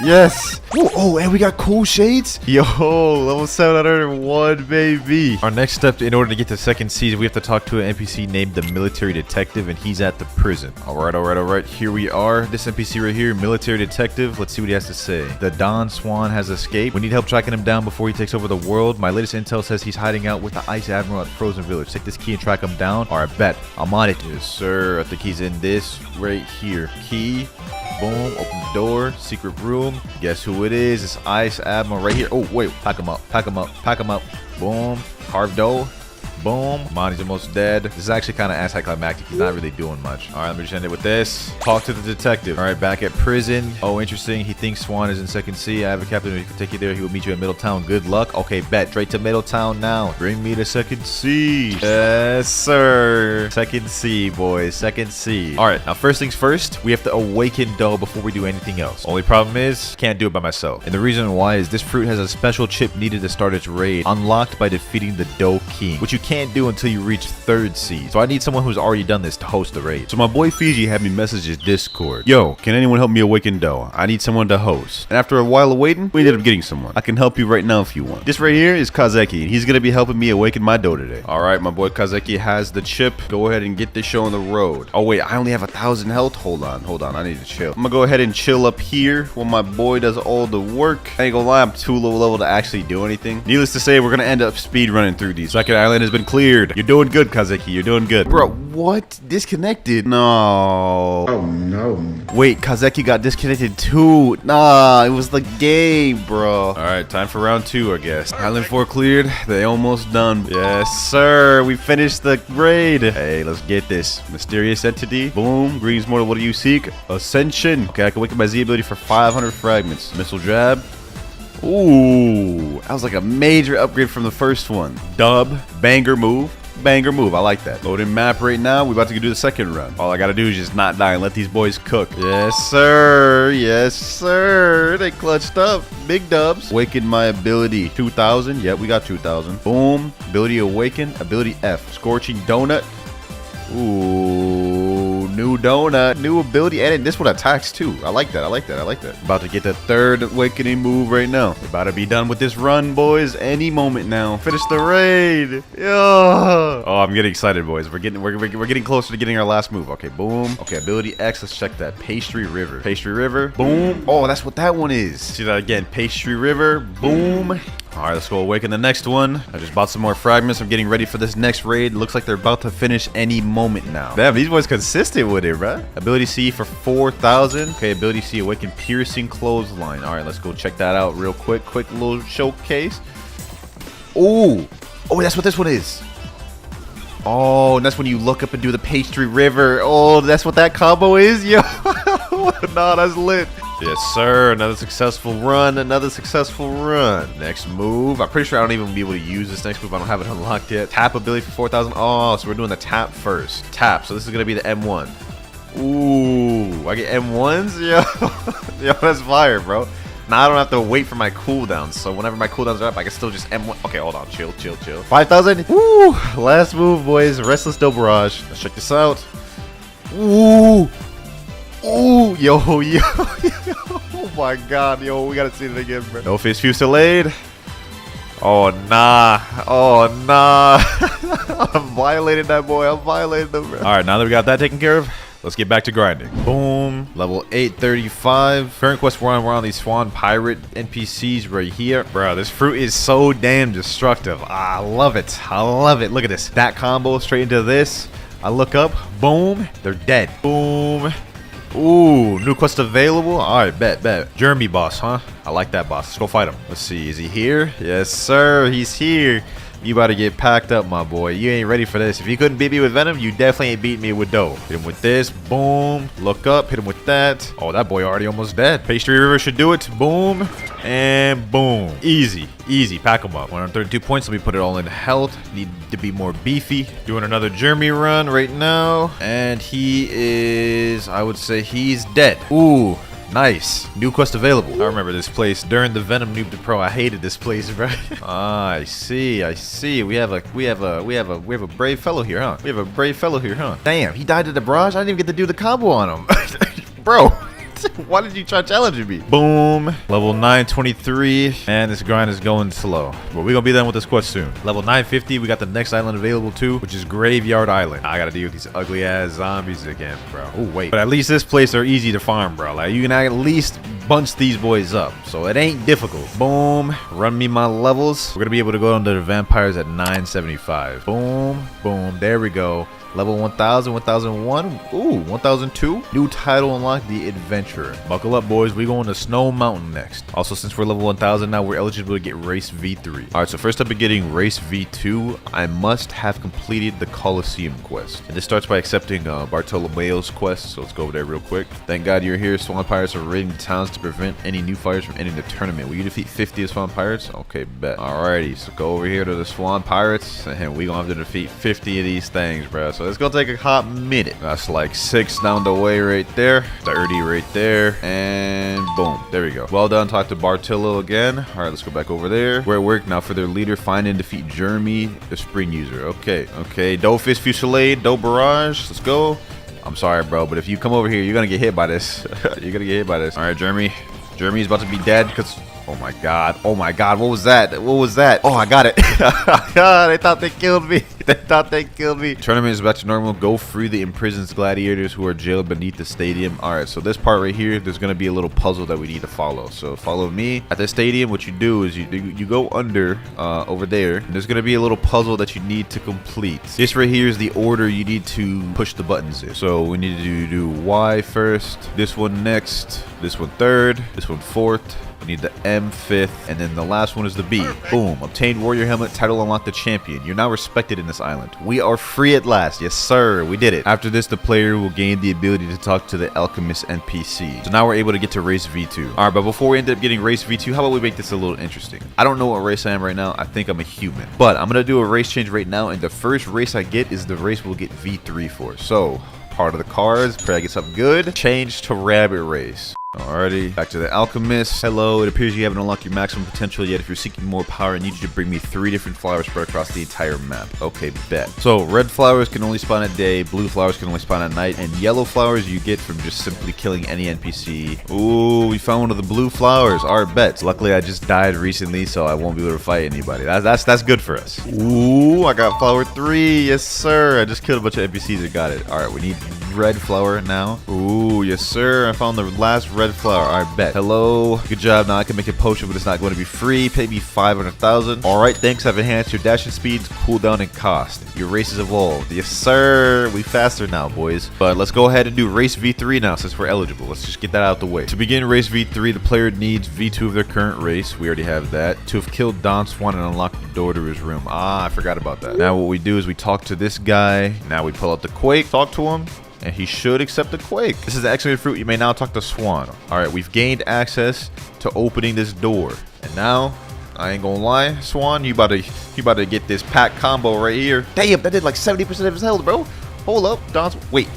Yes. Oh, and we got cool shades. Yo, level 701, baby. Our next step in order to get to Second Sea is we have to talk to an NPC named the Military Detective, and he's at the prison. All right. Here we are. This NPC right here, Military Detective. Let's see what he has to say. The Don Swan has escaped. We need help tracking him down before he takes over the world. My latest intel says he's hiding out with the Ice Admiral at Frozen Village. Take this key and track him down. All right, bet. I'm on it. Yes, sir. I think he's in this right here. Key. Boom. Open the door. Secret room. Guess who it is? It's Ice Admiral right here. Oh, wait. Pack him up. Boom. Carved dough. Boom. Monty's almost dead. This is actually kind of anticlimactic. He's not really doing much. All right, let me just end it with this. Talk to the detective. All right, back at prison. Oh, interesting. He thinks Swan is in Second C. I have a captain who can take you there. He will meet you at Middletown. Good luck. Okay, bet. Straight to Middletown now. Bring me to Second C. Yes, sir. Second C, boys. Second C. All right, now first things first, we have to awaken Doe before we do anything else. Only problem is, can't do it by myself. And the reason why is this fruit has a special chip needed to start its raid, unlocked by defeating the Doe King, which you can't do until you reach 3rd C. So I need someone who's already done this to host the raid. So my boy Fiji had me message his Discord. Yo, can anyone help me awaken Doe? I need someone to host. And after a while of waiting, we ended up getting someone. I can help you right now if you want. This right here is Kazeki, and he's gonna be helping me awaken my Doe today. All right, my boy Kazeki has the chip. Go ahead and get this show on the road. Oh wait, I only have 1,000 health. Hold on. I need to chill. I'm gonna go ahead and chill up here while my boy does all the work. I ain't gonna lie, I'm too low level to actually do anything. Needless to say, we're gonna end up speed running through these. Second island has been cleared. You're doing good, Kazeki. You're doing good. Bro, what? Disconnected? No. Oh no. Wait, Kazeki got disconnected too. Nah, it was the game, bro. All right, time for round 2, I guess. Island 4 cleared. They almost done. Yes, sir. We finished the raid. Hey, let's get this. Mysterious entity. Boom. Greetings, mortal. What do you seek? Ascension. Okay, I can awaken my Z ability for 500 fragments. Missile jab. Ooh, that was like a major upgrade from the first one. Dub. Banger move. Banger move. I like that. Loading map right now. We about to do the second run. All I gotta do is just not die and let these boys cook. Yes, sir. Yes, sir. They clutched up. Big dubs. Awaken my ability. 2,000. Yep, we got 2,000. Boom. Ability awaken. Ability F. Scorching donut. Ooh, new donut, new ability, and this one attacks too. I like that. About to get the 3rd awakening move right now. We're about to be done with this run, boys. Any moment now. Finish the raid. Yeah. Oh, I'm getting excited, boys. We're getting closer to getting our last move. Okay, boom. Okay, ability X. Let's check that. Pastry River. Pastry River. Boom. Oh, that's what that one is. See that again. Pastry River. Boom. All right, let's go awaken the next one. I just bought some more fragments. I'm getting ready for this next raid. Looks like they're about to finish any moment now. Damn, these boys consistent with it, bro. Ability C for 4,000. Okay, ability C awaken piercing clothesline. All right, let's go check that out real quick. Quick little showcase. Ooh. Oh, that's what this one is. Oh, and that's when you look up and do the Pastry River. Oh, that's what that combo is? Yo. Nah, that's lit. Yes, sir. Another successful run. Next move. I'm pretty sure I don't even be able to use this next move. I don't have it unlocked yet. Tap ability for 4,000. Oh, so we're doing the tap first. Tap. So this is going to be the M1. Ooh. I get M1s? Yo. Yo, that's fire, bro. Now I don't have to wait for my cooldowns. So whenever my cooldowns are up, I can still just M1. Okay, hold on. Chill. 5,000. Woo. Last move, boys. Restless Doe Barrage. Let's check this out. Ooh. Ooh, yo. Oh my god, yo, we gotta see it again, bro. No face fusillade. Oh nah. I'm violating that boy. I'm violating them, bro. Alright, now that we got that taken care of, let's get back to grinding. Boom. Level 835. Current quest we're on these Swan Pirate NPCs right here. Bro, this fruit is so damn destructive. I love it. Look at this. That combo straight into this. I look up. Boom. They're dead. Boom. Ooh, new quest available. All right, bet. Jeremy boss, huh? I like that boss. Let's go fight him. Let's see. Is he here? Yes, sir. He's here. You about to get packed up, my boy. You ain't ready for this. If you couldn't beat me with Venom, you definitely ain't beat me with Doe. Hit him with this. Boom. Look up. Hit him with that. Oh, that boy already almost dead. Pastry River should do it. Boom. And boom. Easy. Pack him up. 132 points. Let me put it all in health. Need to be more beefy. Doing another Jeremy run right now. And he is, I would say he's dead. Ooh. Nice. New quest available. I remember this place during the Venom Noob to Pro. I hated this place, right? I see. We have a brave fellow here, huh? Damn, he died to the barrage. I didn't even get to do the combo on him. Bro. Why did you try challenging me? Boom. Level 923. Man, this grind is going slow. But we're gonna be done with this quest soon. Level 950. We got the next island available too, which is Graveyard Island. I gotta deal with these ugly ass zombies again, bro. Oh, wait. But at least this place are easy to farm, bro. Like, you can at least bunch these boys up. So it ain't difficult. Boom. Run me my levels. We're gonna be able to go under the vampires at 975. Boom. There we go. Level 1000, 1001, ooh, 1002. New title unlocked, the Adventurer. Buckle up, boys. We going to Snow Mountain next. Also, since we're level 1000 now, we're eligible to get Race V3. All right, so first up in getting Race V2, I must have completed the Coliseum quest. And this starts by accepting Bartolomeo's quest, so let's go over there real quick. Thank God you're here. Swan Pirates are raiding towns to prevent any new fighters from entering the tournament. Will you defeat 50 of Swan Pirates? Okay, bet. Alrighty, so go over here to the Swan Pirates, and we gonna have to defeat 50 of these things, bro. So it's gonna take a hot minute. That's like 6 down the way right there, 30 right there, and boom, there we go. Well done. Talk to Bartolo again. All right, let's go back over there. Where it worked. Now for their leader, find and defeat Jeremy, the spring user. Okay, Doufus Fusillade, Do Barrage. Let's go. I'm sorry, bro, but if you come over here, you're gonna get hit by this. You're gonna get hit by this. All right, Jeremy's about to be dead because. Oh my god, what was that? Oh, I got it. They thought they killed me. Tournament is back to normal. Go free the imprisoned gladiators who are jailed beneath the stadium. All right, so this part right here, there's gonna be a little puzzle that we need to follow. So follow me. At the stadium, what you do is you go under over there, and there's gonna be a little puzzle that you need to complete. This right here is the order you need to push the buttons in. So we need to do Y first, this one next, this one third, this one fourth. We need the M 5th, and then the last one is the B. Boom. Obtained warrior helmet, title unlocked, the champion. You're now respected in this island. We are free at last. Yes, sir. We did it. After this, the player will gain the ability to talk to the alchemist NPC. So now we're able to get to race V2. All right, but before we end up getting race V2, how about we make this a little interesting? I don't know what race I am right now. I think I'm a human. But I'm going to do a race change right now, and the first race I get is the race we'll get V3 for. So, part of the cards. Pray I get something good. Change to rabbit race. Alrighty, back to the alchemist. Hello, it appears you haven't unlocked your maximum potential yet. If you're seeking more power, I need you to bring me 3 different flowers spread across the entire map. Okay, bet. So red flowers can only spawn at day, blue flowers can only spawn at night, and yellow flowers you get from just simply killing any NPC. Ooh, we found one of the blue flowers. Alright, bet. Luckily I just died recently, so I won't be able to fight anybody. That's good for us. Ooh, I got flower 3. Yes, sir. I just killed a bunch of NPCs that got it. Alright, we need red flower now. Ooh, yes, sir. I found the last red flower. I bet. Hello. Good job. Now I can make a potion, but it's not going to be free. Pay me 500,000. All right. Thanks. I've enhanced your dashing speeds, cooldown, and cost. Your race has evolved. Yes, sir. We faster now, boys. But let's go ahead and do race V3 now since we're eligible. Let's just get that out the way. To begin race V3, the player needs V2 of their current race. We already have that. To have killed Don Swan and unlocked the door to his room. Ah, I forgot about that. Now what we do is we talk to this guy. Now we pull out the Quake, talk to him, and he should accept the Quake. This is the excellent fruit. You may now talk to Swan. All right, we've gained access to opening this door. And now, I ain't gonna lie, Swan, you about to get this pack combo right here. Damn, that did like 70% of his health, bro. Hold up, Don. Wait,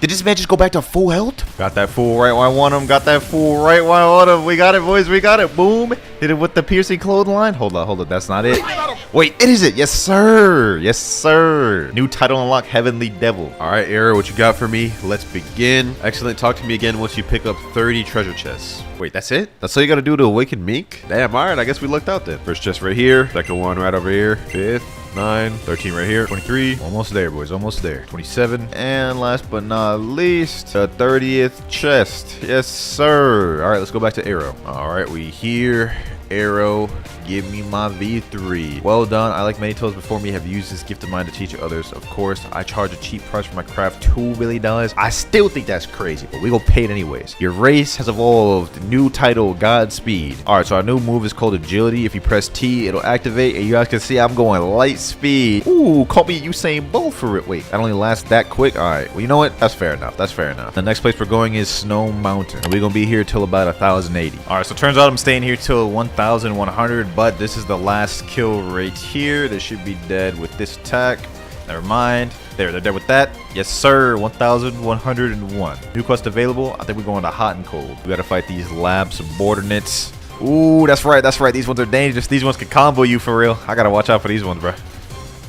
did this man just go back to full health? Got that full right where I want him. Got that full right where I want him. We got it, boys. We got it. Boom. Hit it with the piercing clothesline. Hold up. That's not it. Wait, it is it. Yes, sir. Yes, sir. New title unlock, Heavenly Devil. All right, Era, what you got for me? Let's begin. Excellent. Talk to me again once you pick up 30 treasure chests. Wait, that's it? That's all you got to do to awaken Meek? Damn, all right. I guess we lucked out then. First chest right here. Second one right over here. 5th. 9, 13 right here, 23, almost there, boys, almost there, 27, and last but not least, the 30th chest. Yes, sir. All right, let's go back to Arrow. All right, we here. Arrow, give me my V3. Well done. I, like many toes before me, have used this gift of mine to teach others. Of course, I charge a cheap price for my craft, $2 million. I still think that's crazy, but we gonna pay it anyways. Your race has evolved. New title, Godspeed. All right, so our new move is called Agility. If you press T, it'll activate, and you guys can see I'm going light speed. Ooh, call me Usain Bolt for it. Wait, that only lasts that quick? All right, well, you know what? That's fair enough. That's fair enough. The next place we're going is Snow Mountain, and we're gonna be here till about 1,080. All right, so turns out I'm staying here till 1,100, but this is the last kill right here. They should be dead with this attack. Never mind. There, they're dead with that. Yes, sir. 1,101. New quest available. I think we're going to hot and cold. We gotta fight these lab subordinates. Ooh, that's right. That's right. These ones are dangerous. These ones can combo you for real. I gotta watch out for these ones, bro.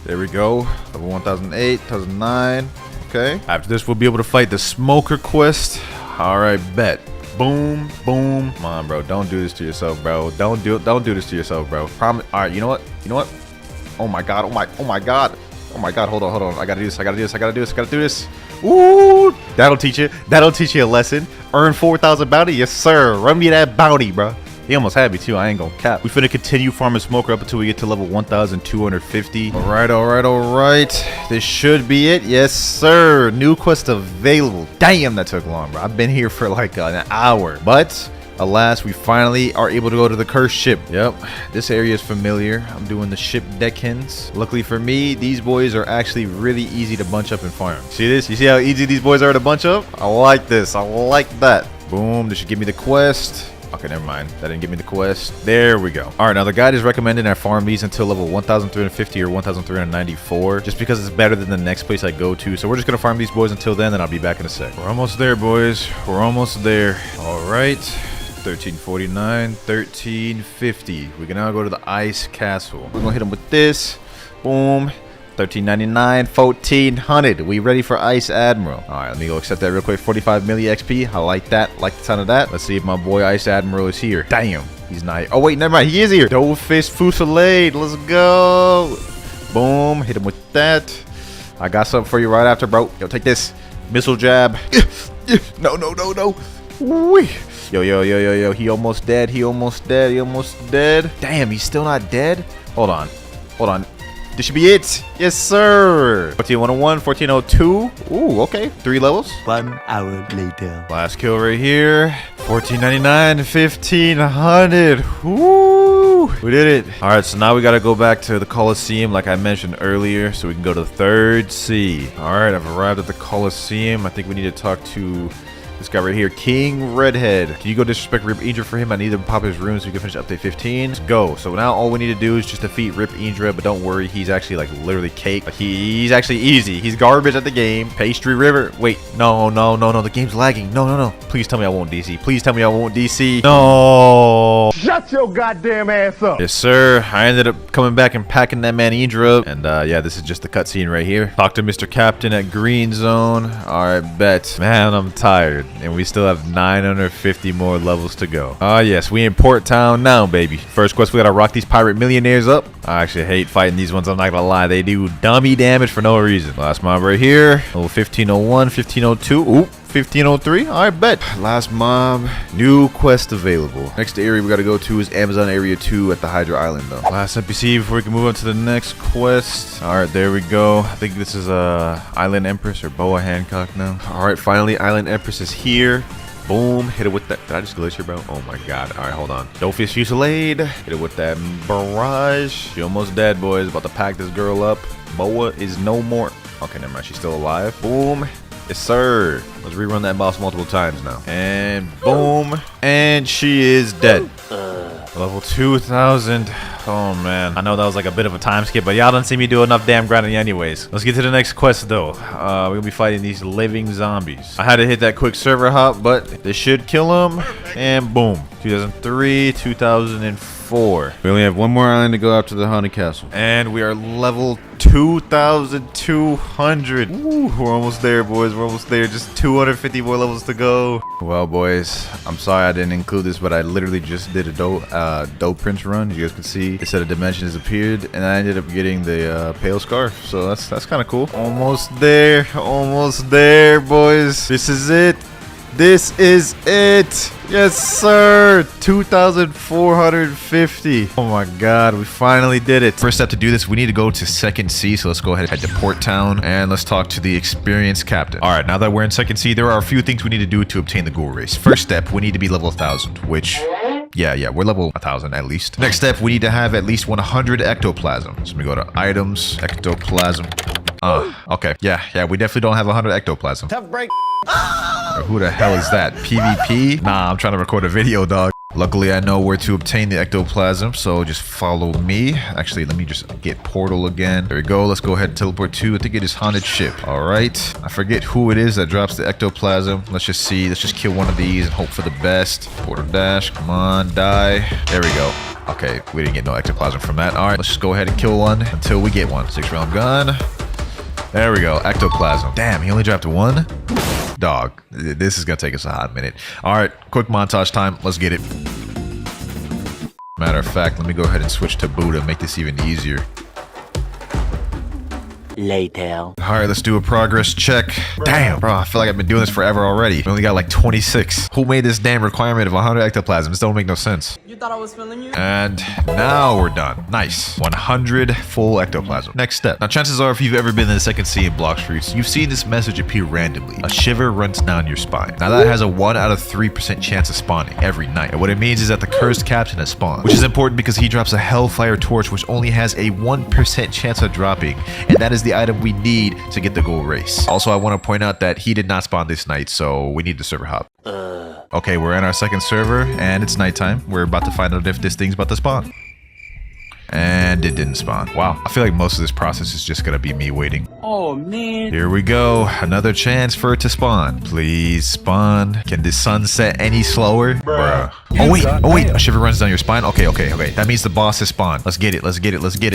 There we go. Level 1,008, 1,009. Okay. After this, we'll be able to fight the smoker quest. All right, bet. Boom, boom. Come on, bro. Don't do this to yourself, bro. Don't do this to yourself, bro. Promise. All right, you know what? You know what? Oh my god. Oh my god. Oh my god. Hold on. I gotta do this. Ooh, that'll teach you a lesson. Earn 4,000 bounty. Yes, sir. Run me that bounty, bro. He almost had me too. I ain't gonna cap. We finna continue farming smoker up until we get to level 1,250. All right, all right, all right. This should be it. Yes, sir. New quest available. Damn, that took long, bro. I've been here for like an hour. But alas, we finally are able to go to the cursed ship. Yep, this area is familiar. I'm doing the ship deckhands. Luckily for me, these boys are actually really easy to bunch up and farm. See this? You see how easy these boys are to bunch up? I like this. I like that. Boom, this should give me the quest. Okay, never mind. That didn't give me the quest. There we go. All right, now the guide is recommending I farm these until level 1,350 or 1,394, just because it's better than the next place I go to. So we're just gonna farm these boys until then, and I'll be back in a sec. We're almost there, boys. We're almost there. All right. 1349, 1350. We can now go to the ice castle. We're gonna hit them with this. Boom. 1399, 1400. We ready for Ice Admiral. All right, let me go accept that real quick. 45 milli XP. I like that. Like the sound of that. Let's see if my boy Ice Admiral is here. Damn, he's not here. Oh wait, never mind. He is here. Doughfish Fusillade. Let's go. Boom. Hit him with that. I got something for you right after, bro. Yo, take this. Missile jab. No, no, no, no. Wee. Yo, yo, yo, yo, yo. He almost dead. He almost dead. He almost dead. Damn, he's still not dead. Hold on. Hold on. This should be it. Yes, sir. 1401, 1402. Ooh, okay. 3 levels. 1 hour later. Last kill right here. 1499, 1500. Woo. We did it. All right, so now we got to go back to the Coliseum like I mentioned earlier so we can go to the 3rd sea. All right, I've arrived at the Coliseum. I think we need to talk to this guy right here, King Redhead. Can you go disrespect Rip Indra for him? I need to pop his room so we can finish update 15. Let's go. So now all we need to do is just defeat Rip Indra, but don't worry, he's actually like literally cake. Like he's actually easy. He's garbage at the game. Pastry River. Wait, no, no, no, no. The game's lagging. No, no, no. Please tell me I won't DC. Please tell me I won't DC. No. Shut your goddamn ass up. Yes, sir. I ended up coming back and packing that man Indra up. And yeah, this is just the cutscene right here. Talk to Mr. Captain at Green Zone. All right, bet. Man, I'm tired. And we still have 950 more levels to go. Ah, yes, we in Port Town now, baby. First quest, we gotta rock these pirate millionaires up. I actually hate fighting these ones, I'm not gonna lie. They do dummy damage for no reason. Last mob right here. Level 1501, 1502. Ooh, 1503. All right, bet. Last mob. New quest available. Next area we gotta go to is Amazon Area 2 at the Hydra Island, though. Last NPC before we can move on to the next quest. All right, there we go. I think this is Island Empress or Boa Hancock now. All right, finally, Island Empress is here. Boom, hit it with that. Did I just glitch here, bro? Oh my god. All right, hold on. Doughfish Fusillade. Hit it with that barrage. She almost dead, boys. About to pack this girl up. Boa is no more. Okay, never mind. She's still alive. Boom. Yes, sir. Let's rerun that boss multiple times now. And boom. And she is dead. Level 2000. Oh, man. I know that was like a bit of a time skip, but y'all didn't see me do enough damn grinding anyways. Let's get to the next quest, though. We're going to be fighting these living zombies. I had to hit that quick server hop, but this should kill them. And boom. 2003, 2004. We only have one more island to go after the Haunted Castle. And we are level 2,200. Ooh, we're almost there, boys. We're almost there. Just 250 more levels to go. Well, boys, I'm sorry I didn't include this, but I literally just did a dope prince run. You guys can see a set of dimensions appeared, and I ended up getting the pale scarf. So that's kind of cool. Almost there. Almost there, boys. This is it. This is it. Yes, sir. 2,450. Oh my god, we finally did it. First step to do this, we need to go to 2nd Sea. So let's go ahead and head to Port Town and let's talk to the experienced captain. All right, now that we're in 2nd Sea, there are a few things we need to do to obtain the ghoul race. First step, we need to be level 1,000, which... Yeah, we're level 1,000 at least. Next step, we need to have at least 100 ectoplasm. So let me go to items, ectoplasm. Okay. Yeah, we definitely don't have 100 ectoplasm. Tough break. Who the hell is that? PvP? Nah, I'm trying to record a video, dog. Luckily, I know where to obtain the ectoplasm, so just follow me. Actually, let me just get portal again. There we go. Let's go ahead and teleport to, I think it is Haunted Ship. All right. I forget who it is that drops the ectoplasm. Let's just see. Let's just kill one of these and hope for the best. Portal dash. Come on, die. There we go. Okay, we didn't get no ectoplasm from that. All right, let's just go ahead and kill one until we get one. 6-round gun. There we go. Ectoplasm. Damn, he only dropped one? Dog, this is gonna take us a hot minute. All right, quick montage time. Let's get it. Matter of fact, let me go ahead and switch to Buddha, make this even easier. later. All right, let's do a progress check. Damn, bro, I feel like I've been doing this forever already. We only got like 26. Who made this damn requirement of 100 ectoplasm? This don't make no sense. You thought I was feeling you? And now we're done. Nice. 100 full ectoplasm. Next step. Now, chances are, if you've ever been in the second sea in Blox Fruits, you've seen this message appear randomly. A shiver runs down your spine. Now, that has a 1 out of 3% chance of spawning every night. And what it means is that the cursed captain has spawned, which is important because he drops a Hellfire Torch, which only has a 1% chance of dropping. And that is the item we need to get the gold race. Also, I want to point out that he did not spawn this night, so we need the server hop. Okay, we're in our second server, and it's nighttime. We're about to find out if this thing's about to spawn. And it didn't spawn. Wow. I feel like most of this process is just gonna be me waiting. Oh, man. Here we go. Another chance for it to spawn. Please spawn. Can the sun set any slower? Bruh. Oh, wait. Oh, wait. A shiver runs down your spine. Okay. That means the boss has spawned. Let's get it.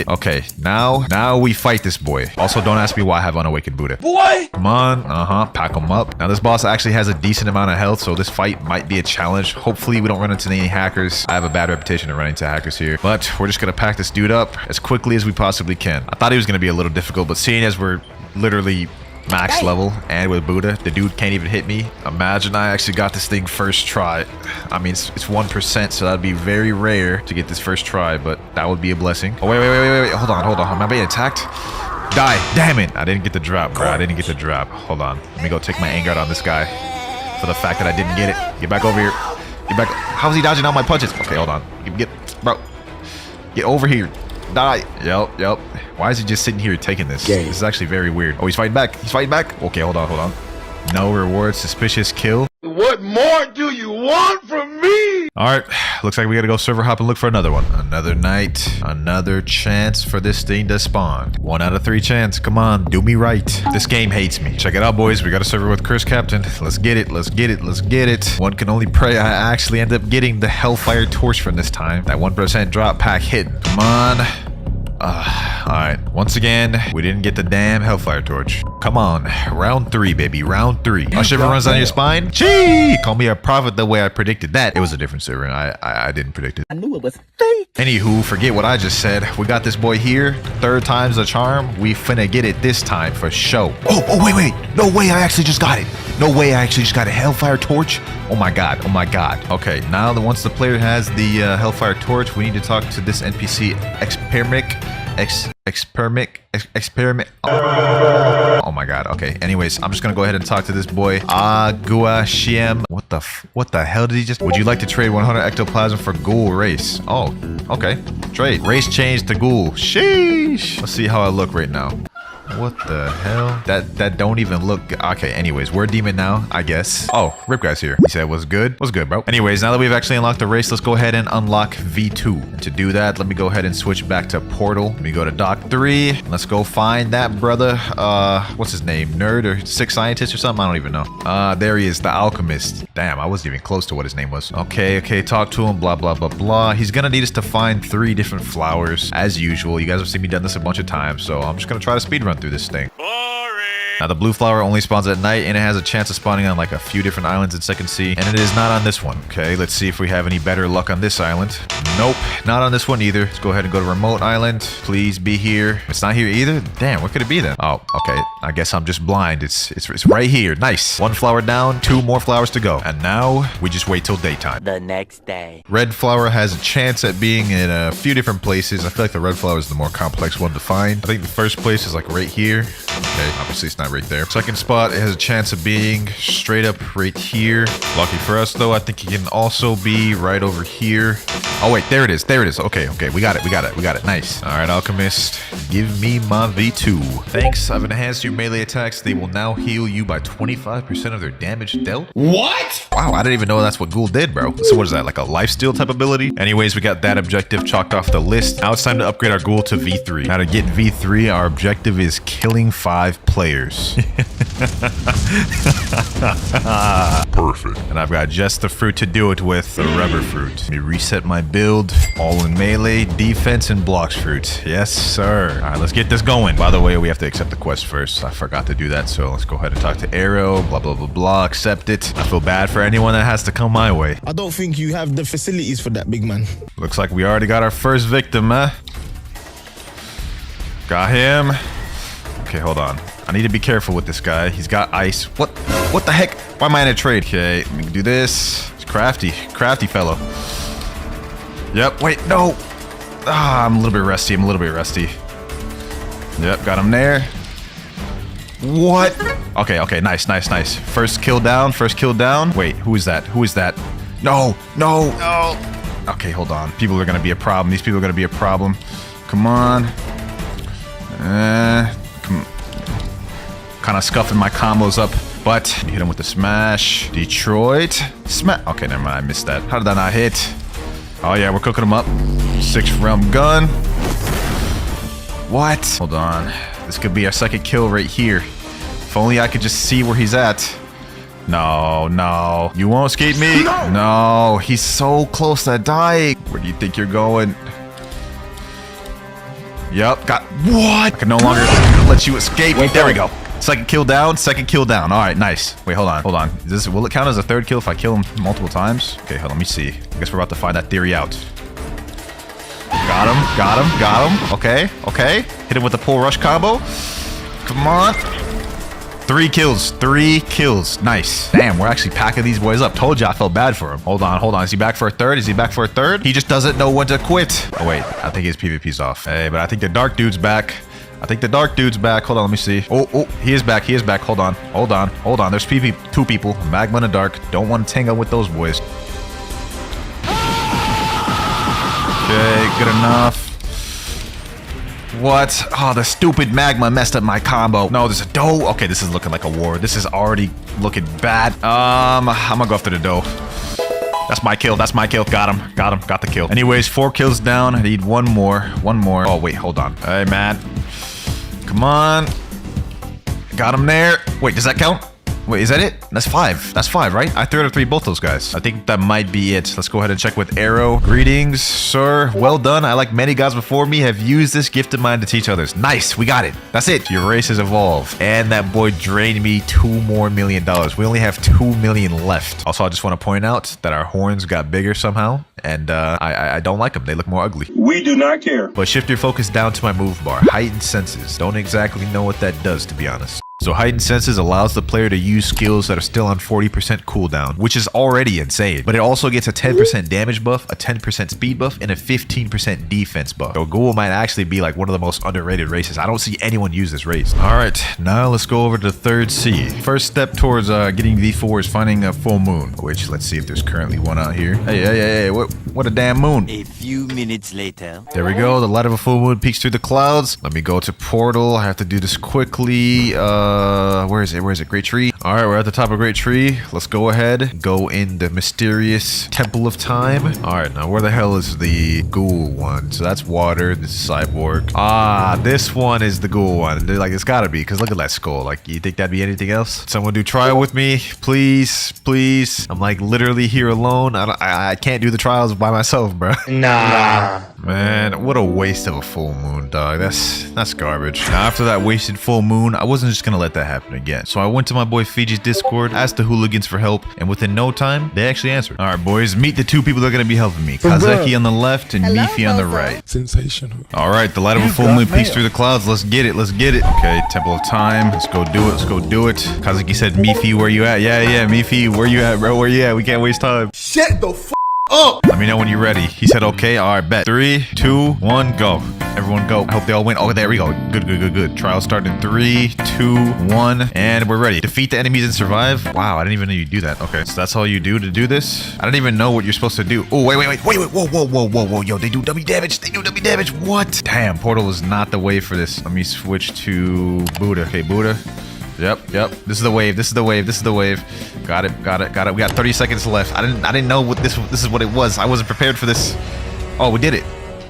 Okay. Now we fight this boy. Also, don't ask me why I have Unawakened Buddha. Boy! Come on. Pack him up. Now, this boss actually has a decent amount of health, so this fight might be a challenge. Hopefully, we don't run into any hackers. I have a bad reputation of running into hackers here, but we're just gonna pack this dude up as quickly as we possibly can. I thought he was gonna be a little difficult, but seeing as we're literally max level and with Buddha, the dude can't even hit me. Imagine I actually got this thing first try. I mean, it's 1%, so that'd be very rare to get this first try, but that would be a blessing. Oh, wait. Hold on. Am I being attacked? Die. Damn it. I didn't get the drop, bro. Hold on. Let me go take my anger out on this guy for the fact that I didn't get it. Get back over here. How's he dodging all my punches? Okay, hold on. Bro. Get over here. Die. Yep. Why is he just sitting here taking this? This is actually very weird. Oh, he's fighting back. Okay, hold on. No reward. Suspicious kill. What more do you want from me? All right. Looks like we gotta go server hop and look for another one. Another night. Another chance for this thing to spawn. 1 out of 3 chance. Come on. Do me right. This game hates me. Check it out, boys. We got a server with Cursed Captain. Let's get it. One can only pray I actually end up getting the Hellfire Torch from this time. That 1% drop pack hidden. Come on. Alright, once again, we didn't get the damn Hellfire Torch. Come on, round 3, baby, round 3. A shiver runs down your spine? Gee! Call me a prophet the way I predicted that. It was a different server, I didn't predict it. I knew it was fake. Anywho, forget what I just said. We got this boy here. 3rd time's the charm. We finna get it this time for show. Oh, wait. No way I actually just got it. A Hellfire Torch. Oh my god. Okay, now once the player has the Hellfire Torch, we need to talk to this NPC experiment. Oh my god. Okay. Anyways, I'm just gonna go ahead and talk to this boy. Aguashiem. What the hell did he just? Would you like to trade 100 ectoplasm for ghoul race? Oh, okay. Trade. Race change to ghoul. Sheesh. Let's see how I look right now. What the hell? That don't even look good. Okay, anyways, we're a demon now, I guess. Oh, Rip Guy's here. He said, what's good? What's good, bro? Anyways, now that we've actually unlocked the race, let's go ahead and unlock V2. To do that, let me go ahead and switch back to Portal. Let me go to Dock 3. Let's go find that brother. What's his name? Nerd or Sick Scientist or something? I don't even know. There he is, the Alchemist. Damn, I wasn't even close to what his name was. Okay, talk to him, blah, blah, blah, blah. He's gonna need us to find 3 different flowers, as usual. You guys have seen me done this a bunch of times, so I'm just gonna try to speedrun through this thing. Now, the blue flower only spawns at night, and it has a chance of spawning on like a few different islands in Second Sea, and it is not on this one. Okay, let's see if we have any better luck on this island. Nope, not on this one either. Let's go ahead and go to Remote Island. Please be here. It's not here either? Damn, what could it be then? Oh, okay. I guess I'm just blind. It's right here. Nice. 1 flower down, 2 more flowers to go. And now, we just wait till daytime. The next day. Red flower has a chance at being in a few different places. I feel like the red flower is the more complex one to find. I think the first place is like right here. Okay, obviously it's not right there. Second spot, it has a chance of being straight up right here. Lucky for us though, I think it can also be right over here. Oh wait, there it is. Okay, we got it. Nice. All right, Alchemist, give me my V2. Thanks, I've enhanced your melee attacks. They will now heal you by 25% of their damage dealt. What? Wow, I didn't even know that's what Ghoul did, bro. So what is that, like a lifesteal type ability? Anyways, we got that objective chalked off the list. Now it's time to upgrade our Ghoul to V3. Now to get V3, our objective is killing 5 players. Perfect. And I've got just the fruit to do it with, the rubber fruit. Let me reset my build. All in melee, defense, and Blox fruit. Yes, sir. All right, let's get this going. By the way, we have to accept the quest first. I forgot to do that, so let's go ahead and talk to Arrow. Blah, blah, blah, blah. Accept it. I feel bad for anyone that has to come my way. I don't think you have the facilities for that, big man. Looks like we already got our first victim, huh? Got him. Okay, hold on. I need to be careful with this guy. He's got ice. What the heck? Why am I in a trade? Okay, let me do this. It's crafty. Crafty fellow. Yep, wait, no. Ah, I'm a little bit rusty. Yep, got him there. What? Okay, nice. First kill down. Wait, who is that? No. Okay, hold on. People are gonna be a problem. These people are gonna be a problem. Come on. Kind of scuffing my combos up, but hit him with the smash. Detroit. Okay, never mind. I missed that. How did that not hit? Oh yeah, we're cooking him up. 6th realm gun. What? Hold on. This could be our 2nd kill right here. If only I could just see where he's at. No. You won't escape me. No, he's so close to dying. Where do you think you're going? Yep, got what? I can no longer let you escape. There we go. 2nd kill down. All right, nice. Wait, hold on. Will it count as a 3rd kill if I kill him multiple times? Okay, hold on, let me see. I guess we're about to find that theory out. Got him. Okay. Hit him with the pull rush combo. Come on. 3 kills. Nice. Damn, we're actually packing these boys up. Told you I felt bad for him. Hold on. Is he back for a 3rd? He just doesn't know when to quit. Oh, wait. I think his PvP's off. Hey, but I think the dark dude's back. Hold on, let me see. Oh, he is back. Hold on. There's 2 people. Magma and a dark. Don't want to tangle with those boys. Okay, good enough. What? Oh, the stupid magma messed up my combo. No, there's a doe. Okay, this is looking like a war. This is already looking bad. I'm gonna go after the doe. That's my kill. Got him. Got the kill. Anyways, 4 kills down. I need one more. Oh, wait, hold on. Hey, man. Come on. Got him there. Wait, does that count? Wait, is that it? That's 5. That's 5, right? I 3 out of 3 both those guys. I think that might be it. Let's go ahead and check with Arrow. Greetings, sir. Well done. I, like many gods before me, have used this gift of mine to teach others. Nice. We got it. That's it. Your race has evolved. And that boy drained me $2 more million. We only have 2 million left. Also, I just want to point out that our horns got bigger somehow. And I don't like them. They look more ugly. We do not care. But shift your focus down to my move bar. Heightened senses. Don't exactly know what that does, to be honest. So heightened senses allows the player to use skills that are still on 40% cooldown, which is already insane. But it also gets a 10% damage buff, a 10% speed buff, and a 15% defense buff. So Ghoul might actually be like one of the most underrated races. I don't see anyone use this race. All right, now let's go over to the 3rd sea. First step towards getting V4 is finding a full moon, which let's see if there's currently one out here. Hey, what a damn moon. A few minutes later. There we go. The light of a full moon peeks through the clouds. Let me go to portal. I have to do this quickly. Where is it? Great Tree. All right, we're at the top of Great Tree. Let's go ahead. Go in the mysterious Temple of Time. All right, now where the hell is the Ghoul one? So that's water. This is Cyborg. Ah, this one is the Ghoul one. Like, it's gotta be, because look at that skull. Like, you think that'd be anything else? Someone do trial with me, please. I'm like literally here alone. I can't do the trials by myself, bro. Nah. Man, what a waste of a full moon, dog. That's garbage. Now, after that wasted full moon, I wasn't just gonna let that happen again. So I went to my boy Fiji's Discord, asked the hooligans for help, and within no time, they actually answered. All right, boys, meet the 2 people that are gonna be helping me. Kazeki on the left and Mifi on the right. Sensational. All right, the light of a full moon peeks through the clouds. Let's get it. Okay, Temple of Time. Let's go do it. Kazeki said, Mifi, where you at? Yeah, Mifi, where you at, bro? Where you at? We can't waste time. Shut the f up. Let me know when you're ready. He said, okay. All right, bet. 3, 2, 1, go. Everyone go. I hope they all win. Oh, there we go. Good. Trial start in 3, 2, 1, and we're ready. Defeat the enemies and survive. Wow, I didn't even know you do that. Okay, so that's all you do to do this? I don't even know what you're supposed to do. Oh, wait. Whoa. Yo, they do W damage. What? Damn, portal is not the way for this. Let me switch to Buddha. Okay, Buddha. Yep. This is the wave. Got it. We got 30 seconds left. I didn't know what this is what it was. I wasn't prepared for this. Oh, we did it.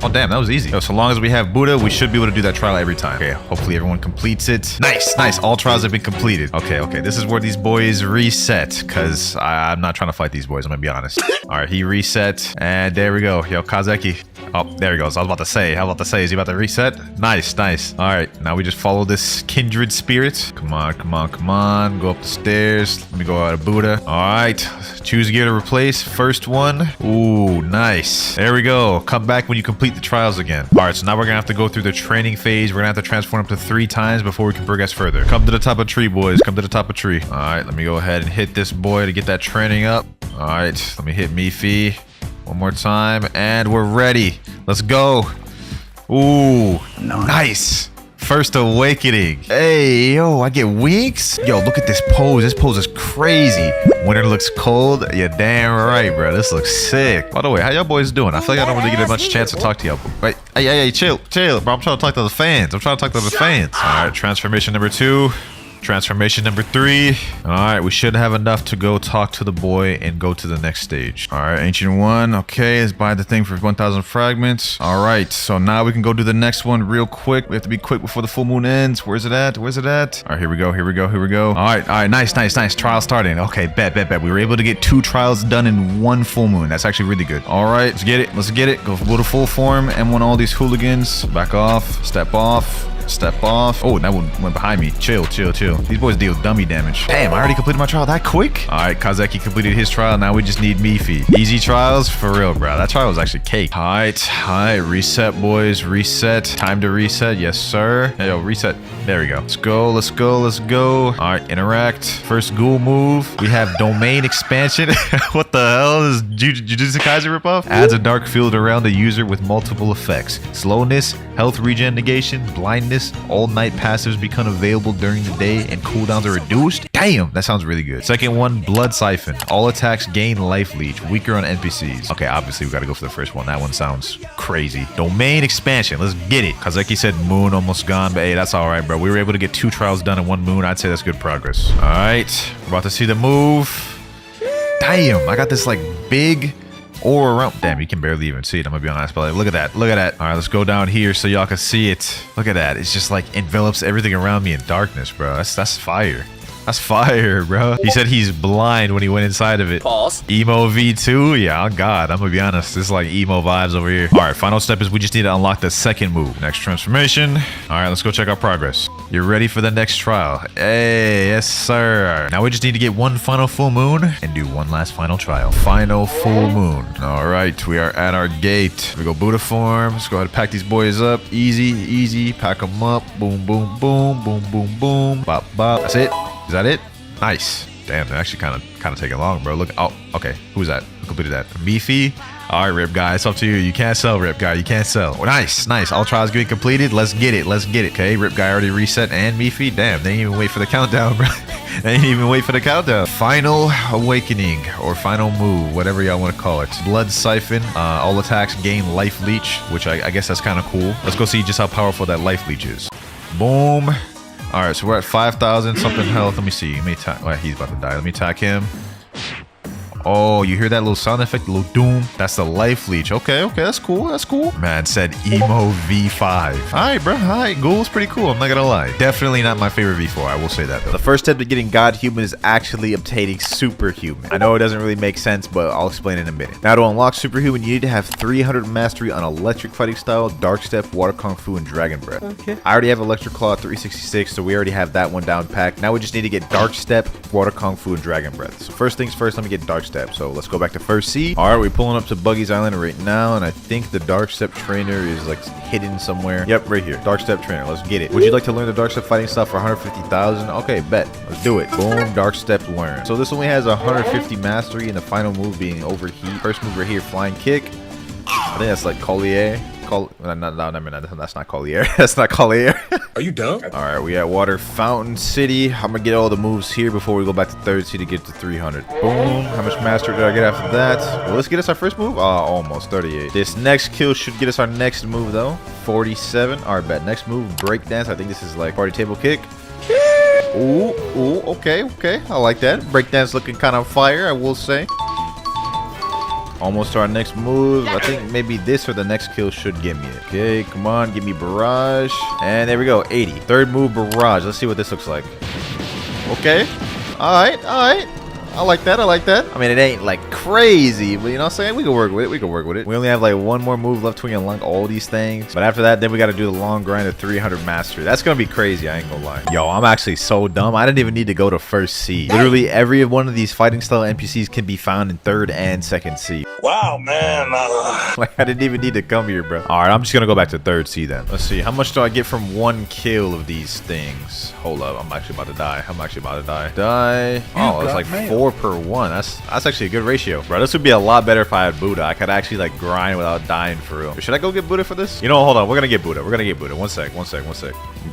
Oh, damn, that was easy. So long as we have Buddha, we should be able to do that trial every time. Okay, hopefully everyone completes it. Nice. All trials have been completed. Okay. This is where these boys reset, because I'm not trying to fight these boys, I'm gonna be honest. All right, he reset, and there we go. Yo, Kazeki. Oh, there he goes. I was about to say. Is he about to reset? Nice, nice. All right, now we just follow this kindred spirit. Come on, come on, come on. Go up the stairs. Let me go out of Buddha. All right, choose gear to replace. First one. Ooh, nice. There we go. Come back when you complete the trials again. All right, so now we're gonna have to go through the training phase. We're gonna have to transform up to 3 times before we can progress further. Come to the top of tree, boys. Come to the top of tree. All right, let me go ahead and hit this boy to get that training up. All right, let me hit Mifi one more time, and we're ready. Let's go. Ooh, nice. First awakening. Hey, yo, I get winks. Yo, look at this pose. This pose is crazy. Winter looks cold. Yeah, damn right, bro. This looks sick. By the way, how y'all boys doing? I feel like I don't really get a much chance to talk to y'all. Wait, hey, chill, bro. I'm trying to talk to the fans. All right, transformation number 2. Transformation number 3. All right, we should have enough to go talk to the boy and go to the next stage. All right, Ancient 1. Okay, let's buy the thing for 1,000 fragments. All right, so now we can go do the next one real quick. We have to be quick before the full moon ends. Where's it at? All right, here we go. All right, nice. Trial starting. Okay, bet. We were able to get 2 trials done in 1 full moon. That's actually really good. All right, let's get it. Go to full form. M1 all these hooligans. Back off. Step off. Oh, that one went behind me. Chill. These boys deal dummy damage. Damn, I already completed my trial that quick? All right, Kazeki completed his trial. Now we just need Mifi. Easy trials? For real, bro. That trial was actually cake. All right. Reset, boys. Reset. Time to reset. Yes, sir. Hey, yo, reset. There we go. Let's go. All right, interact. First ghoul move. We have domain expansion. What the hell is Jujutsu Kaisen ripoff? Adds a dark field around the user with multiple effects. Slowness, health regen negation, blindness. All night passives become available during the day and cooldowns are reduced. Damn, that sounds really good. Second one, blood siphon. All attacks gain life leech, weaker on NPCs. Okay, obviously we gotta go for the first one. That one sounds crazy. Domain expansion, let's get it. Kazeki said moon almost gone, but hey, that's all right, bro. We were able to get 2 trials done in 1 moon. I'd say that's good progress. All right, we're about to see the move. Damn, I got this like big or around. Damn, you can barely even see it. I'm gonna be honest, but like, look at that. All right, let's go down here so y'all can see it. Look at that. It's just like envelops everything around me in darkness, bro. That's fire. That's fire, bro. He said he's blind when he went inside of it. Pause. Emo V2? Yeah, oh God. I'm gonna be honest. This is like emo vibes over here. All right, final step is we just need to unlock the second move. Next transformation. All right, let's go check our progress. You're ready for the next trial. Hey, yes, sir. Now we just need to get 1 final full moon and do 1 last final trial. Final full moon. All right, we are at our gate. We go Buddha form. Let's go ahead and pack these boys up. Easy. Pack them up. Boom. Bop. That's it. Is that it? Nice. Damn, they're actually kind of taking long, bro. Look. Oh, okay. Who's that? Who completed that? Mifi. All right, Rip Guy. It's up to you. You can't sell, Rip Guy. You can't sell. Oh, nice. All trials getting completed. Let's get it. Okay, Rip Guy already reset and Mifi. Damn, they didn't even wait for the countdown, bro. Final awakening or final move, whatever y'all want to call it. Blood siphon. All attacks gain life leech, which I guess that's kind of cool. Let's go see just how powerful that life leech is. Boom. All right, so we're at 5,000 something health. Let me see. He's about to die. Let me attack him. Oh, you hear that little sound effect? The little doom? That's the life leech. Okay, that's cool. Man said emo V5. All right, bro. All right, Ghoul's pretty cool. I'm not gonna lie. Definitely not my favorite V4. I will say that, though. The first step to getting God Human is actually obtaining Superhuman. I know it doesn't really make sense, but I'll explain in a minute. Now, to unlock Superhuman, you need to have 300 mastery on Electric Fighting Style, Dark Step, Water Kung Fu, and Dragon Breath. Okay. I already have Electric Claw 366, so we already have that one down packed. Now we just need to get Dark Step, Water Kung Fu, and Dragon Breath. So first things first, let me get Dark Step. So let's go back to first sea. All right, we're pulling up to Buggy's Island right now, and I think the Dark Step trainer is like hidden somewhere. Yep, right here. Dark Step trainer. Let's get it. Would you like to learn the Dark Step fighting style for 150,000? Okay, bet. Let's do it. Boom. Dark Step learn. So this only has 150 mastery, and the final move being overheat. First move right here, flying kick. I think that's like Collier. No, that's not Collier. That's not Collier. Are you dumb? All right, we at Water Fountain City. I'm gonna get all the moves here before we go back to third sea to get to 300. Boom. How much mastery did I get after that? Will this get us our first move? Oh, almost 38. This next kill should get us our next move though. 47. All right, bet. Next move, breakdance. I think this is like party table kick. Ooh, okay. I like that. Breakdance looking kind of fire, I will say. Almost to our next move. I think maybe this or the next kill should give me it. Okay, come on, give me barrage. And there we go, 80. Third move, barrage. Let's see what this looks like. Okay. All right. I like that. I like that. I mean, it ain't like crazy, but you know what I'm saying? We can work with it. We can work with it. We only have like one more move left to unlock all these things. But after that, then we got to do the long grind of 300 mastery. That's going to be crazy. I ain't going to lie. Yo, I'm actually so dumb. I didn't even need to go to first sea. Literally every one of these fighting style NPCs can be found in third and second sea. Wow, man. Like, I didn't even need to come here, bro. All right, I'm just going to go back to third sea then. Let's see. How much do I get from one kill of these things? Hold up. I'm actually about to die. I'm actually about to die. Oh, it's like 4 per 1. That's actually a good ratio, bro. This would be a lot better if I had Buddha. I could actually like grind without dying for real. Should I go get Buddha for this? You know, hold on. We're gonna get Buddha. We're gonna get Buddha. One sec. We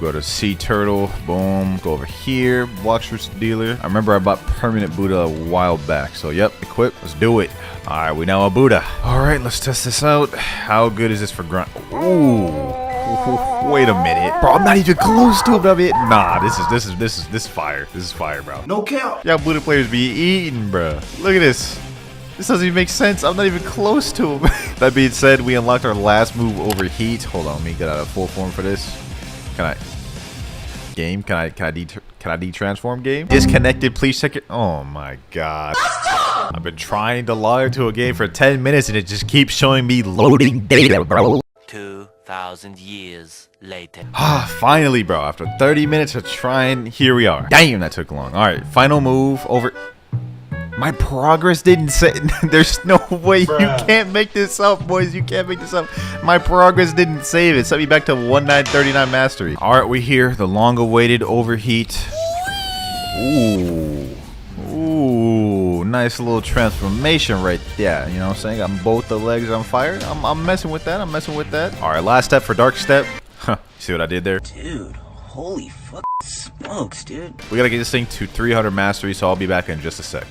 go to Sea Turtle. Boom. Go over here. Blox versus dealer. I remember I bought permanent Buddha a while back. So yep, equip. Let's do it. All right, we now have Buddha. All right, let's test this out. How good is this for grind? Ooh. Wait a minute, bro. I'm not even close to him. Nah, this is fire. This is fire, bro. No count. Yeah, Buddha players be eating, bro. Look at this. This doesn't even make sense. I'm not even close to him. That being said, we unlocked our last move, Overheat. Hold on, let me get out of full form for this. Can I de-transform game? Disconnected, please check it. Oh my god. I've been trying to log into a game for 10 minutes and it just keeps showing me loading data, bro. 2,000 years later. Finally, bro. After 30 minutes of trying, here we are. Damn, that took long. All right, final move over. My progress didn't say. There's no way. Bruh. You can't make this up, boys. You can't make this up. My progress didn't save it. Set me back to 1939 mastery. All right, we're here. The long-awaited Overheat. Ooh, nice little transformation right there. You know what I'm saying? Got both the legs on fire. I'm messing with that. All right, last step for Dark Step. Huh, see what I did there? Dude, holy fuck smokes, dude. We gotta get this thing to 300 mastery, so I'll be back in just a sec.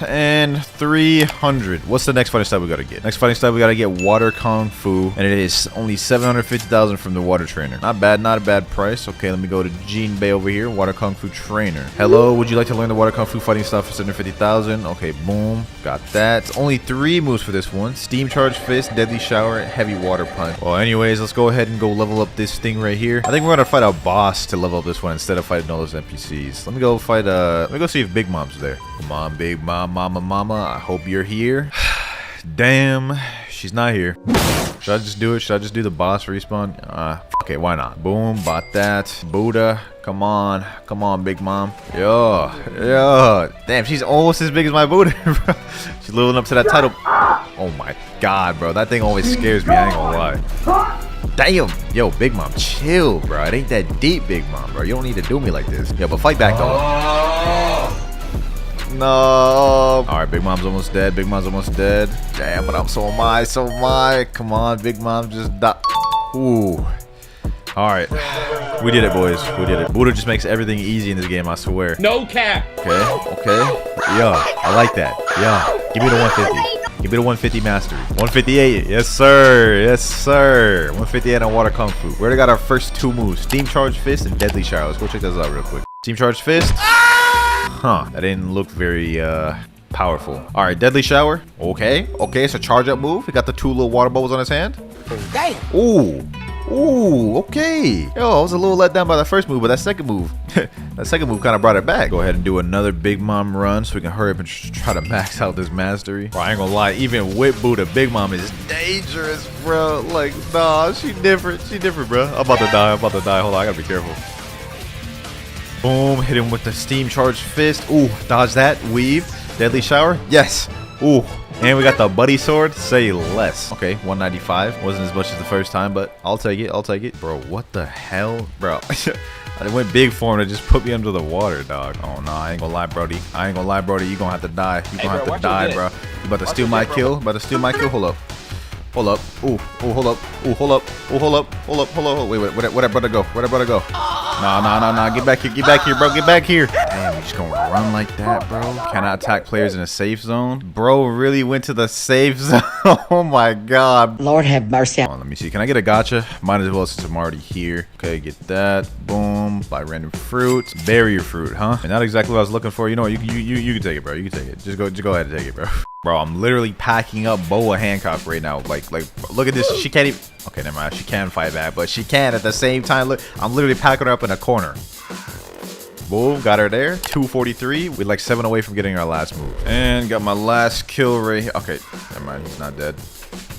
And 300. What's the next fighting style we gotta get? Next fighting style we gotta get Water Kung Fu, and it is only 750,000 from the water trainer. Not bad, not a bad price. Okay, let me go to Gene Bay over here. Water Kung Fu trainer. Hello, would you like to learn the Water Kung Fu fighting style for 750,000? Okay, boom, got that. It's only 3 moves for this one: Steam Charge Fist, Deadly Shower, Heavy Water Punch. Well, anyways, let's go ahead and go level up this thing right here. I think we're gonna fight a boss to level up this one instead of fighting all those NPCs. Let me go fight. Let me go see if Big Mom's there. Come on, Big Mom. Mama, I hope you're here. Damn, she's not here. Should I just do it? Should I just do the boss respawn? Okay, why not? Boom, bought that. Buddha, come on, Big Mom. Yo. Damn, she's almost as big as my Buddha, bro. She's living up to that title. Oh my god, bro, that thing always scares me. I ain't gonna lie. Damn, yo, Big Mom, chill, bro. It ain't that deep, Big Mom, bro. You don't need to do me like this. Yo, but fight back though. No. All right, Big Mom's almost dead. Damn, but so am I. Come on, Big Mom, just die. Ooh. All right, we did it, boys. We did it. Buddha just makes everything easy in this game, I swear. No cap. Okay. Yeah, I like that. Yeah, give me the 150. Give me the 150 mastery. 158. Yes, sir. 158 on Water Kung Fu. We already got our first 2 moves: Steam Charge Fist and Deadly Shower. Let's go check those out real quick. Steam Charge Fist. Huh, that didn't look very powerful. All right, Deadly Shower. Okay, it's a charge up move. He got the 2 little water bubbles on his hand. Damn. Ooh, okay. Yo, I was a little let down by the first move, but that second move kind of brought it back. Go ahead and do another Big Mom run so we can hurry up and try to max out this mastery. Bro, I ain't gonna lie, even with Buddha, Big Mom is dangerous, bro. Like, nah, she different, bro. I'm about to die. Hold on, I gotta be careful. Boom, hit him with the Steam Charge Fist. Ooh, dodge that, weave, Deadly Shower. Yes. Ooh, and we got the Buddy Sword. Say less. Okay, 195. Wasn't as much as the first time, but I'll take it. Bro, what the hell? Bro, I went big for him to just put me under the water, dog. Oh, no, I ain't gonna lie, Brody. You gonna have to die. You gonna have to die, bro. You about to steal my kill? Hold up. Ooh, hold up. Wait, where'd that brother go? Nah. Get back here, bro. Get back here. Damn, you just gonna run like that, bro? Cannot attack players in a safe zone. Bro really went to the safe zone. Oh my god. Lord have mercy. Hold on, let me see. Can I get a gacha? Might as well since I'm already here. Okay, get that. Boom. Buy random fruit. Barrier fruit, huh? And not exactly what I was looking for. You know what? You can take it, bro. You can take it. Just go ahead and take it, bro. Bro, I'm literally packing up Boa Hancock right now. Like, look at this. She can't even. Okay, never mind. She can fight back, but she can at the same time. Look, I'm literally packing her up in a corner. Boom, got her there. 243. We're like 7 away from getting our last move. And got my last kill right here. Okay, never mind. He's not dead.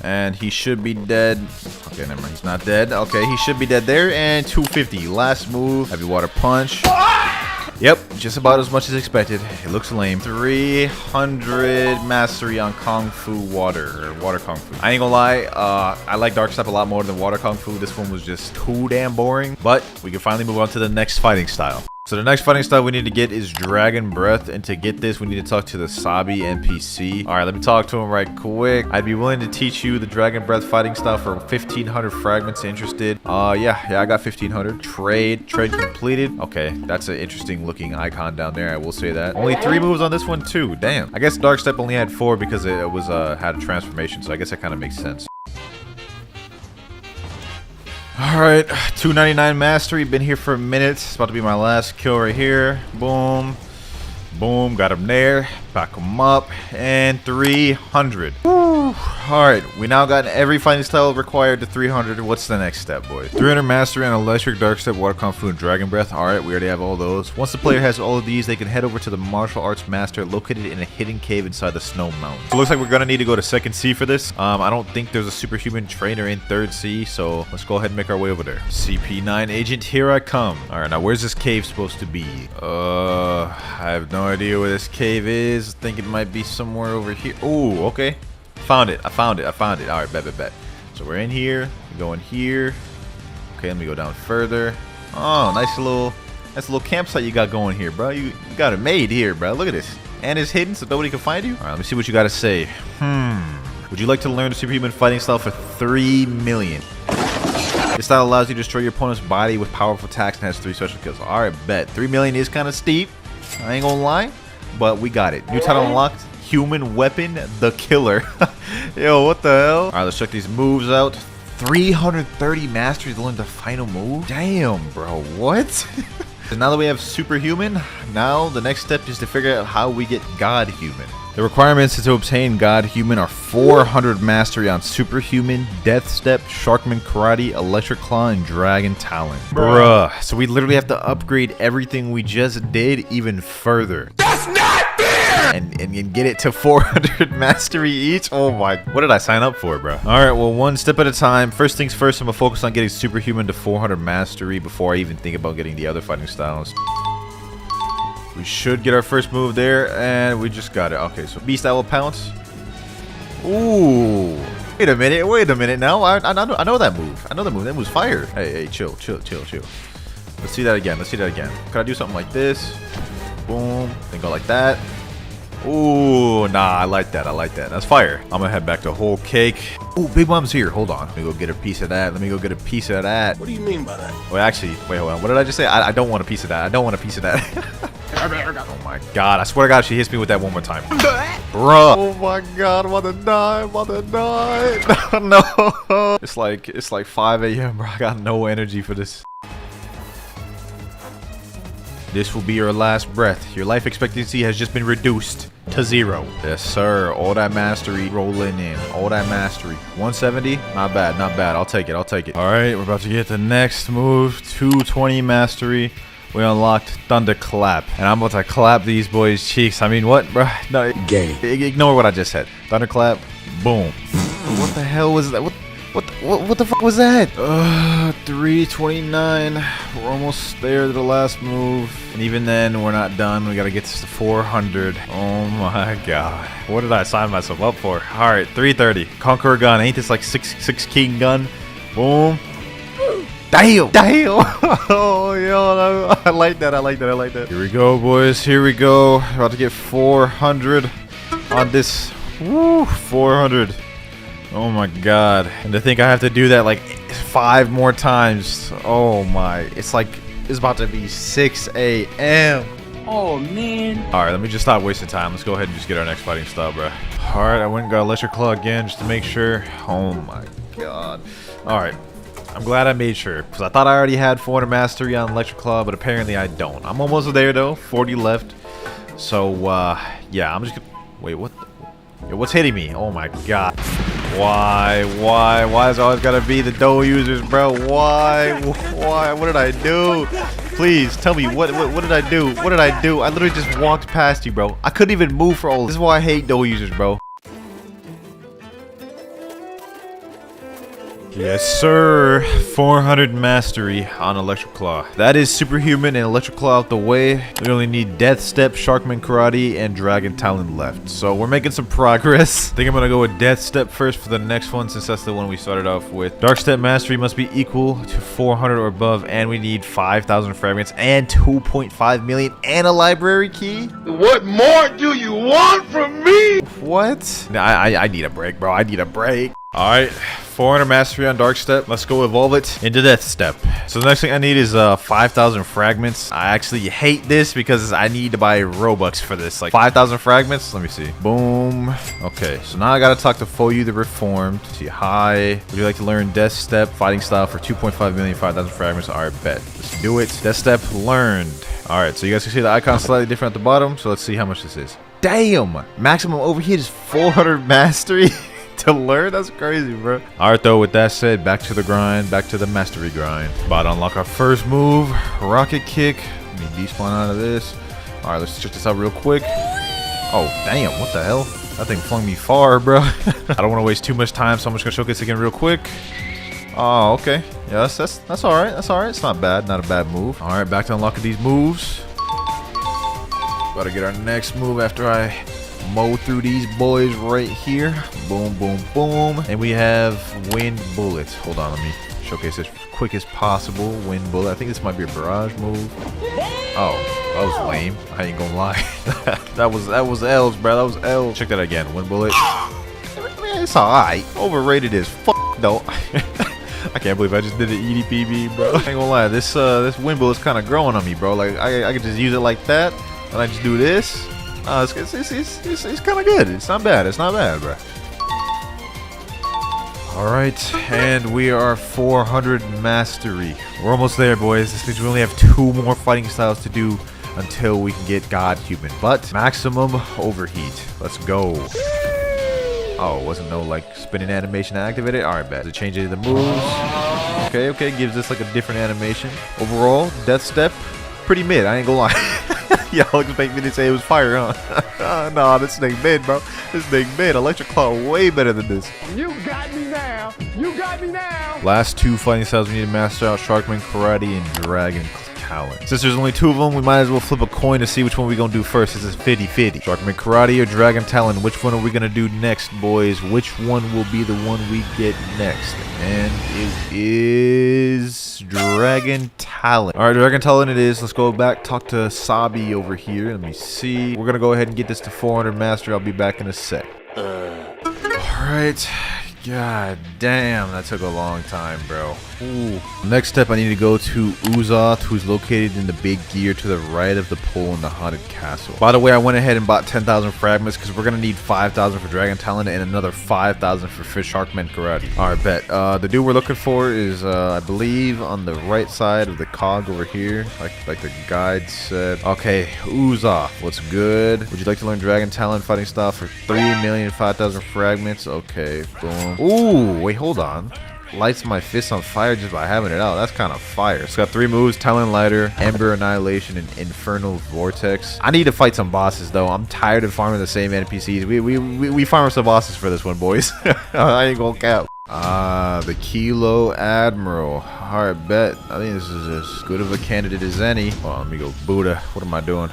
And he should be dead. Okay, never mind. He's not dead. Okay, he should be dead there. And 250. Last move. Heavy water punch. Yep, just about as much as expected. It looks lame. 300 mastery on Kung Fu water. Or water Kung Fu. I ain't gonna lie. I like Dark Step a lot more than water Kung Fu. This one was just too damn boring. But we can finally move on to the next fighting style. So the next fighting style we need to get is Dragon Breath, and to get this we need to talk to the Sabi NPC. Alright, let me talk to him right quick. I'd be willing to teach you the Dragon Breath fighting style for 1500 fragments. Interested? Yeah, I got 1500. Trade completed. Okay, that's an interesting looking icon down there, I will say that. Only 3 moves on this one too, damn. I guess Dark Step only had 4 because it was had a transformation, so I guess that kind of makes sense. Alright, 299 mastery. Been here for a minute. It's about to be my last kill right here. Boom. Boom. Got him there. Back him up. And 300. Woo. Alright, we now got every fighting style required to 300. What's the next step, boys? 300 mastery on Electric, Dark Step, Water Kung Fu, and Dragon Breath. Alright, we already have all those. Once the player has all of these, they can head over to the Martial Arts Master located in a hidden cave inside the Snow Mountain. So it looks like we're going to need to go to 2nd C for this. I don't think there's a superhuman trainer in 3rd C, so let's go ahead and make our way over there. CP9 agent, here I come. Alright, now where's this cave supposed to be? I have no idea where this cave is. I think it might be somewhere over here. Oh, okay. Found it. I found it. Alright, bet. So we're in here. We go in here. Okay, let me go down further. Oh, nice little campsite you got going here, bro. You got it made here, bro. Look at this. And it's hidden so nobody can find you. Alright, let me see what you got to say. Would you like to learn the superhuman fighting style for 3 million? This style allows you to destroy your opponent's body with powerful attacks and has 3 special kills. Alright, bet. 3 million is kind of steep. I ain't gonna lie. But we got it. New title unlocked. Human Weapon, the Killer. Yo, what the hell? Alright, let's check these moves out. 330 mastery to learn the final move? Damn, bro. What? So now that we have Superhuman, now the next step is to figure out how we get God Human. The requirements to obtain God Human are 400 mastery on Superhuman, Death Step, Sharkman Karate, Electric Claw, and Dragon Talon. Bruh. So we literally have to upgrade everything we just did even further. That's not fair! And get it to 400 mastery each? Oh my. What did I sign up for, bro? Alright, well, one step at a time. First things first, I'm going to focus on getting Superhuman to 400 mastery before I even think about getting the other fighting styles. We should get our first move there, and we just got it. Okay, so Beast Owl Pounce. Ooh. Wait a minute now. I know that move. I know that move. That move's fire. Hey, chill. Let's see that again. Could I do something like this? Boom. Then go like that. Ooh, nah, I like that. That's fire. I'm gonna head back to Whole Cake. Ooh, Big Mom's here. Hold on. Let me go get a piece of that. What do you mean by that? Well, actually, wait, hold on. What did I just say? I don't want a piece of that. Oh my god. I swear to god, she hits me with that one more time. Bruh. Oh my god, I'm about to die. No. It's like 5 a.m., bro. I got no energy for this. This will be your last breath. Your life expectancy has just been reduced to 0. Yes, sir. All that mastery rolling in. All that mastery. 170? Not bad. I'll take it. All right, we're about to get the next move. 220 mastery. We unlocked Thunderclap. And I'm about to clap these boys' cheeks. I mean, what, bro? No, Gay. Ignore what I just said. Thunderclap. Boom. What the hell was that? What the fuck was that? 329. We're almost there to the last move. And even then, we're not done. We gotta get this to 400. Oh my god. What did I sign myself up for? Alright, 330. Conqueror gun. Ain't this like 6 king gun? Boom. Damn. Oh, yo, I like that. Here we go, boys. About to get 400 on this. Woo, 400. Oh my god. And to think I have to do that like 5 more times. Oh my. It's about to be 6 a.m. Oh, man. Alright, let me just stop wasting time. Let's go ahead and just get our next fighting style, bro. Alright, I went and got Electric Claw again just to make sure. Oh my god. Alright. I'm glad I made sure, because I thought I already had 400 mastery on Electric Claw, but apparently I don't. I'm almost there though. 40 left. So, yeah, I'm just gonna... Wait, what the... Yo, what's hitting me? Oh my god. Why is it always gotta be the Doe users, bro? Why? What did I do? Please tell me what did I do? What did I do? I literally just walked past you, bro. I couldn't even move for all. This is why I hate no users, bro. Yes, sir. 400 mastery on Electric Claw. That is superhuman and Electric Claw out the way. We only need Death Step, Sharkman Karate, and Dragon Talon left. So we're making some progress. I think I'm gonna go with Death Step first for the next one, since that's the one we started off with. Dark Step mastery must be equal to 400 or above, and we need 5,000 fragments and 2.5 million and a library key. What more do you want from me? What? Nah, I need a break, bro. I need a break. All right, 400 mastery on Dark Step. Let's go evolve it into Death Step. So the next thing I need is 5,000 fragments. I actually hate this because I need to buy Robux for this. Like 5,000 fragments. Let me see. Boom. Okay, so now I gotta talk to Foyu the Reformed. See, hi. Would you like to learn Death Step fighting style for 2.5 million, 5,000 fragments? All right, bet. Let's do it. Death Step learned. All right, so you guys can see the icon slightly different at the bottom. So let's see how much this is. Damn, maximum overheat is 400 mastery. To learn? That's crazy, bro. Alright, though, with that said, back to the grind, back to the mastery grind. About to unlock our first move, rocket kick. Let me despawn out of this. Alright, let's check this out real quick. Oh, damn, what the hell? That thing flung me far, bro. I don't want to waste too much time, so I'm just gonna showcase again real quick. Oh, okay. Yeah, that's alright. That's alright. It's not bad. Not a bad move. Alright, back to unlocking these moves. About to get our next move after I mow through these boys right here. Boom, boom, boom. And we have wind bullets. Hold on, let me showcase this as quick as possible. Wind bullet. I think this might be a barrage move. Oh, that was lame. I ain't gonna lie. that was L's, bro. That was L. Check that again. Wind bullet. It's alright. Overrated as fuck though. I can't believe I just did an EDPB, bro. I ain't gonna lie. This wind bullet's kind of growing on me, bro. Like I could just use it like that, and I just do this. It's kind of good. It's not bad. It's not bad, bro. All right, and we are 400 mastery. We're almost there, boys. This means we only have 2 more fighting styles to do until we can get God Human. But maximum overheat. Let's go. Oh, wasn't no like spinning animation activated? All right, bet. Does it change any of the moves? Okay. Gives us like a different animation. Overall, Death Step, pretty mid. I ain't gonna lie. Y'all expect me to say it was fire, huh? Nah, this thing mid, bro. This thing mid. Electric Claw way better than this. You got me now. You got me now. Last 2 fighting styles we need to master out: Sharkman Karate and Dragon Talon. Since there's only 2 of them, we might as well flip a coin to see which one we're gonna do first. This is 50-50. Sharkman Karate or Dragon Talon. Which one are we gonna do next, boys? Which one will be the one we get next? And it is Dragon Talon. All right, Dragon Talon it is. Let's go back, talk to Sabi over here. Let me see. We're gonna go ahead and get this to 400 mastery. I'll be back in a sec. All right. God damn, that took a long time, bro. Ooh. Next step, I need to go to Uzoth, who's located in the big gear to the right of the pole in the haunted castle. By the way, I went ahead and bought 10,000 fragments because we're gonna need 5,000 for Dragon Talon and another 5,000 for Sharkman Karate. All right, bet. The dude we're looking for is, I believe, on the right side of the cog over here, like the guide said. Okay, Uzoth, what's good? Would you like to learn Dragon Talon fighting style for 3,005,000 fragments? Okay, boom. Ooh, wait, hold on. Lights my fist on fire just by having it out. That's kind of fire. It's got 3 moves: Talon Lighter, Ember Annihilation, and Infernal Vortex. I need to fight some bosses though. I'm tired of farming the same NPCs. We farm some bosses for this one, boys. I ain't gonna cap. The Kilo Admiral. Alright, bet. I think this is as good of a candidate as any. Well, let me go Buddha. What am I doing?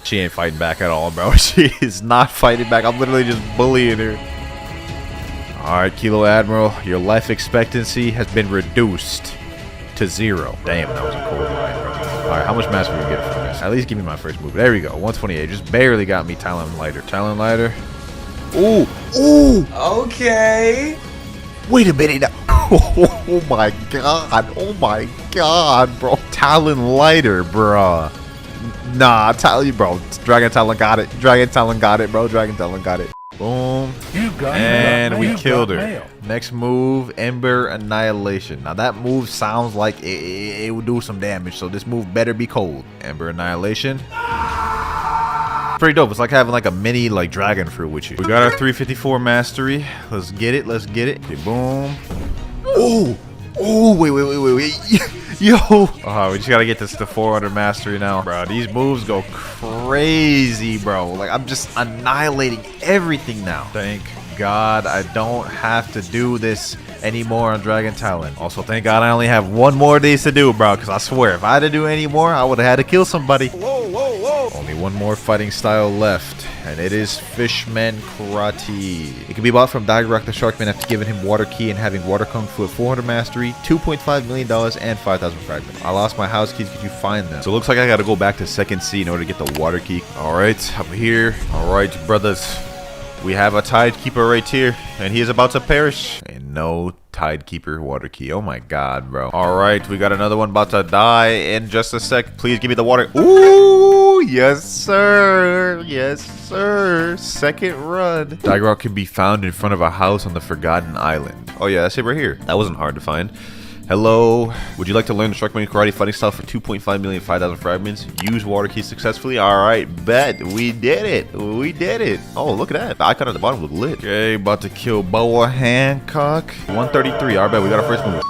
She ain't fighting back at all, bro. She is not fighting back. I'm literally just bullying her. Alright, Kilo Admiral, your life expectancy has been reduced to 0. Damn, that was a cold line, bro. Alright, how much mastery we get from this? At least give me my first move. There we go, 128. Just barely got me Talon Lighter. Talon Lighter. Ooh! Ooh! Okay. Wait a minute. Oh my god. Oh my god, bro. Talon Lighter, bro. Nah, I tell you, bro. Dragon Talon got it. Dragon Talon got it, bro. Dragon Talon got it. Boom. And we killed her. Next move, Ember Annihilation. Now that move sounds like it would do some damage, so this move better be cold. Ember Annihilation. Pretty dope. It's like having like a mini like dragon fruit with you. We got our 354 mastery. Let's get it. Let's get it. Okay, boom. Oh. Oh, wait. Yo. Oh, we just gotta get this to 400 mastery now. Bro, these moves go crazy, bro. Like, I'm just annihilating everything now. Thank God I don't have to do this anymore on Dragon Talon. Also, thank God I only have one more of these to do, bro, because I swear, if I had to do any more, I would have had to kill somebody. Whoa, whoa, whoa. Only one more fighting style left, and it is Fishman Karate. It can be bought from Rock the Sharkman after giving him Water Key and having Water Kung Fu at 400 mastery, $2.5 million, and 5,000 fragments. I lost my house keys. Could you find them? So it looks like I got to go back to second C in order to get the Water Key. All right, I'm here. All right, brothers. We have a Tidekeeper right here, and he is about to perish. And no Tidekeeper Water Key. Oh my God, bro. All right, we got another one about to die in just a sec. Please give me the water. Ooh, yes, sir. Yes, sir. Second run. Digrock can be found in front of a house on the Forgotten Island. Oh yeah, that's it right here. That wasn't hard to find. Hello, would you like to learn the Sharkman Karate fighting style for 2.5 million, 5,000 fragments? Use Water Key successfully? Alright, bet. We did it. We did it. Oh, look at that. The icon at the bottom look lit. Okay, about to kill Boa Hancock. 133. Alright, bet. We got our first move.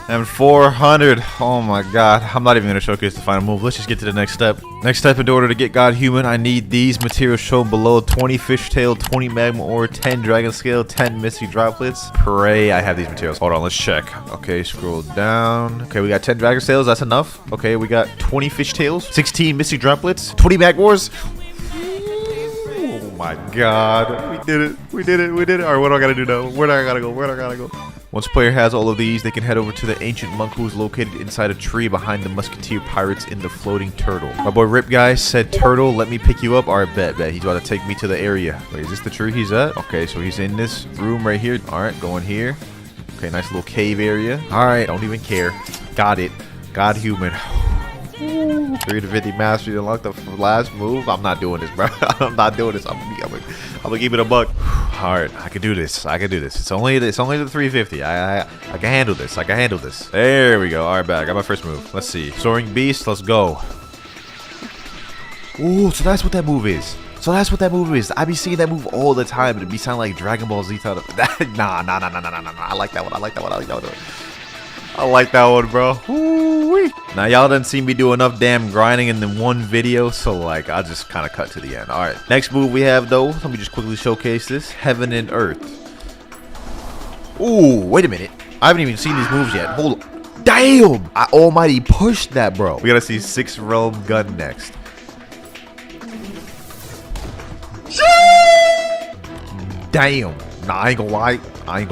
And 400. Oh my God. I'm not even going to showcase the final move. Let's just get to the next step. Next step, in order to get God Human, I need these materials shown below. 20 fishtail, 20 magma ore, 10 dragon scale, 10 misty droplets. Pray I have these materials. Hold on, let's check. Okay, scroll down. Okay, we got 10 dragon scales. That's enough. Okay, we got 20 fishtails, 16 misty droplets, 20 magma ores. Oh my God. We did it. We did it. We did it. All right, what do I got to do now? Where do I got to go? Where do I got to go? Once a player has all of these, they can head over to the ancient monk who is located inside a tree behind the musketeer pirates in the floating turtle. My boy Rip Guy said, turtle, let me pick you up. Alright, bet. He's about to take me to the area. Wait, is this the tree he's at? Okay, so he's in this room right here. Alright, going here. Okay, nice little cave area. Alright, don't even care. Got it. God Human. 350 mastery to unlock the last move. I'm not doing this, bro. I'm not doing this. I'm gonna keep it a buck. All right, I can do this. I can do this. It's only the 350. I can handle this. I can handle this. There we go. All right, back. I got my first move. Let's see. Soaring Beast. Let's go. Ooh, so that's what that move is. So that's what that move is. I be seeing that move all the time. It'd be sounding like Dragon Ball Z. Nah. I like that one. I like that one. I like that one. I like that one, bro. Ooh-wee. Now, y'all done seen me do enough damn grinding in the one video, so, like, I'll just kind of cut to the end. All right. Next move we have, though, let me just quickly showcase this. Heaven and Earth. Ooh, wait a minute. I haven't even seen these moves yet. Hold on. Damn! I almighty pushed that, bro. We gotta see 6 Realm Gun next. Damn. Nah, I ain't gonna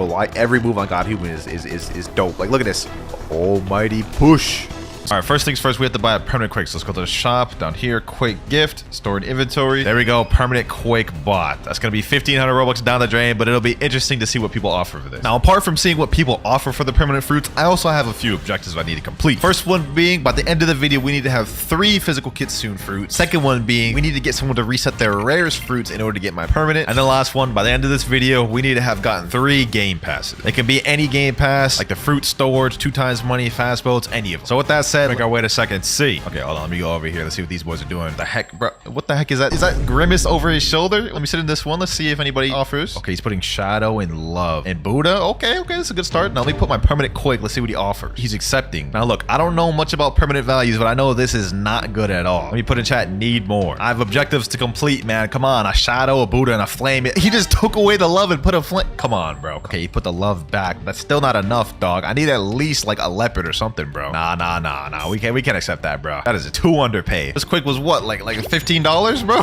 lie. Every move on God Human is dope. Like, look at this. Almighty push. All right, first things first, we have to buy a permanent quake. So let's go to the shop down here. Quake gift, stored inventory. There we go. Permanent quake bot. That's going to be 1,500 Robux down the drain, but it'll be interesting to see what people offer for this. Now, apart from seeing what people offer for the permanent fruits, I also have a few objectives I need to complete. First one being, by the end of the video, we need to have 3 physical Kitsune fruits. Second one being, we need to get someone to reset their rarest fruits in order to get my permanent. And the last one, by the end of this video, we need to have gotten 3 game passes. It can be any game pass, like the fruit storage, 2 times money, fast boats, any of them. So with that said, make our way to second C. Okay, hold on. Let me go over here. Let's see what these boys are doing. The heck, bro? What the heck is that? Is that Grimace over his shoulder? Let me sit in this one. Let's see if anybody offers. Okay, he's putting Shadow and Love. And Buddha? Okay, that's a good start. Now let me put my permanent quake. Let's see what he offers. He's accepting. Now look, I don't know much about permanent values, but I know this is not good at all. Let me put in chat, need more. I have objectives to complete, man. Come on. A Shadow, a Buddha, and a Flame. He just took away the Love and put a Flame. Come on, bro. Okay, he put the Love back. That's still not enough, dog. I need at least like a Leopard or something, bro. Nah. We can't accept that, bro. That is too underpaid. This quake was what, like $15, bro?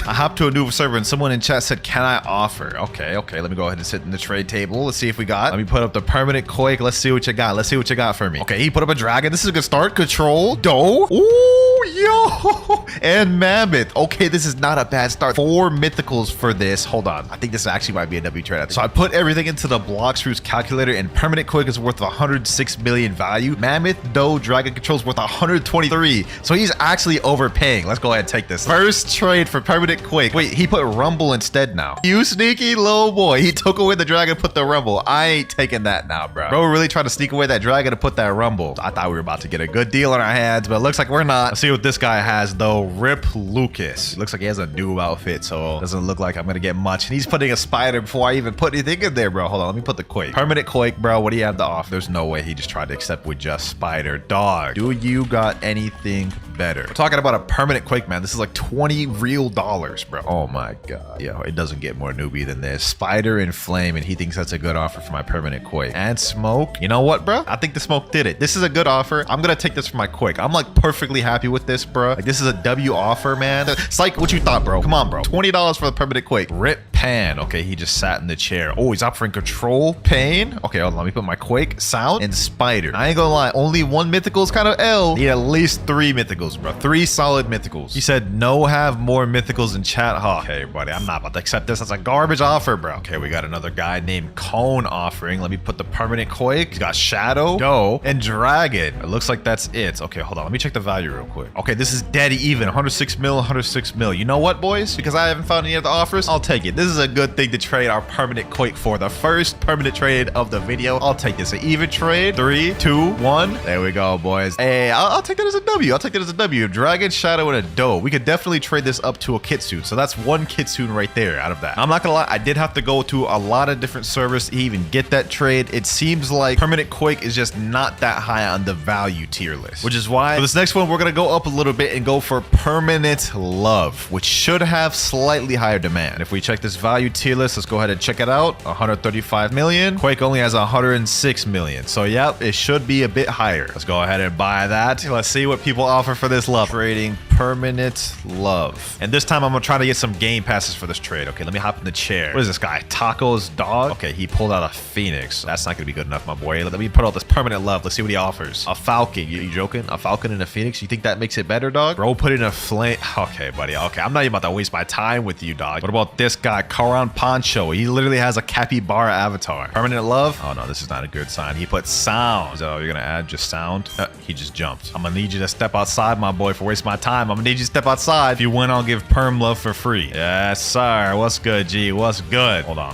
I hopped to a new server and someone in chat said, can I offer? Okay. Let me go ahead and sit in the trade table. Let's see if we got. Let me put up the permanent quake. Let's see what you got. Let's see what you got for me. Okay, he put up a dragon. This is a good start. Control. Doe. Ooh, yo. And Mammoth. Okay, this is not a bad start. 4 mythicals for this. Hold on. I think this actually might be a W trade. So I put everything into the Blox Roots calculator and permanent quake is worth 106 million value. Mammoth, Doe, dragon controls worth 123. So he's actually overpaying. Let's go ahead and take this. First trade for permanent quake. Wait, he put Rumble instead now. You sneaky little boy. He took away the dragon, put the Rumble. I ain't taking that now, bro. Bro, we're really trying to sneak away that dragon to put that Rumble. I thought we were about to get a good deal on our hands, but it looks like we're not. Let's see what this guy has, though, Rip Lucas. It looks like he has a noob outfit, so it doesn't look like I'm gonna get much. And he's putting a spider before I even put anything in there, bro. Hold on, let me put the Quake. Permanent Quake, bro. What do you have to offer? There's no way he just tried to accept with just spider. Dog, do you got anything better? We're talking about a permanent Quake, man. This is like 20 real dollars, bro. Oh my god. Yo, it doesn't get more newbie than this. Spider and flame, and he thinks that's a good offer for my permanent Quake. And smoke. You know what, bro? I think the smoke did it. This is a good offer. I'm gonna take this for my Quake. I'm like perfectly happy with this, bro. Like, this is a W offer, man. It's like what you thought, bro. Come on, bro. $20 for the permanent Quake. Rip Pan. Okay, he just sat in the chair. Oh, he's offering control. Pain. Okay, hold on. Let me put my Quake, sound, and spider. I ain't gonna lie. Only one mythical is kind of L. Need at least 3 mythicals, bro. 3 solid mythicals. He said no have more mythicals in chat. Oh, okay, buddy. I'm not about to accept this. That's a garbage offer, bro. Okay, we got another guy named Cone offering. Let me put the permanent Quake. He's got Shadow, Doe, and Dragon. It looks like that's it. Okay, hold on. Let me check the value real quick. Okay, this is dead even. 106 mil, 106 mil. You know what, boys? Because I haven't found any other offers, I'll take it. This is a good thing to trade our permanent Quake for. The first permanent trade of the video. I'll take this. An even trade. 3, 2, 1. There we go, boys. Hey, I'll take that as a W. I'll take that as a W. Dragon, Shadow, and a Doe. We could definitely trade this up to a Kitsune. So that's 1 Kitsune right there out of that. I'm not gonna lie. I did have to go to a lot of different servers to even get that trade. It seems like permanent Quake is just not that high on the value tier list, which is why for this next one, we're gonna go up a little bit and go for permanent love, which should have slightly higher demand. If we check this value tier list, let's go ahead and check it out. 135 million. Quake only has 106 million. So yep, it should be a bit higher. Let's go ahead and buy that. Let's see what people offer for this love. Trading permanent love. And this time I'm gonna try to get some game passes for this trade. Okay, let me hop in the chair. What is this guy? Taco's dog? Okay, he pulled out a Phoenix. That's not gonna be good enough, my boy. Let me put out this permanent love. Let's see what he offers. A Falcon. You joking? A Falcon and a Phoenix? You think that makes it better, dog? Bro, put in a flame. Okay, buddy. Okay, I'm not even about to waste my time with you, dog. What about this guy? Karan Poncho. He literally has a capybara avatar. Permanent love? Oh no, this is not a good sign. He put sound. So you're gonna add just sound? He just jumped. I'm gonna need you to step outside, my boy, for wasting my time. I'm gonna need you to step outside. If you win, I'll give perm love for free. Yes, sir. What's good, G? What's good? Hold on.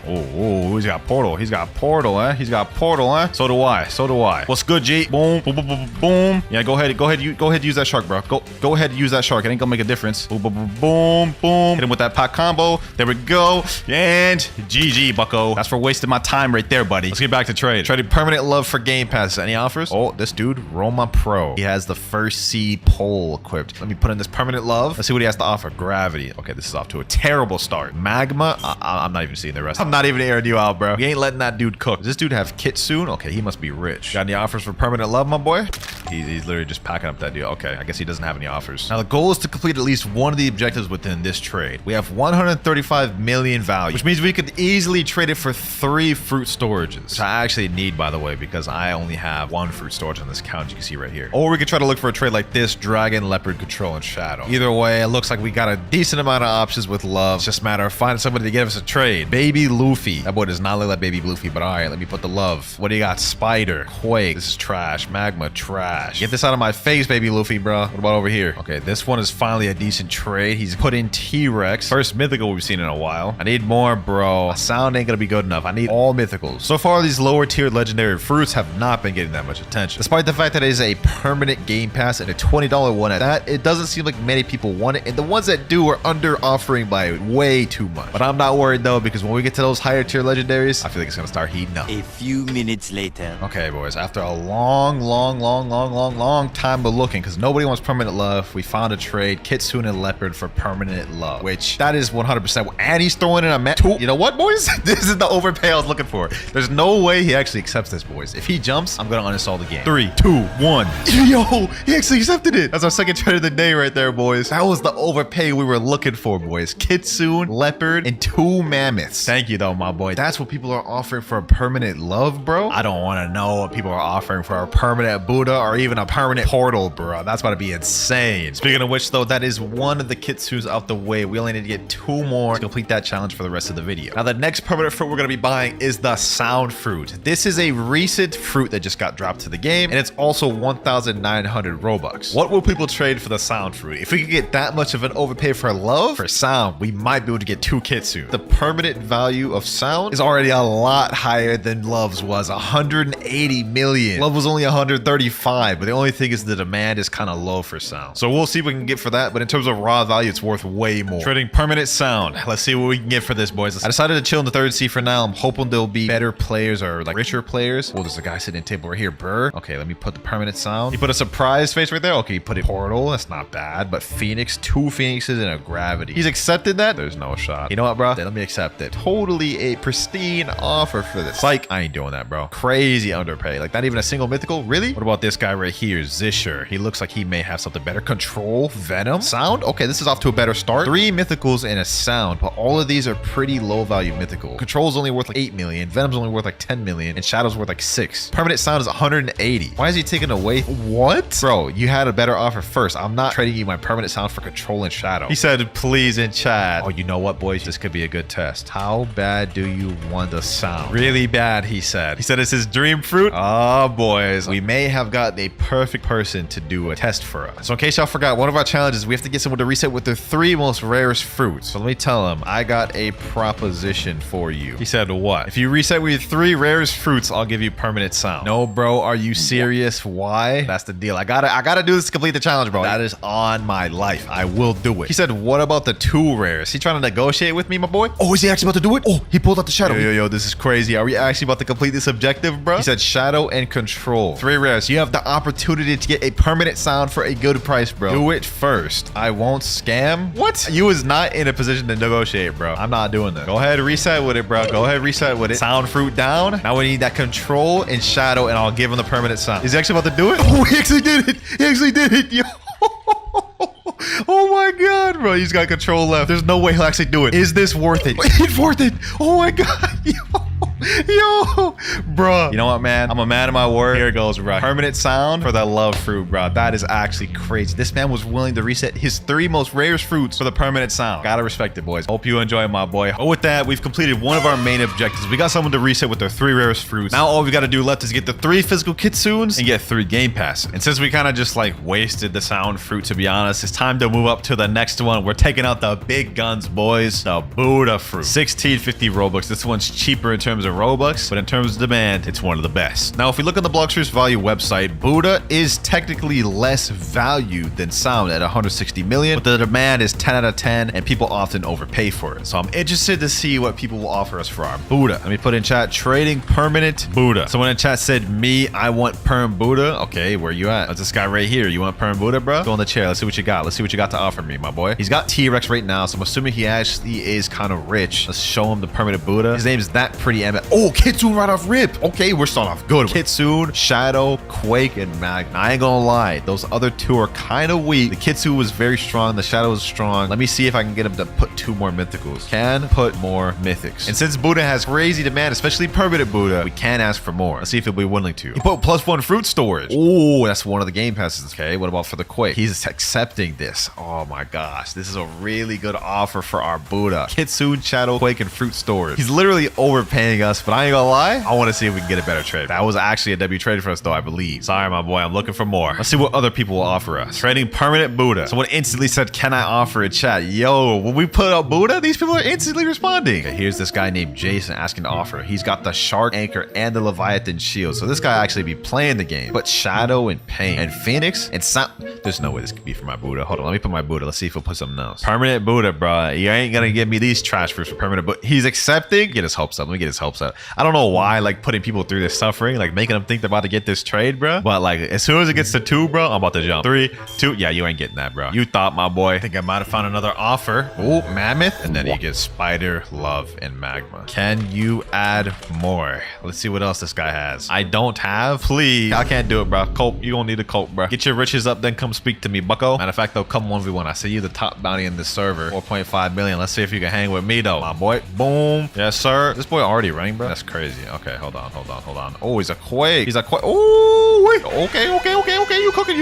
Oh, he's got portal. He's got portal, eh? He's got portal, eh? So do I. What's good, G? Boom, boom, boom, boom, boom. Yeah, go ahead, use that shark, bro. Go ahead, use that shark. It ain't gonna make a difference. Boom, boom, boom, boom, boom. Hit him with that pot combo. There we go. And GG, bucko. That's for wasting my time right there, buddy. Let's get back to trade. Trading permanent love for game passes. Any offers? Oh, this dude, Roma Pro. He has the first C pole equipped. Let me put in this permanent love. Let's see what he has to offer. Gravity. Okay, this is off to a terrible start. Magma. I'm not even seeing the rest. I'm not even airing you out, bro. We ain't letting that dude cook. Does this dude have Kitsune? Okay, he must be rich. Got any offers for permanent love, my boy? He's literally just packing up that deal. Okay, I guess he doesn't have any offers. Now, the goal is to complete at least one of the objectives within this trade. We have 135 million value, which means we could easily trade it for 3 fruit storages, which I actually need, by the way, because I only have 1 fruit storage on this count, you can see right here. Or we could try to look for a trade like this: Dragon, Leopard, Control, and Shadow. Either way, it looks like we got a decent amount of options with love. It's just a matter of finding somebody to give us a trade. Baby Luffy. That boy does not look like Baby Luffy, but all right, let me put the love. What do you got? Spider, Quake. This is trash. Magma, trash. Get this out of my face, Baby Luffy, bro. What about over here? Okay, this one is finally a decent trade. He's put in T-Rex. First mythical we've seen in a while. I need more, bro. Sound ain't gonna be good enough. I need all mythicals. So far, these lower tier legendary fruits have not been getting that much attention, despite the fact that it is a permanent game pass and a $20 one at that. It doesn't seem like many people want it, and the ones that do are under offering by way too much. But I'm not worried though, because when we get to those higher tier legendaries, I feel like it's gonna start heating up. A few minutes later. Okay, boys, after a long time of looking, because nobody wants permanent love, we found a trade: Kitsune and Leopard for permanent love, which that is 100%. And he's throwing in a you know what, boys? This is the overpay I was looking for. There's no way he actually accepts this, boys. If he jumps, I'm gonna uninstall the game. 3, 2, 1. Yo, he actually accepted it. That's our second trade of the day right there, boys. That was the overpay we were looking for, boys. Kitsune, Leopard, and 2 mammoths. Thank you though, my boy. That's what people are offering for a permanent love, bro. I don't want to know what people are offering for a permanent Buddha or even a permanent portal, bro. That's about to be insane. Speaking of which, though, that is one of the Kitsunes out the way. We only need to get 2 more to complete that challenge for the rest of the video. Now, the next permanent fruit we're going to be buying is the sound fruit. This is a recent fruit that just got dropped to the game, and it's also 1,900 Robux. What will people trade for the sound fruit? If we could get that much of an overpay for love, for sound, we might be able to get 2 Kitsune. The permanent value of sound is already a lot higher than love's was. 180 million. Love was only 135. high, but the only thing is the demand is kind of low for sound. So we'll see what we can get for that, but in terms of raw value, it's worth way more. Trading permanent sound. Let's see what we can get for this, boys. I decided to chill in the third seat for now. I'm hoping there'll be better players or like richer players. Oh, there's a guy sitting at the table right here, Burr. Okay, let me put the permanent sound. He put a surprise face right there. Okay, he put a portal. That's not bad, but Phoenix, 2 Phoenixes and a gravity. He's accepted that? There's no shot. You know what, bro? Then let me accept it. Totally a pristine offer for this. Like, I ain't doing that, bro. Crazy underpay. Like, not even a single mythical? Really? What about this guy right here, Zisher? He looks like he may have something better. Control, Venom, sound. Okay, this is off to a better start. 3 mythicals and a sound, but all of these are pretty low value mythical. Control's only worth like 8 million. Venom's only worth like 10 million, and Shadow's worth like 6. Permanent sound is 180. Why is he taking away? What? Bro, you had a better offer first. I'm not trading you my permanent sound for Control and Shadow. He said, please in chat. Oh, you know what, boys? This could be a good test. How bad do you want the sound? Really bad, he said. He said it's his dream fruit. Oh, boys. We may have got a perfect person to do a test for us. So in case y'all forgot, one of our challenges, we have to get someone to reset with their 3 most rarest fruits. So let me tell him, I got a proposition for you. He said, what? If you reset with your 3 rarest fruits, I'll give you permanent sound. No, bro. Are you serious? Why? That's the deal. I gotta do this to complete the challenge, bro. That is on my life. I will do it. He said, what about the 2 rares? He trying to negotiate with me, my boy? Oh, is he actually about to do it? Oh, he pulled out the Shadow. Yo, this is crazy. Are we actually about to complete this objective, bro? He said Shadow and Control. 3 rares. You have the opportunity to get a permanent sound for a good price, bro. Do it first. I won't scam. What? You was not in a position to negotiate, bro. I'm not doing that. Go ahead, reset with it, bro. Go ahead, reset with it. Sound fruit down. Now we need that Control and Shadow, and I'll give him the permanent sound. Is he actually about to do it? Oh, he actually did it. He actually did it. Yo. Oh my god, bro. He's got Control left. There's no way he'll actually do it. Is this worth it? It's worth it. Oh my god. Yo, bro. You know what, man? I'm a man of my word. Here it goes, bro. Permanent sound for that love fruit, bro. That is actually crazy. This man was willing to reset his 3 most rarest fruits for the permanent sound. Gotta respect it, boys. Hope you enjoy, my boy. Oh, with that, we've completed one of our main objectives. We got someone to reset with their 3 rarest fruits. Now all we gotta do left is get the 3 physical kitsunes and get 3 game passes. And since we kind of just like wasted the sound fruit, to be honest, it's time to move up to the next one. We're taking out the big guns, boys. The Buddha fruit. 1650 Robux. This one's cheaper in terms of Robux, but in terms of demand, it's one of the best. Now, if we look on the Blox value website, Buddha is technically less valued than sound at 160 million, but the demand is 10 out of 10, and people often overpay for it. So I'm interested to see what people will offer us for our Buddha. Let me put in chat, trading permanent Buddha. Someone in chat said, me, I want perm Buddha. Okay, where you at? That's this guy right here. You want perm Buddha, bro? Go on the chair. Let's see what you got. Let's see what you got to offer me, my boy. He's got T-Rex right now, so I'm assuming he actually is kind of rich. Let's show him the permanent Buddha. His name's that pretty Oh, Kitsune right off rip. Okay, we're starting off good. Kitsune, Shadow, Quake, and Magma. I ain't gonna lie. Those other 2 are kind of weak. The Kitsune was very strong. The Shadow was strong. Let me see if I can get him to put 2 more mythicals. Can put more mythics. And since Buddha has crazy demand, especially permanent Buddha, we can ask for more. Let's see if he'll be willing to. He put +1 fruit storage. Oh, that's one of the game passes. Okay, what about for the Quake? He's accepting this. Oh my gosh. This is a really good offer for our Buddha. Kitsune, Shadow, Quake, and fruit storage. He's literally overpaying us, but I ain't gonna lie, I want to see if we can get a better trade. That was actually a W trade for us though, I believe. Sorry, my boy, I'm looking for more. Let's see what other people will offer us. Trading permanent Buddha. Someone instantly said, can I offer a chat? Yo, when we put up Buddha, these people are instantly responding. Okay, here's this guy named Jason asking to offer. He's got the Shark Anchor and the Leviathan Shield. So this guy actually be playing the game. But Shadow and Pain and Phoenix and Sound. There's no way this could be for my Buddha. Hold on, let me put my Buddha. Let's see if he'll put something else. Permanent Buddha, bro. You ain't gonna give me these trash fruits for permanent, but he's accepting. Get his hopes up. Let me get his hopes up. I don't know why, like, putting people through this suffering, like making them think they're about to get this trade, bro. But like, as soon as it gets to 2, bro, I'm about to jump. 3, 2. Yeah, you ain't getting that, bro. You thought, my boy. I think I might have found another offer. Oh, Mammoth. And then he gets Spider, Love, and Magma. Can you add more? Let's see what else this guy has. I don't have. Please. I can't do it, bro. Cope. You don't need a cope, bro. Get your riches up, then come speak to me, bucko. Matter of fact, though, come 1v1. I see you the top bounty in this server. 4.5 million. Let's see if you can hang with me, though, my boy. Boom. Yes, sir. This boy already running, bro. That's crazy. Okay, hold on. Oh, he's a Quake. He's a Quake. Oh, wait. Okay. You cooking.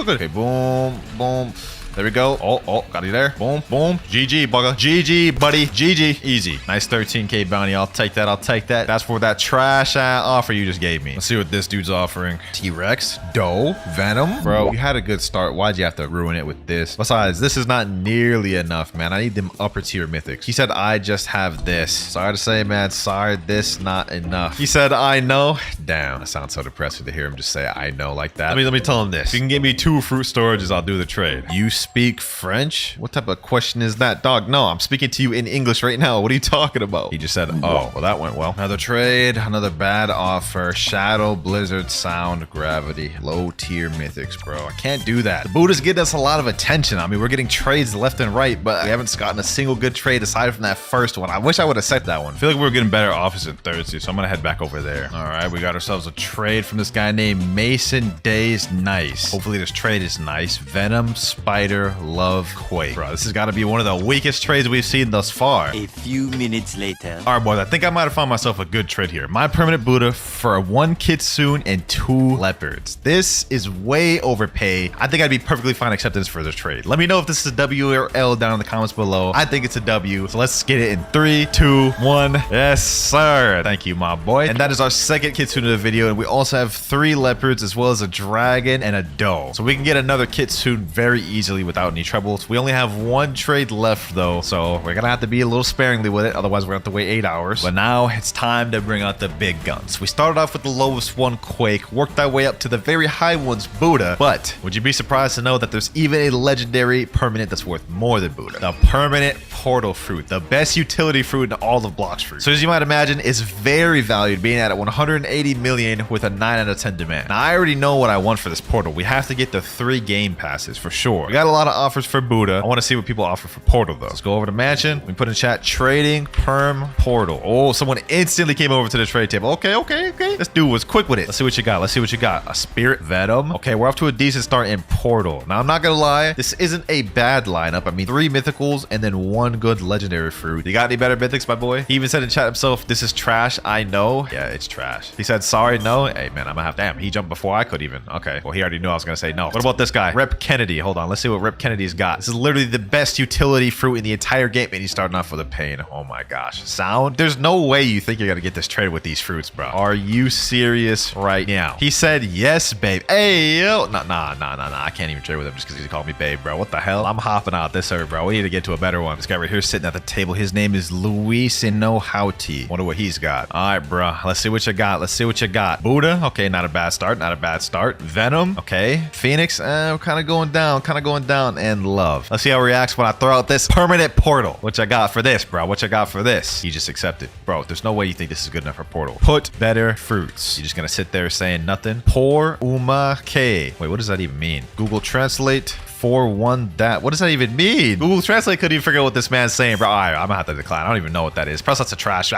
Okay, boom. There we go. Oh, got you there. Boom, boom. GG, bugger. GG, buddy. GG. Easy. Nice 13K bounty. I'll take that. I'll take that. That's for that trash offer you just gave me. Let's see what this dude's offering. T-Rex, Doe, Venom. Bro, you had a good start. Why'd you have to ruin it with this? Besides, this is not nearly enough, man. I need them upper tier mythics. He said, I just have this. Sorry to say, man. Sorry, this not enough. He said, I know. Damn, that sounds so depressing to hear him just say, I know like that. Let me tell him this. If you can give me 2 fruit storages, I'll do the trade. You speak French? What type of question is that, dog? No, I'm speaking to you in English right now. What are you talking about? He just said, oh, well, that went well. Another trade, another bad offer. Shadow, Blizzard, Sound, Gravity, low tier mythics, bro. I can't do that. The Buddha's getting us a lot of attention. I mean, we're getting trades left and right, but we haven't gotten a single good trade aside from that first one. I wish I would have set that one. I feel like we were getting better offers in Thursday, so I'm gonna head back over there. All right, we got ourselves a trade from this guy named Mason Days Nice. Hopefully this trade is nice. Venom, Spider, Love, Quake. Bro, this has got to be one of the weakest trades we've seen thus far. A few minutes later. All right, boys, I think I might have found myself a good trade here. My permanent Buddha for 1 Kitsune and 2 leopards. This is way overpaid. I think I'd be perfectly fine accepting this for this trade. Let me know if this is a W or L down in the comments below. I think it's a W, so let's get it in 3, 2, 1. Yes, sir. Thank you, my boy. And that is our second Kitsune of the video, and we also have 3 leopards as well as a dragon and a doe. So we can get another Kitsune very easily without any troubles. We only have 1 trade left though, so we're gonna have to be a little sparingly with it, otherwise we're gonna have to wait 8 hours. But now it's time to bring out the big guns. We started off with the lowest one, Quake, worked our way up to the very high ones, Buddha. But would you be surprised to know that there's even a legendary permanent that's worth more than Buddha? The permanent portal fruit, the best utility fruit in all of Blox fruit. So as you might imagine, is very valued, being at 180 million with a 9 out of 10 demand. Now I already know what I want for this portal. We have to get the 3 game passes for sure. We got a lot of offers for Buddha. I want to see what people offer for portal though. Let's go over to mansion. We put in chat trading perm portal. Oh, someone instantly came over to the trade table. Okay. This dude was quick with it. Let's see what you got. A spirit Venom. Okay, we're off to a decent start in portal. Now I'm not gonna lie, this isn't a bad lineup. I mean, 3 mythicals and then 1 good legendary fruit. You got any better mythics, my boy? He even said in chat himself, this is trash. I know. Yeah, it's trash. He said sorry, no. Hey man, I'm gonna have, damn, he jumped before I could even. Okay, well, he already knew I was gonna say no. What about this guy? Rep Kennedy. Hold on, let's see what Rep Kennedy's got. This is literally the best utility fruit in the entire game, and he's starting off with a pain. Oh my gosh. Sound? There's no way you think you're gonna get this trade with these fruits, bro. Are you serious right now? He said yes, babe. Hey, yo. Nah. I can't even trade with him just because he called me babe, bro. What the hell? I'm hopping out this server, bro. We need to get to a better one. This guy right here sitting at the table. His name is Luis Inohauti. Wonder what he's got. All right, bro. Let's see what you got. Buddha. Okay, not a bad start. Venom. Okay. Phoenix. We're kind of going down. And Love. Let's see how he reacts when I throw out this permanent portal. What you got for this, bro? He just accepted. Bro, there's no way you think this is good enough for portal. Put better fruits. You're just gonna sit there saying nothing. Pour Uma K. Wait, what does that even mean? Google Translate. 4-1 that. What does that even mean? Google Translate couldn't even figure out what this man's saying, bro. All right, I'm gonna have to decline. I don't even know what that is. Plus, that's a trash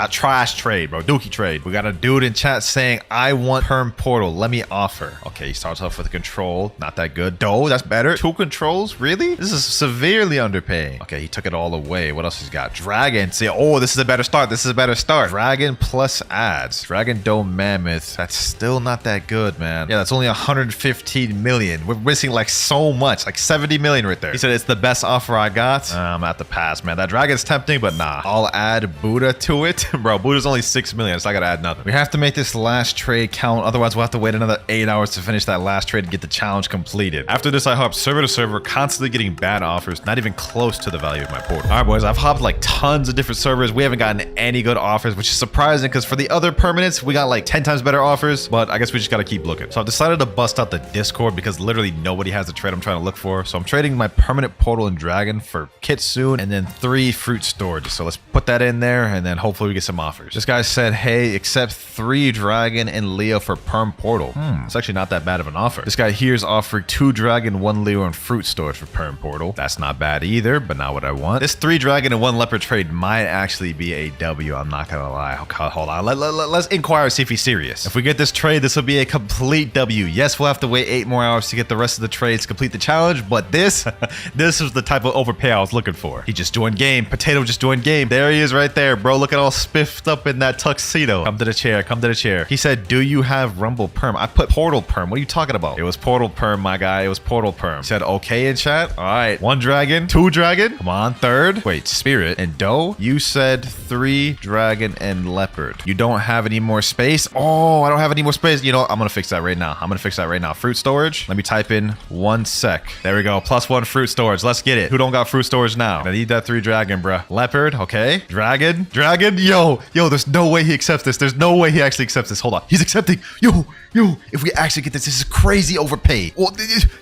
trade, bro. Dookie trade. We got a dude in chat saying, I want perm portal. Let me offer. Okay, he starts off with a control. Not that good. Doe, that's better. 2 controls? Really? This is severely underpaying. Okay, he took it all away. What else he's got? Dragon. See, oh, this is a better start. Dragon plus ads. Dragon Doe Mammoth. That's still not that good, man. Yeah, that's only 115 million. We're missing like so much. Like 70 million right there. He said it's the best offer I got. I'm at the pass, man. That dragon's tempting, but nah. I'll add Buddha to it. Bro, Buddha's only 6 million, so I gotta add nothing. We have to make this last trade count. Otherwise, we'll have to wait another 8 hours to finish that last trade and get the challenge completed. After this, I hop server to server, constantly getting bad offers, not even close to the value of my portal. All right, boys, I've hopped like tons of different servers. We haven't gotten any good offers, which is surprising because for the other permanents, we got like 10 times better offers, but I guess we just gotta keep looking. So I've decided to bust out the Discord because literally nobody has the trade I'm trying to look for. So I'm trading my permanent portal and dragon for Kitsune and then 3 fruit storage. So let's put that in there and then hopefully we get some offers. This guy said, hey, accept 3 dragon and Leo for perm portal. It's actually not that bad of an offer. This guy here is offering 2 dragon, 1 Leo and fruit storage for perm portal. That's not bad either, but not what I want. This 3 dragon and 1 leopard trade might actually be a W. I'm not gonna lie. Okay, hold on. Let's inquire, see if he's serious. If we get this trade, this will be a complete W. Yes, we'll have to wait 8 more hours to get the rest of the trades, complete the challenge, but this is the type of overpay I was looking for. He just joined game. Potato just joined game. There he is right there, bro. Looking all spiffed up in that tuxedo. Come to the chair. Come to the chair. He said, do you have Rumble Perm? I put Portal Perm. What are you talking about? It was Portal Perm, my guy. It was Portal Perm. He said, okay in chat. All right. 1 dragon, 2 dragon. Come on, 3rd. Wait, spirit and doe. You said 3 dragon and leopard. You don't have any more space. Oh, I don't have any more space. You know, I'm going to fix that right now. I'm going to fix that right now. Fruit storage. Let me type in 1 sec. There we go. +1 fruit storage. Let's get it. Who don't got fruit storage now? I need that 3 dragon, bruh. Leopard. Okay. Dragon. Dragon. Yo, there's no way he accepts this. There's no way he actually accepts this. Hold on. He's accepting. Yo, if we actually get this is crazy overpay. Well,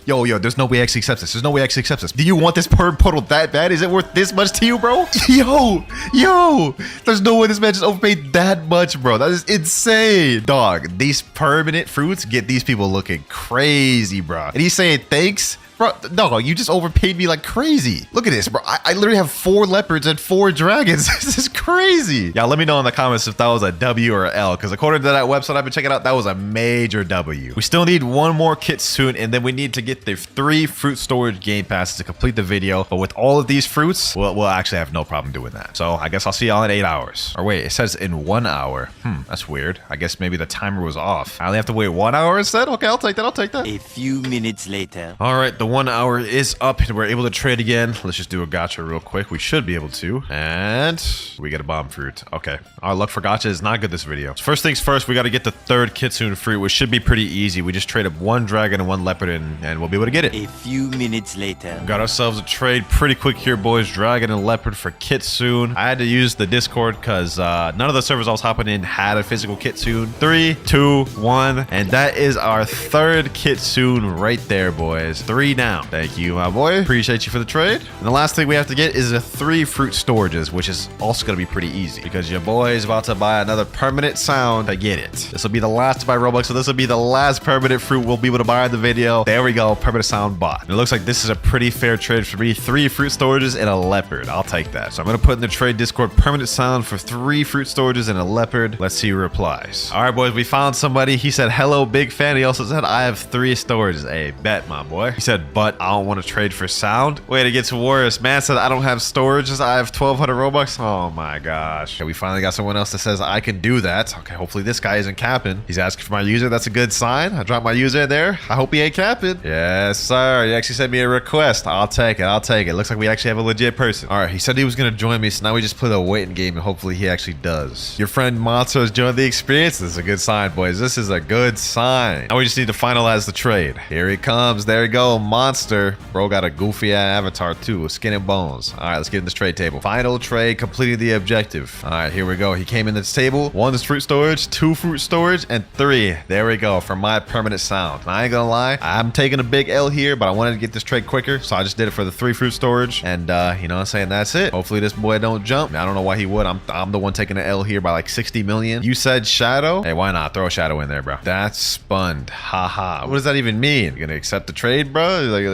yo, there's no way he actually accepts this. There's no way he actually accepts this. Do you want this portal that bad? Is it worth this much to you, bro? Yo, there's no way this man just overpaid that much, bro. That is insane. Dog, these permanent fruits get these people looking crazy, bro. And he's saying thanks? Bro, no, you just overpaid me like crazy. Look at this, bro. I literally have 4 leopards and 4 dragons. This is crazy. Yeah, let me know in the comments if that was a W or an L, because according to that website I've been checking out, that was a major W. We still need 1 more kit soon, and then we need to get the 3 fruit storage game passes to complete the video. But with all of these fruits, we'll actually have no problem doing that. So I guess I'll see y'all in 8 hours. Or wait, it says in 1 hour. That's weird. I guess maybe the timer was off. I only have to wait 1 hour instead? Okay, I'll take that. I'll take that. A few minutes later. All right, the 1 hour is up and we're able to trade again. Let's just do a gacha real quick. We should be able to. And we get a bomb fruit. Okay. Our luck for gacha is not good this video. So first things first, we got to get the 3rd kitsune fruit, which should be pretty easy. We just trade up 1 dragon and 1 leopard and we'll be able to get it. A few minutes later. Got ourselves a trade pretty quick here, boys. Dragon and leopard for kitsune. I had to use the Discord because none of the servers I was hopping in had a physical kitsune. 3, 2, 1. And that is our 3rd kitsune right there, boys. 3 down. Thank you, my boy. Appreciate you for the trade. And the last thing we have to get is the 3 fruit storages, which is also going to be pretty easy because your boy is about to buy another permanent sound to get it. This will be the last to buy Roblox, so this will be the last permanent fruit we'll be able to buy in the video. There we go. Permanent sound bought. And it looks like this is a pretty fair trade for me. 3 fruit storages and a leopard. I'll take that. So I'm going to put in the trade Discord permanent sound for 3 fruit storages and a leopard. Let's see who replies. All right, boys. We found somebody. He said, hello, big fan. He also said, I have 3 storages. Hey, bet, my boy. He said, but I don't want to trade for sound. Wait, it gets worse. Man said I don't have storages. I have 1,200 Robux. Oh my gosh. Okay, we finally got someone else that says I can do that. Okay, hopefully this guy isn't capping. He's asking for my user. That's a good sign. I dropped my user in there. I hope he ain't capping. Yes, sir. He actually sent me a request. I'll take it. I'll take it. Looks like we actually have a legit person. All right, he said he was going to join me, so now we just play the waiting game, and hopefully he actually does. Your friend Monster has joined the experience. This is a good sign, boys. This is a good sign. Now we just need to finalize the trade. Here he comes. There we go. Monster. Bro got a goofy avatar too, skin and bones. All right, let's get in this trade table. Final trade, completing the objective. All right, here we go. He came in this table. 1 is fruit storage, 2 fruit storage, and 3. There we go for my permanent sound. And I ain't gonna lie, I'm taking a big L here, but I wanted to get this trade quicker, so I just did it for the 3 fruit storage. And you know what I'm saying? That's it. Hopefully this boy don't jump. I don't know why he would. I'm the one taking an L here by like 60 million. You said shadow? Hey, why not? Throw a shadow in there, bro. That's spun. Haha. What does that even mean? You gonna accept the trade, bro? Like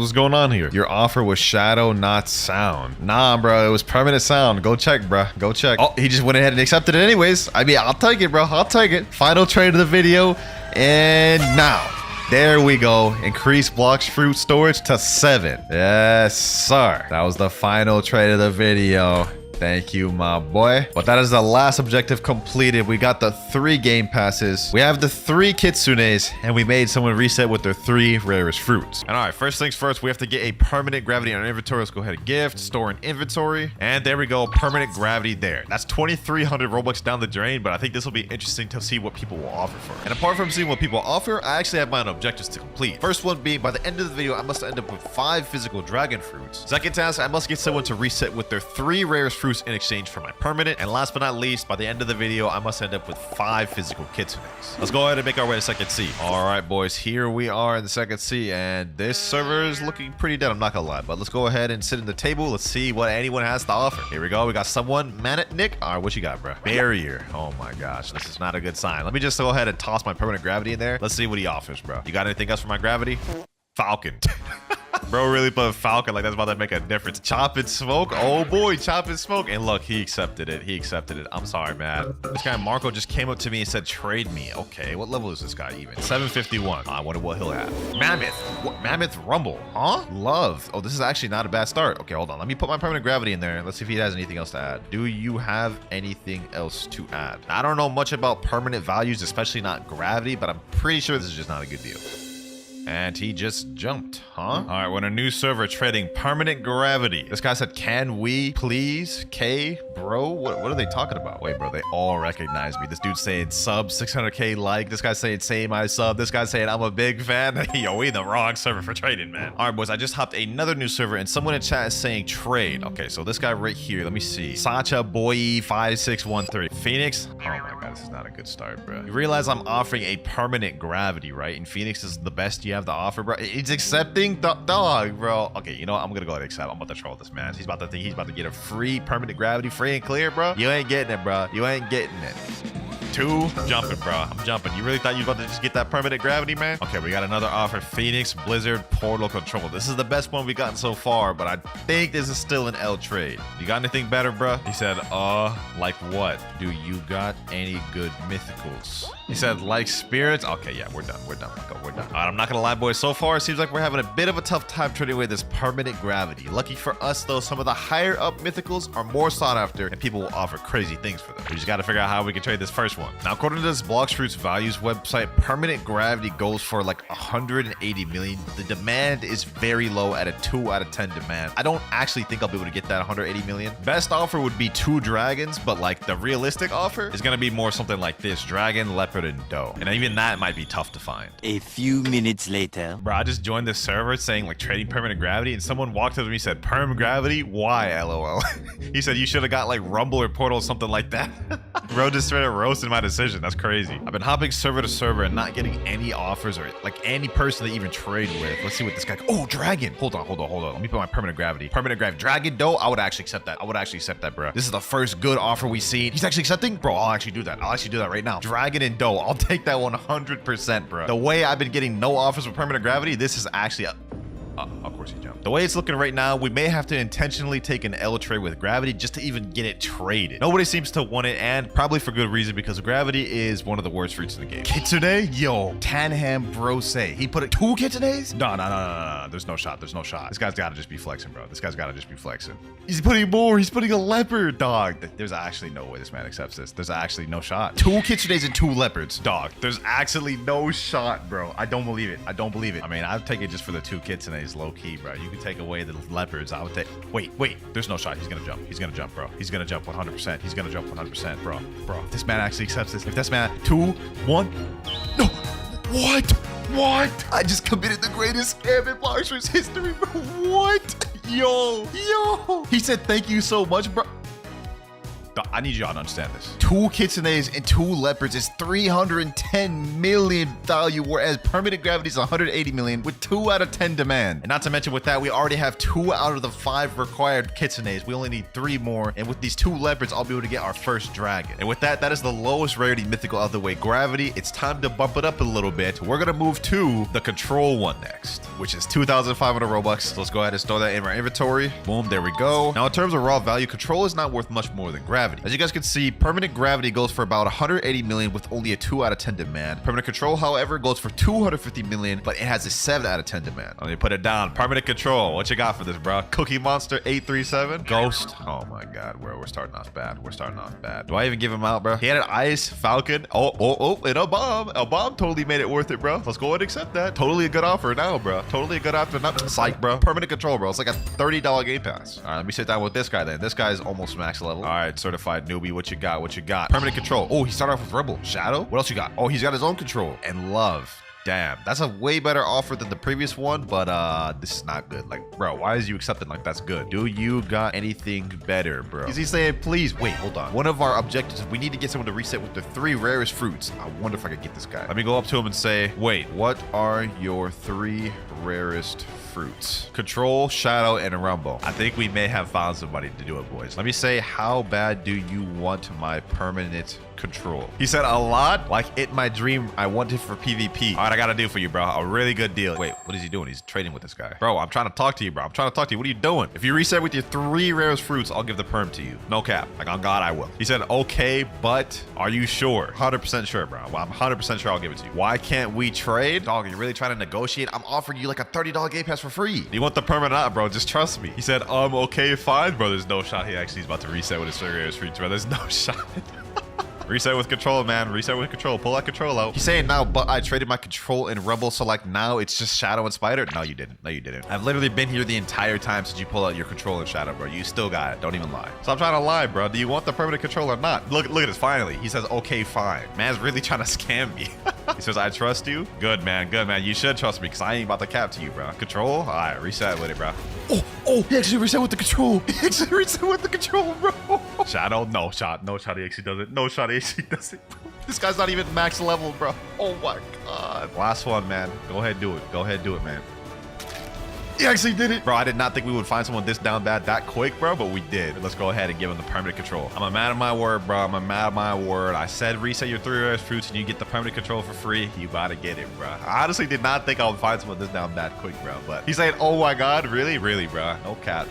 what's going on here? Your offer was shadow, not sound. Nah, bro, it was permanent sound. Go check, bro. Go check. Oh, he just went ahead and accepted it anyways. I mean, I'll take it, bro. I'll take it. Final trade of the video. And now, there we go. Increase Blox fruit storage to 7. Yes, sir. That was the final trade of the video. Thank you, my boy. But that is the last objective completed. We got the 3 game passes. We have the 3 kitsunes, and we made someone reset with their 3 rarest fruits. And all right, first things first, we have to get a permanent gravity in our inventory. Let's go ahead and gift, store in inventory. And there we go, permanent gravity there. That's 2,300 Robux down the drain, but I think this will be interesting to see what people will offer for it. And apart from seeing what people offer, I actually have my own objectives to complete. First one being, by the end of the video, I must end up with 5 physical dragon fruits. Second task, I must get someone to reset with their 3 rarest fruits in exchange for my permanent. And last but not least, by the end of the video, I must end up with 5 physical kitsunes. Let's go ahead and make our way to second C. All right, boys, here we are in the second C, and this server is looking pretty dead, I'm not gonna lie. But let's go ahead and sit in the table. Let's see what anyone has to offer. Here we go. We got someone. Nick. All right, what you got, bro? Barrier. Oh my gosh, this is not a good sign. Let me just go ahead and toss my permanent gravity in there. Let's see what he offers, bro. You got anything else for my gravity? Falcon. Bro really put Falcon like that's about to make a difference. Chop and smoke. Oh boy, chop and smoke. And look, he accepted it. He accepted it. I'm sorry, man. This guy Marco just came up to me and said, trade me. Okay, what level is this guy even? 751. I wonder what he'll have. Mammoth. What? Mammoth Rumble. Huh? Love. Oh, this is actually not a bad start. Okay, hold on. Let me put my permanent gravity in there. Let's see if he has anything else to add. Do you have anything else to add? I don't know much about permanent values, especially not gravity, but I'm pretty sure this is just not a good deal. And he just jumped, huh? All right, we're in a new server trading permanent gravity. This guy said, can we please? K, bro? What are they talking about? Wait, bro, they all recognize me. This dude's saying sub 600K like. This guy's saying say my sub. This guy's saying I'm a big fan. Yo, we in the wrong server for trading, man. All right, boys, I just hopped another new server and someone in chat is saying trade. Okay, so this guy right here, let me see. Sacha Boy 5613. Phoenix? Oh my God, this is not a good start, bro. You realize I'm offering a permanent gravity, right? And Phoenix is the best you have to offer, bro. He's accepting the dog, bro. Okay, you know what? I'm gonna go ahead and accept. I'm about to troll this man. He's about to think he's about to get a free permanent gravity, free and clear, bro. You ain't getting it, bro. You ain't getting it. 2 jumping, bro. I'm jumping. You really thought you were about to just get that permanent gravity, man? Okay, we got another offer. Phoenix Blizzard Portal Control. This is the best one we've gotten so far, but I think this is still an L trade. You got anything better, bro? He said, like what? Do you got any good mythicals? He said, like spirits. Okay, yeah, we're done. We're done. We're done. All right, I'm not gonna lie, boys. So far, it seems like we're having a bit of a tough time trading away this permanent gravity. Lucky for us, though, some of the higher up mythicals are more sought after, and people will offer crazy things for them. We just gotta figure out how we can trade this first one. Now, according to this Blox Fruits Values website, permanent gravity goes for like 180 million. The demand is very low at a 2 out of 10 demand. I don't actually think I'll be able to get that 180 million. Best offer would be 2 dragons, but like the realistic offer is gonna be more something like this: dragon, leopard, and doe. And even that might be tough to find. A few minutes later. Bro, I just joined this server saying like trading permanent gravity, and someone walked up to me and said, perm gravity? Why, LOL? He said you should have got like Rumble or Portal or something like that. Bro just straight up roasted my decision. That's crazy. I've been hopping server to server and not getting any offers or like any person to even trade with. Let's see what this guy. Oh, dragon. Hold on. Let me put my permanent gravity. Permanent gravity. Dragon doe. I would actually accept that. Bro. This is the first good offer we've seen. He's actually accepting? Bro, I'll actually do that. Right now. Dragon and doe. I'll take that 100%, bro. The way I've been getting no offers with permanent gravity, this is actually a... of course he jumped. The way it's looking right now, we may have to intentionally take an L trade with gravity just to even get it traded. Nobody seems to want it, and probably for good reason, because gravity is one of the worst fruits in the game. Kitsune? Yo, Tanham Brose. He put it 2 kitsunes? No. There's no shot. This guy's gotta just be flexing, bro. He's putting more. He's putting a leopard, dog. There's actually no way this man accepts this. There's actually no shot. 2 kitsunes and 2 leopards, dog. There's actually no shot, bro. I don't believe it. I mean, I'd take it just for the 2 kitsunes, low key, bro. You could take away the leopards. I would take. Wait. There's no shot. He's gonna jump, bro. He's gonna jump 100%. Bro. If this man actually accepts this. If this man 2, 1. No. What? I just committed the greatest scam in Blox Fruits history, bro. What? Yo. He said thank you so much, bro. I need y'all to understand this. 2 kitsunes and 2 leopards is 310 million value, whereas permanent gravity is 180 million with 2 out of 10 demand. And not to mention with that, we already have 2 out of the 5 required kitsunes. We only need 3 more. And with these 2 leopards, I'll be able to get our first dragon. And with that, that is the lowest rarity mythical out of the way. Gravity, it's time to bump it up a little bit. We're gonna move to the control one next, which is 2,500 Robux. So let's go ahead and store that in our inventory. Boom, there we go. Now in terms of raw value, control is not worth much more than gravity. As you guys can see, permanent gravity goes for about 180 million with only a 2 out of 10 demand. Permanent control, however, goes for 250 million, but it has a 7 out of 10 demand. Let me put it down. Permanent control. What you got for this, bro? Cookie Monster 837. Ghost. Oh my God, we're starting off bad. Do I even give him out, bro? He had an ice, Falcon. Oh, and a bomb. A bomb totally made it worth it, bro. Let's go ahead and accept that. Totally a good offer now, bro. Psych, bro. Permanent control, bro. It's like a $30 game pass. All right, let me sit down with this guy then. This guy's almost max level. All right, certified newbie. What you got? Permanent control. Oh, he started off with Rebel. Shadow. What else you got? Oh, he's got his own control. And love. Damn, that's a way better offer than the previous one, but this is not good. Like, bro, why is you accepting like that's good? Do you got anything better, bro? Is he saying, please, wait, hold on. One of our objectives is we need to get someone to reset with the 3 rarest fruits. I wonder if I could get this guy. Let me go up to him and say, wait, what are your 3 rarest fruits? Control, Shadow, and Rumble. I think we may have found somebody to do it, boys. Let me say, how bad do you want my permanent control. He said a lot, like in my dream I wanted for PvP. All right, I got a deal for you, bro. A really good deal. Wait, what is he doing? He's trading with this guy. Bro, I'm trying to talk to you, bro. I'm trying to talk to you. What are you doing? If you reset with your 3 rarest fruits, I'll give the perm to you. No cap. Like, on God, I will. He said, okay, but are you sure? 100% sure, bro. Well, I'm 100% sure I'll give it to you. Why can't we trade? Dog, are you really trying to negotiate? I'm offering you like a $30 game pass for free. Do you want the perm or not, bro? Just trust me. He said, okay, fine, bro. There's no shot he actually is about to reset with his 3 rarest fruits, bro. There's no shot. Reset with control, man. Reset with control. Pull that control out. He's saying now, but I traded my control in Rebel, so like now it's just Shadow and Spider. No, you didn't. No, you didn't. I've literally been here the entire time since you pull out your control in Shadow, bro. You still got it. Don't even lie. So I'm trying to lie, bro. Do you want the permanent control or not? Look at this. Finally, he says, okay, fine. Man's really trying to scam me. He says, I trust you. Good, man. Good, man. You should trust me because I ain't about to cap to you, bro. Control? All right, reset with it, bro. Oh, he actually reset with the control. He actually reset with the control, bro. Shadow, no shot. No shot, he actually does it. No shot, he actually does it. This guy's not even max level, bro. Oh my God. Last one, man. Go ahead, do it. Go ahead, do it, man. He actually did it. Bro, I did not think we would find someone this down bad that quick, bro, but we did. Let's go ahead and give him the permanent control. I'm a man of my word, bro. I'm a man of my word. I said reset your 3 rarest fruits and you get the permanent control for free. You gotta get it, bro. I honestly did not think I would find someone this down bad quick, bro, but he's saying, oh my God, really? Really, bro? No cap,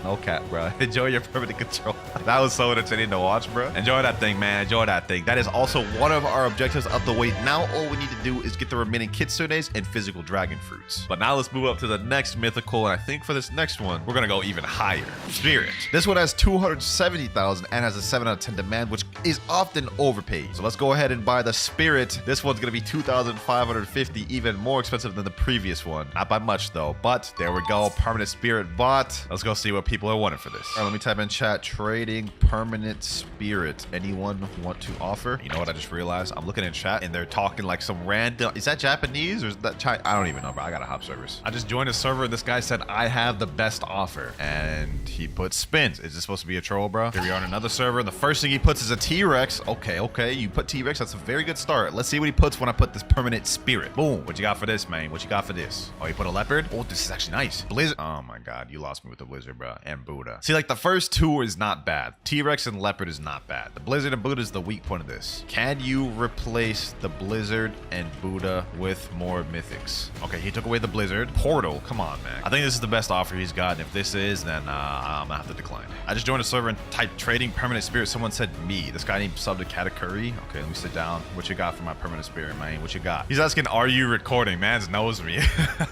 bro. Enjoy your permanent control. That was so entertaining to watch, bro. Enjoy that thing, man. Enjoy that thing. That is also one of our objectives of the wait. Now all we need to do is get the remaining kitsunes and physical dragon fruits. But now let's move up to the next mythical, and I think for this next one, we're gonna go even higher. Spirit. This one has 270,000 and has a 7 out of 10 demand, which is often overpaid. So let's go ahead and buy the Spirit. This one's gonna be 2,550, even more expensive than the previous one. Not by much though, but there we go. Permanent Spirit bought. Let's go see what people are wanting for this. All right, let me type in chat, trading permanent Spirit. Anyone want to offer? You know what I just realized? I'm looking in chat and they're talking like some random, is that Japanese or is that China? I don't even know, bro. I gotta hop servers. I just joined a server and this guy said, I have the best offer, and he put spins. Is this supposed to be a troll, bro? Here we are on another server, and the first thing he puts is a T-Rex. Okay, you put T-Rex. That's a very good start. Let's see what he puts when I put this permanent Spirit. Boom. What you got for this, man? What you got for this? Oh, he put a leopard. Oh, this is actually nice. Blizzard. Oh my God, you lost me with the blizzard, bro. And Buddha. See, like the first 2 is not bad. T-Rex and leopard is not bad. The blizzard and Buddha is the weak point of this. Can you replace the blizzard and Buddha with more mythics? Okay, he took away the blizzard. Portal. Come on, man. I think this is the best offer he's got. If this is, then I'm gonna have to decline. I just joined a server and typed trading permanent Spirit. Someone said me. This guy named sub to Katakuri. Okay, let me sit down. What you got for my permanent Spirit, man? What you got? He's asking, are you recording? Man's knows me.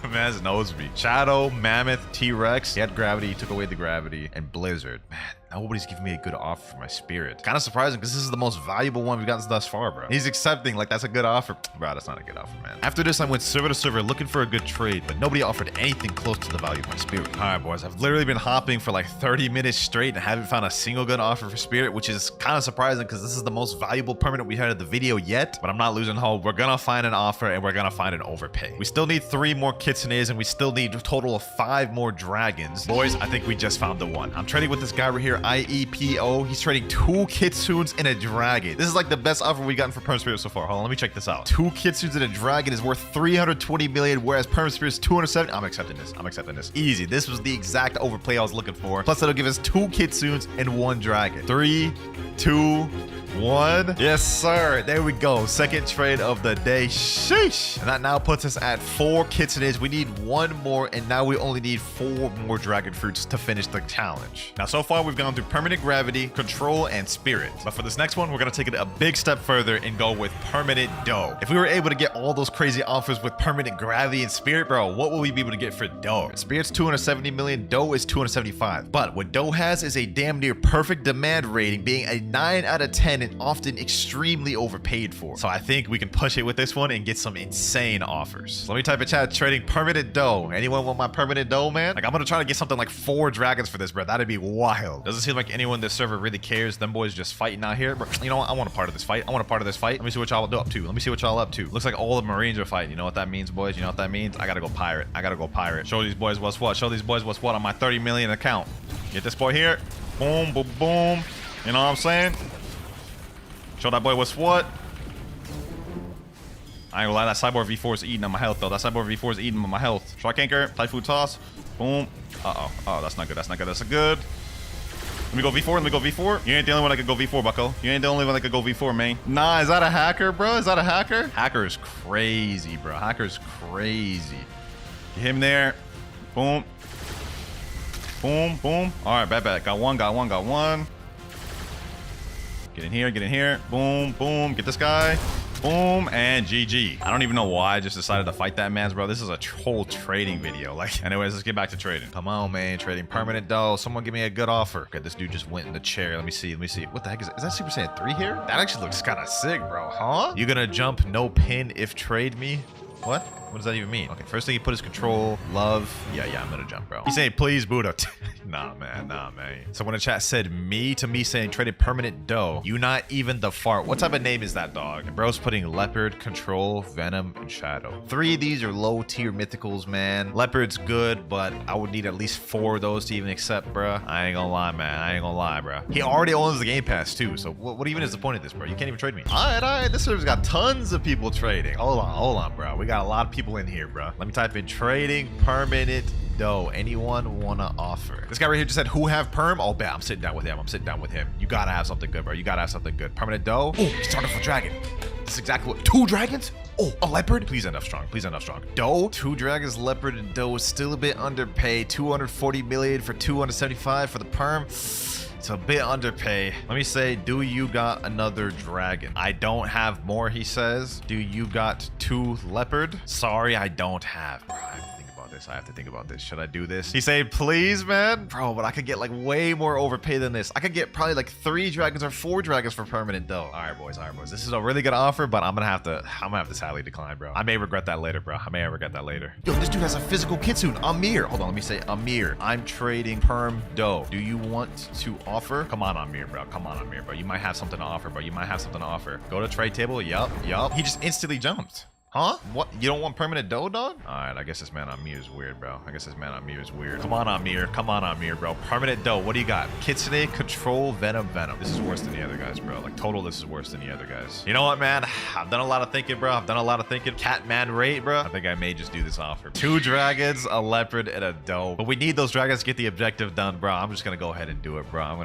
Man's knows me. Shadow, Mammoth, T-Rex. He had gravity. He took away the gravity. And Blizzard. Man, nobody's giving me a good offer for my Spirit. Kind of surprising because this is the most valuable one we've gotten thus far, bro. He's accepting like that's a good offer. Bro, that's not a good offer, man. After this, I went server to server looking for a good trade, but nobody offered anything close to the value of my Spirit. All right, boys. I've literally been hopping for like 30 minutes straight and haven't found a single good offer for Spirit, which is kind of surprising because this is the most valuable permanent we had in the video yet, but I'm not losing hope. We're gonna find an offer and we're gonna find an overpay. We still need 3 more kitsunes and we still need a total of 5 more dragons. Boys, I think we just found the one. I'm trading with this guy right here, IEPO. He's trading 2 kitsunes and a dragon. This is like the best offer we've gotten for Perm Spirit so far. Hold on, let me check this out. 2 kitsunes and a dragon is worth 320 million, whereas Perm Spirit is 270. I'm accepting this. I'm accepting this. Easy. This was the exact overplay I was looking for. Plus, that'll give us 2 kitsunes and 1 dragon. 3, 2, 1. Yes, sir. There we go. Second trade of the day. Sheesh. And that now puts us at 4 kitsunes. We need 1 more, and now we only need 4 more dragon fruits to finish the challenge. Now, so far, we've gone through permanent gravity, control, and spirit. But for this next one, we're going to take it a big step further and go with permanent dough. If we were able to get all those crazy offers with permanent gravity and spirit, bro, what will we be able to get for dough? Spirit's 270 million, dough is 275. But what dough has is a damn near perfect demand rating, being a 9 out of 10 and often extremely overpaid for. So I think we can push it with this one and get some insane offers. So let me type in chat, trading permanent dough. Anyone want my permanent dough, man? Like, I'm gonna try to get something like 4 dragons for this, bro. That'd be wild. Doesn't seem like anyone in this server really cares. Them boys just fighting out here. Bro, you know what? I want a part of this fight. I want a part of this fight. Let me see what y'all up to. Let me see what y'all up to. Looks like all the Marines are fighting. You know what that means, boys? You know what that means? I gotta go pirate. I gotta go pirate. Show these boys what's what. Show these boys what's what on my 30 million account. Get this boy here. Boom, boom, boom. You know what I'm saying? Show that boy what's what. I ain't gonna lie, that Cyborg V4 is eating on my health, though. That Cyborg V4 is eating on my health. Strike anchor, Typhoon toss. Boom. Uh-oh. Oh, that's not good. That's not good. That's good. Let me go V4. Let me go V4. You ain't the only one that could go V4, bucko. You ain't the only one that could go V4, man. Nah, is that a hacker, bro? Is that a hacker? Hacker is crazy, bro. Hacker's crazy. Get him there. Boom. Boom, boom. All right, bet. Got one. Get in here. Boom, boom. Get this guy. Boom, and GG. I don't even know why I just decided to fight that man's, bro. This is a whole trading video. Like, anyways, let's get back to trading. Come on, man. Trading permanent dough. Someone give me a good offer. Okay, this dude just went in the chair. Let me see. What the heck is that Super Saiyan 3 here? That actually looks kind of sick, bro. Huh? You gonna jump no pin if trade me? What? What does that even mean? Okay, first thing he put is control, love. Yeah, I'm gonna jump, bro. He's saying, please, Buddha. Nah, man. Someone in chat said me to me saying traded permanent dough. You not even the fart. What type of name is that, dog? And bro's putting leopard, control, venom, and shadow. 3 of these are low tier mythicals, man. Leopard's good, but I would need at least 4 of those to even accept, bro. I ain't gonna lie, man. Bro. He already owns the Game Pass, too. So what even is the point of this, bro? You can't even trade me. All right. This server's got tons of people trading. Hold on, bro. We got a lot of people in here, bro. Let me type in trading permanent dough. Anyone wanna offer? This guy right here just said, who have perm? Oh, bet. I'm sitting down with him. You gotta have something good, bro. Permanent dough. Oh, he started for dragon. This is exactly what. 2 dragons? Oh, a leopard? Please end up strong. Dough? 2 dragons, leopard, and dough is still a bit underpaid. 240 million for 275 for the perm. It's a bit underpay. Let me say, do you got another dragon? I don't have more, he says. Do you got 2 leopard? Sorry, I don't have. Bro, I have to think about this. Should I do this? He said, please, man. Bro, but I could get like way more overpay than this. I could get probably like 3 dragons or 4 dragons for permanent dough. All right, boys. This is a really good offer, but I'm gonna have to sadly decline, bro. I may regret that later, bro. Yo, this dude has a physical kitsune. Amir. Hold on, let me say Amir. I'm trading perm dough. Do you want to offer? Come on, Amir, bro. You might have something to offer, Go to trade table. Yup. He just instantly jumped. Huh? What? You don't want permanent dough, dog? Alright, I guess this man Amir is weird, bro. Come on, Amir, bro. Permanent dough. What do you got? Kitsune, control, venom. This is worse than the other guys, bro. Like, total, this is worse than the other guys. You know what, man? I've done a lot of thinking, bro. Catman rate, bro. I think I may just do this offer. 2 dragons, a leopard, and a dough. But we need those dragons to get the objective done, bro. I'm just gonna go ahead and do it, bro.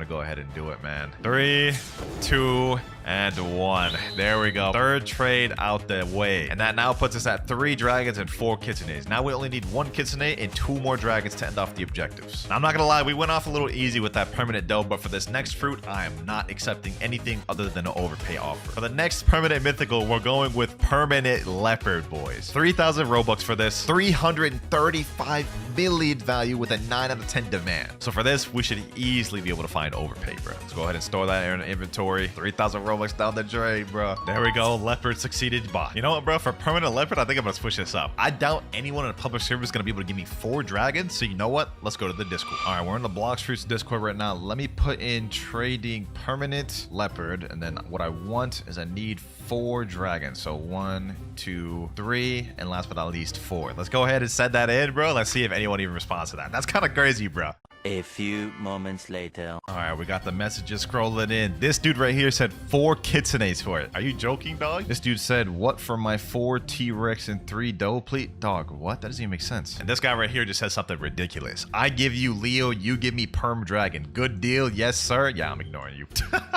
Man. 3, 2, and 1. There we go. 3rd trade out the way. And that now puts us at 3 dragons and 4 kitsunes. Now we only need 1 kitsune and 2 more dragons to end off the objectives. Now, I'm not gonna lie, we went off a little easy with that permanent dough, but for this next fruit, I am not accepting anything other than an overpay offer. For the next permanent mythical, we're going with permanent leopard, boys. 3,000 Robux for this, 335 million value with a 9 out of 10 demand. So for this, we should easily be able to find overpay, bro. Let's go ahead and store that in inventory. 3,000 Robux down the drain, bro. There we go. Leopard succeeded. Bah. You know what, bro? For permanent leopard, I think I'm gonna switch this up. I doubt anyone in a public server is gonna be able to give me 4 dragons. So you know what? Let's go to the Discord. All right, we're in the Blox Fruits Discord right now. Let me put in trading permanent leopard, and then what I want is I need 4 dragons. So 1, 2, 3, and last but not least 4. Let's go ahead and send that in, bro. Let's see if anyone even responds to that. That's kind of crazy, bro. A few moments later. All right, we got the messages scrolling in. This dude right here said 4 kitsunes for it. Are you joking, dog? This dude said, what for my 4 T-Rex and 3 dough, please? Dog, what? That doesn't even make sense. And this guy right here just said something ridiculous. I give you Leo, you give me perm dragon. Good deal, yes, sir. Yeah, I'm ignoring you.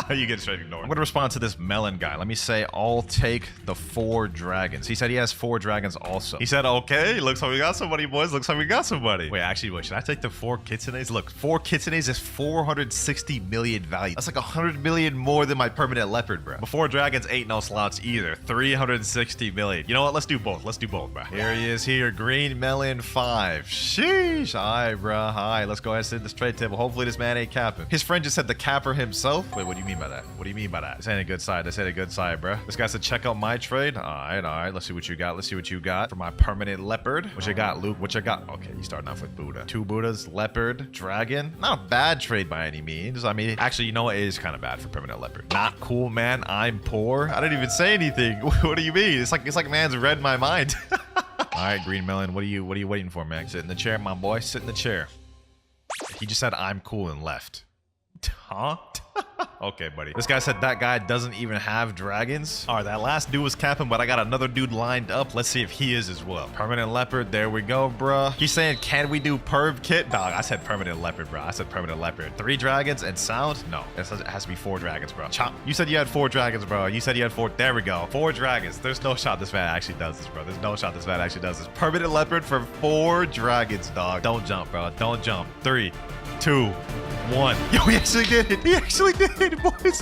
You get straight ignored. I'm gonna respond to this melon guy. Let me say, I'll take the 4 dragons. He said he has 4 dragons also. He said, okay, looks like we got somebody, boys. Wait, actually, wait, should I take the 4 kitsunes? Look, 4 kitsunes is 460 million value. That's like 100 million more than my permanent leopard, bro. Before dragons ain't no slots either. 360 million. You know what? Let's do both, bro. Here he is here. Green melon 5. Sheesh. All right, bro. All right, let's go ahead and sit at this trade table. Hopefully this man ain't capping. His friend just said the capper himself. Wait, what do you mean by that? This ain't a good side, bro. This guy said check out my trade. All right. Let's see what you got. For my permanent leopard. What you got, Luke? Okay, you starting off with Buddha. 2 Buddhas, leopard, dragon. Not a bad trade by any means. I mean, actually, you know what? It is kind of bad for permanent leopard. Not cool, man. I'm poor. I didn't even say anything. What do you mean? It's like man's read my mind. All right, green melon. What are you waiting for, man? Sit in the chair, my boy. Sit in the chair. He just said I'm cool and left. Huh? Okay, buddy. This guy said that guy doesn't even have dragons. All right, that last dude was capping, but I got another dude lined up. Let's see if he is as well. Permanent leopard. There we go, bruh. He's saying, can we do perv kit? Dog, I said permanent leopard, bro. I said permanent leopard. 3 dragons and sound? No, it has to be 4 dragons, bro. Chop. You said you had 4 dragons, bro. You said you had 4. There we go. 4 dragons. There's no shot this man actually does this, bro. There's no shot this man actually does this. Permanent leopard for 4 dragons, dog. Don't jump, bro. Don't jump. 3, 2, 1. Yo, he actually did it. He actually did it, boys.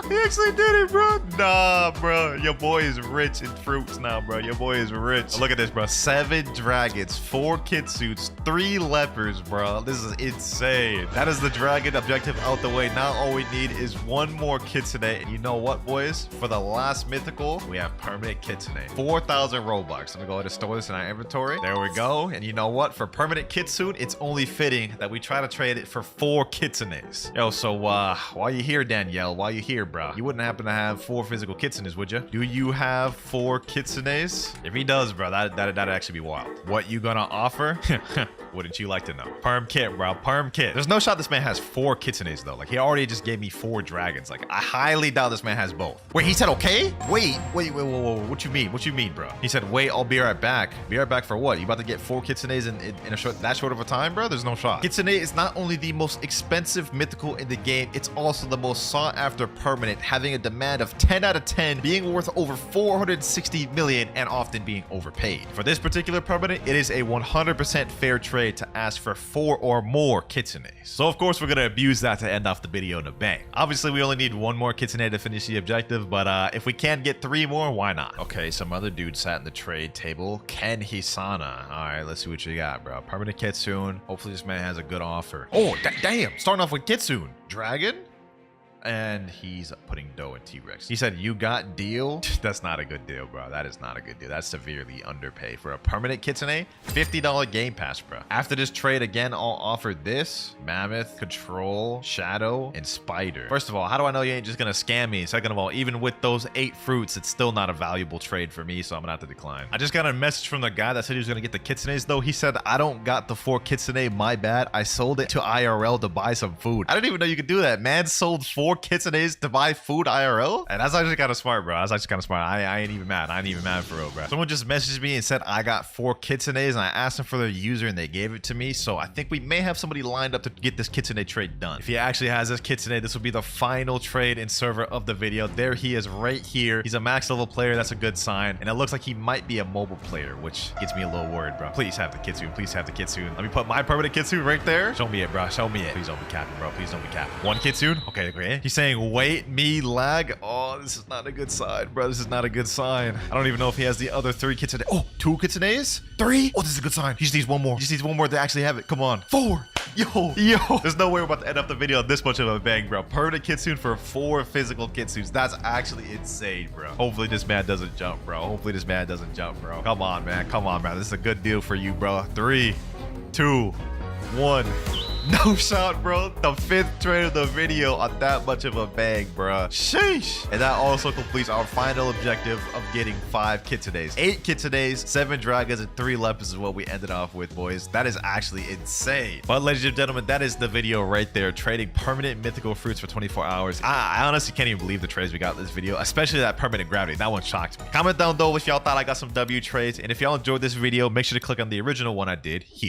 He actually did it, bro. Nah, bro. Your boy is rich in fruits now, bro. Your boy is rich. Look at this, bro. 7 dragons, 4 kid suits, 3 leopards, bro. This is insane. That is the dragon objective out the way. Now all we need is 1 more kitsune. And you know what, boys? For the last mythical, we have permanent kitsune. 4,000 Robux. I'm gonna go ahead and store this in our inventory. There we go. And you know what? For permanent kitsune, it's only fitting that we try to trade it for 4 kitsunes. Yo, so while you here, Danielle, while you here, bro, you wouldn't happen to have 4 physical kitsunes, would you? Do you have 4 kitsunes? If he does, bro, that'd actually be wild. What you gonna offer? Wouldn't you like to know? Perm kit, bro. Perm kit. There's no shot this man has 4 kitsunes, though. Like, he already just gave me 4 dragons. Like, I highly doubt this man has both. Wait, he said okay? Wait. What you mean? What you mean, bro? He said, wait, I'll be right back. Be right back for what? You about to get 4 kitsunes in that short of a time, bro? There's no shot. Kitsune is not only the most expensive mythical in the game, it's also the most sought after permanent, having a demand of 10 out of 10, being worth over 460 million, and often being overpaid. For this particular permanent, it is a 100% fair trade to ask for 4 or more kitsunes. So of course we're gonna abuse that to end off the video in a bang. Obviously we only need 1 more kitsune to finish the objective, but if we can get 3 more, why not? Okay, some other dude sat in the trade table. Ken Hisana. All right, let's see what you got, bro. Permanent kitsune. Hopefully this man has a good offer. Oh, damn. Starting off with kitsune. Dragon? And he's putting dough in T-Rex. He said, you got deal? That's not a good deal, bro. That is not a good deal. That's severely underpay. For a permanent kitsune, $50 game pass, bro. After this trade, again, I'll offer this: mammoth, control, shadow, and spider. First of all, how do I know you ain't just gonna scam me? Second of all, even with those 8 fruits, it's still not a valuable trade for me, so I'm gonna have to decline. I just got a message from the guy that said he was gonna get the kitsunes, though. He said, I don't got the 4 kitsune, my bad. I sold it to IRL to buy some food. I didn't even know you could do that. Man sold 4 kitsunes to buy food IRL? And that's actually kind of smart, bro. That's actually kind of smart. I ain't even mad. I ain't even mad for real, bro. Someone just messaged me and said I got 4 kitsunes, and I asked them for their user and they gave it to me. So I think we may have somebody lined up to get this kitsune trade done. If he actually has this kitsune, this will be the final trade in server of the video. There he is right here. He's a max level player. That's a good sign. And it looks like he might be a mobile player, which gets me a little worried, bro. Please have the kitsune. Please have the kitsune. Let me put my permanent kitsune right there. Show me it, bro. Show me it. Please don't be capping, bro. Please don't be capping. 1 kitsune. Okay, great. He's saying, wait, me lag. Oh, this is not a good sign, bro. This is not a good sign. I don't even know if he has the other 3 kitsune. Oh, 2 kitsunes? 3? Oh, this is a good sign. He just needs 1 more. He just needs 1 more to actually have it. Come on. 4. Yo. There's no way we're about to end up the video on this much of a bang, bro. Permanent kitsune for 4 physical kitsunes. That's actually insane, bro. Hopefully this man doesn't jump, bro. Hopefully this man doesn't jump, bro. Come on, man. Come on, man. This is a good deal for you, bro. 3, 2, 1. No shot, bro. The 5th trade of the video on that much of a bang, bro. Sheesh. And that also completes our final objective of getting 5 kitsunes. 8 kitsunes, 7 dragons, and 3 leopards is what we ended off with, boys. That is actually insane. But ladies and gentlemen, that is the video right there. Trading permanent mythical fruits for 24 hours. I honestly can't even believe the trades we got in this video, especially that permanent gravity. That one shocked me. Comment down below if y'all thought I got some W trades. And if y'all enjoyed this video, make sure to click on the original one I did here.